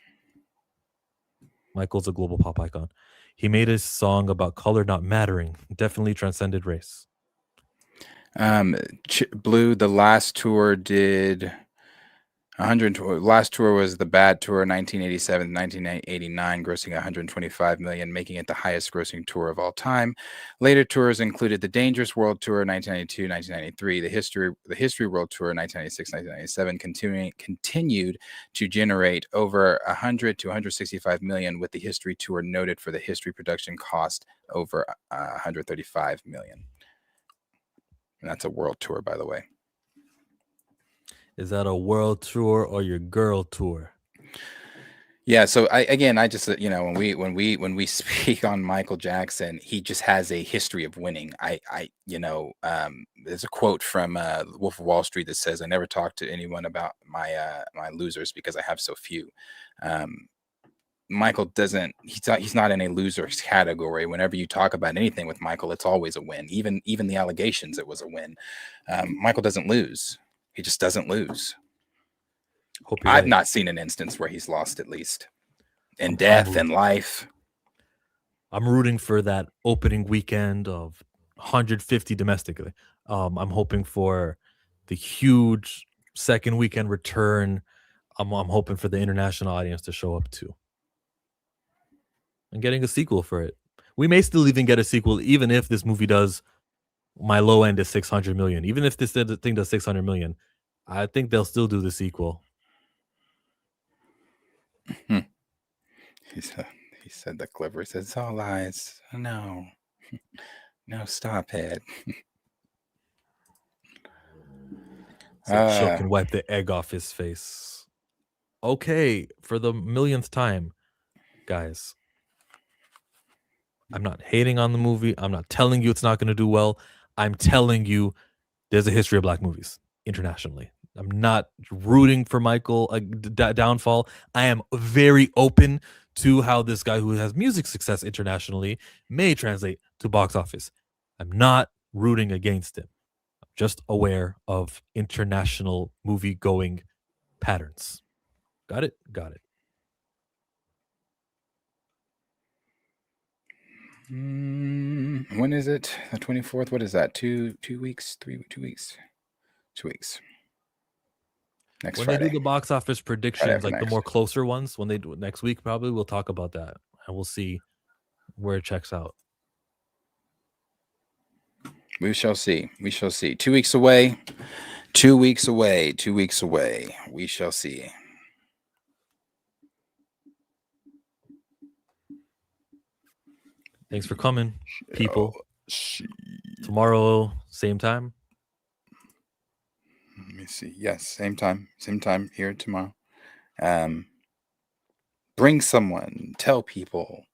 Michael's a global pop icon. He made a song about color not mattering. Definitely transcended race. Blue, the last tour did 100. Last tour was the Bad Tour, 1987 to 1989, grossing 125 million, making it the highest grossing tour of all time. Later tours included the Dangerous World Tour, 1992, 1993, the History World Tour, 1996, 1997, continued to generate over 100 to 165 million, with the History Tour noted for the History production cost over 135 million. And that's a world tour, by the way. Is that a world tour or your girl tour? Yeah, so I just when we speak on Michael Jackson, he just has a history of winning. There's a quote from Wolf of Wall Street that says, "I never talk to anyone about my losers because I have so few." Michael doesn't. He's not in a losers category. Whenever you talk about anything with Michael, it's always a win. Even the allegations, it was a win. Michael doesn't lose. He just doesn't lose. I've not seen an instance where he's lost, at least in death and life. I'm rooting for that opening weekend of 150 domestically. I'm hoping for the huge second weekend return. I'm hoping for the international audience to show up too. And getting a sequel for it. We may still even get a sequel, even if this movie does my low end is 600 million. Even if this thing does 600 million, I think they'll still do the sequel. He said the Clippers. It's all lies. No. No, stop it. So Chill can wipe the egg off his face. Okay, for the millionth time, guys. I'm not hating on the movie. I'm not telling you it's not going to do well. I'm telling you there's a history of black movies internationally. I'm not rooting for Michael downfall. I am very open to how this guy who has music success internationally may translate to box office. I'm not rooting against him. I'm just aware of international movie going patterns. Got it? Got it. When is it? The 24th? What is that? 2 weeks? 2 weeks? 2 weeks. Next when Friday. they do the box office predictions, like next. the more closer ones, when they do it next week, probably we'll talk about that and we'll see where it checks out. We shall see. We shall see. 2 weeks away. 2 weeks away. 2 weeks away. We shall see. Thanks for coming, people. Tomorrow, same time. Let me see. Yes, same time here tomorrow. Bring someone. Tell people.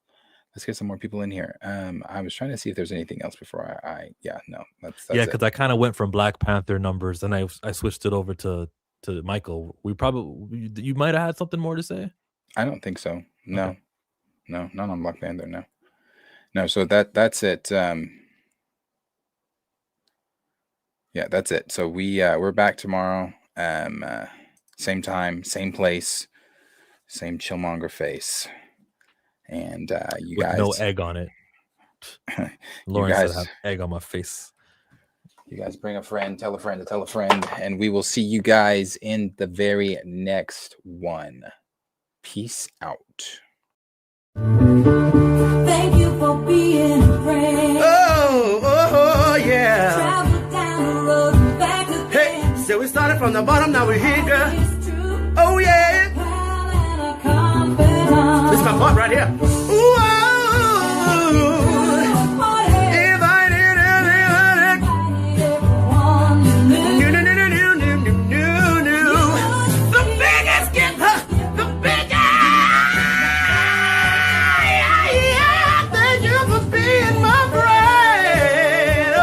Let's get some more people in here. I was trying to see if there's anything else before that's Yeah, it. because I kind of went from Black Panther numbers, and I switched it over to Michael. You might have had something more to say. I don't think so. No, Okay. no, not on Black Panther. No. So that's it. Yeah, that's it. So we're back tomorrow. Same time, same place, same chillmonger face, and you With guys, no egg on it. Lauren said I have egg on my face. You guys bring a friend, tell a friend to tell a friend, and we will see you guys in the very next one. Peace out. Thank you for being a friend. Oh, yeah. Travel down the road and back again. Hey, so we started from the bottom, now we're here, girl. Oh, yeah. This is my part right here. Ooh, the biggest gift, the biggest. Thank you for being my friend.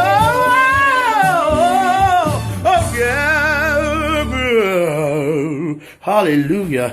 Oh, yeah. Hallelujah.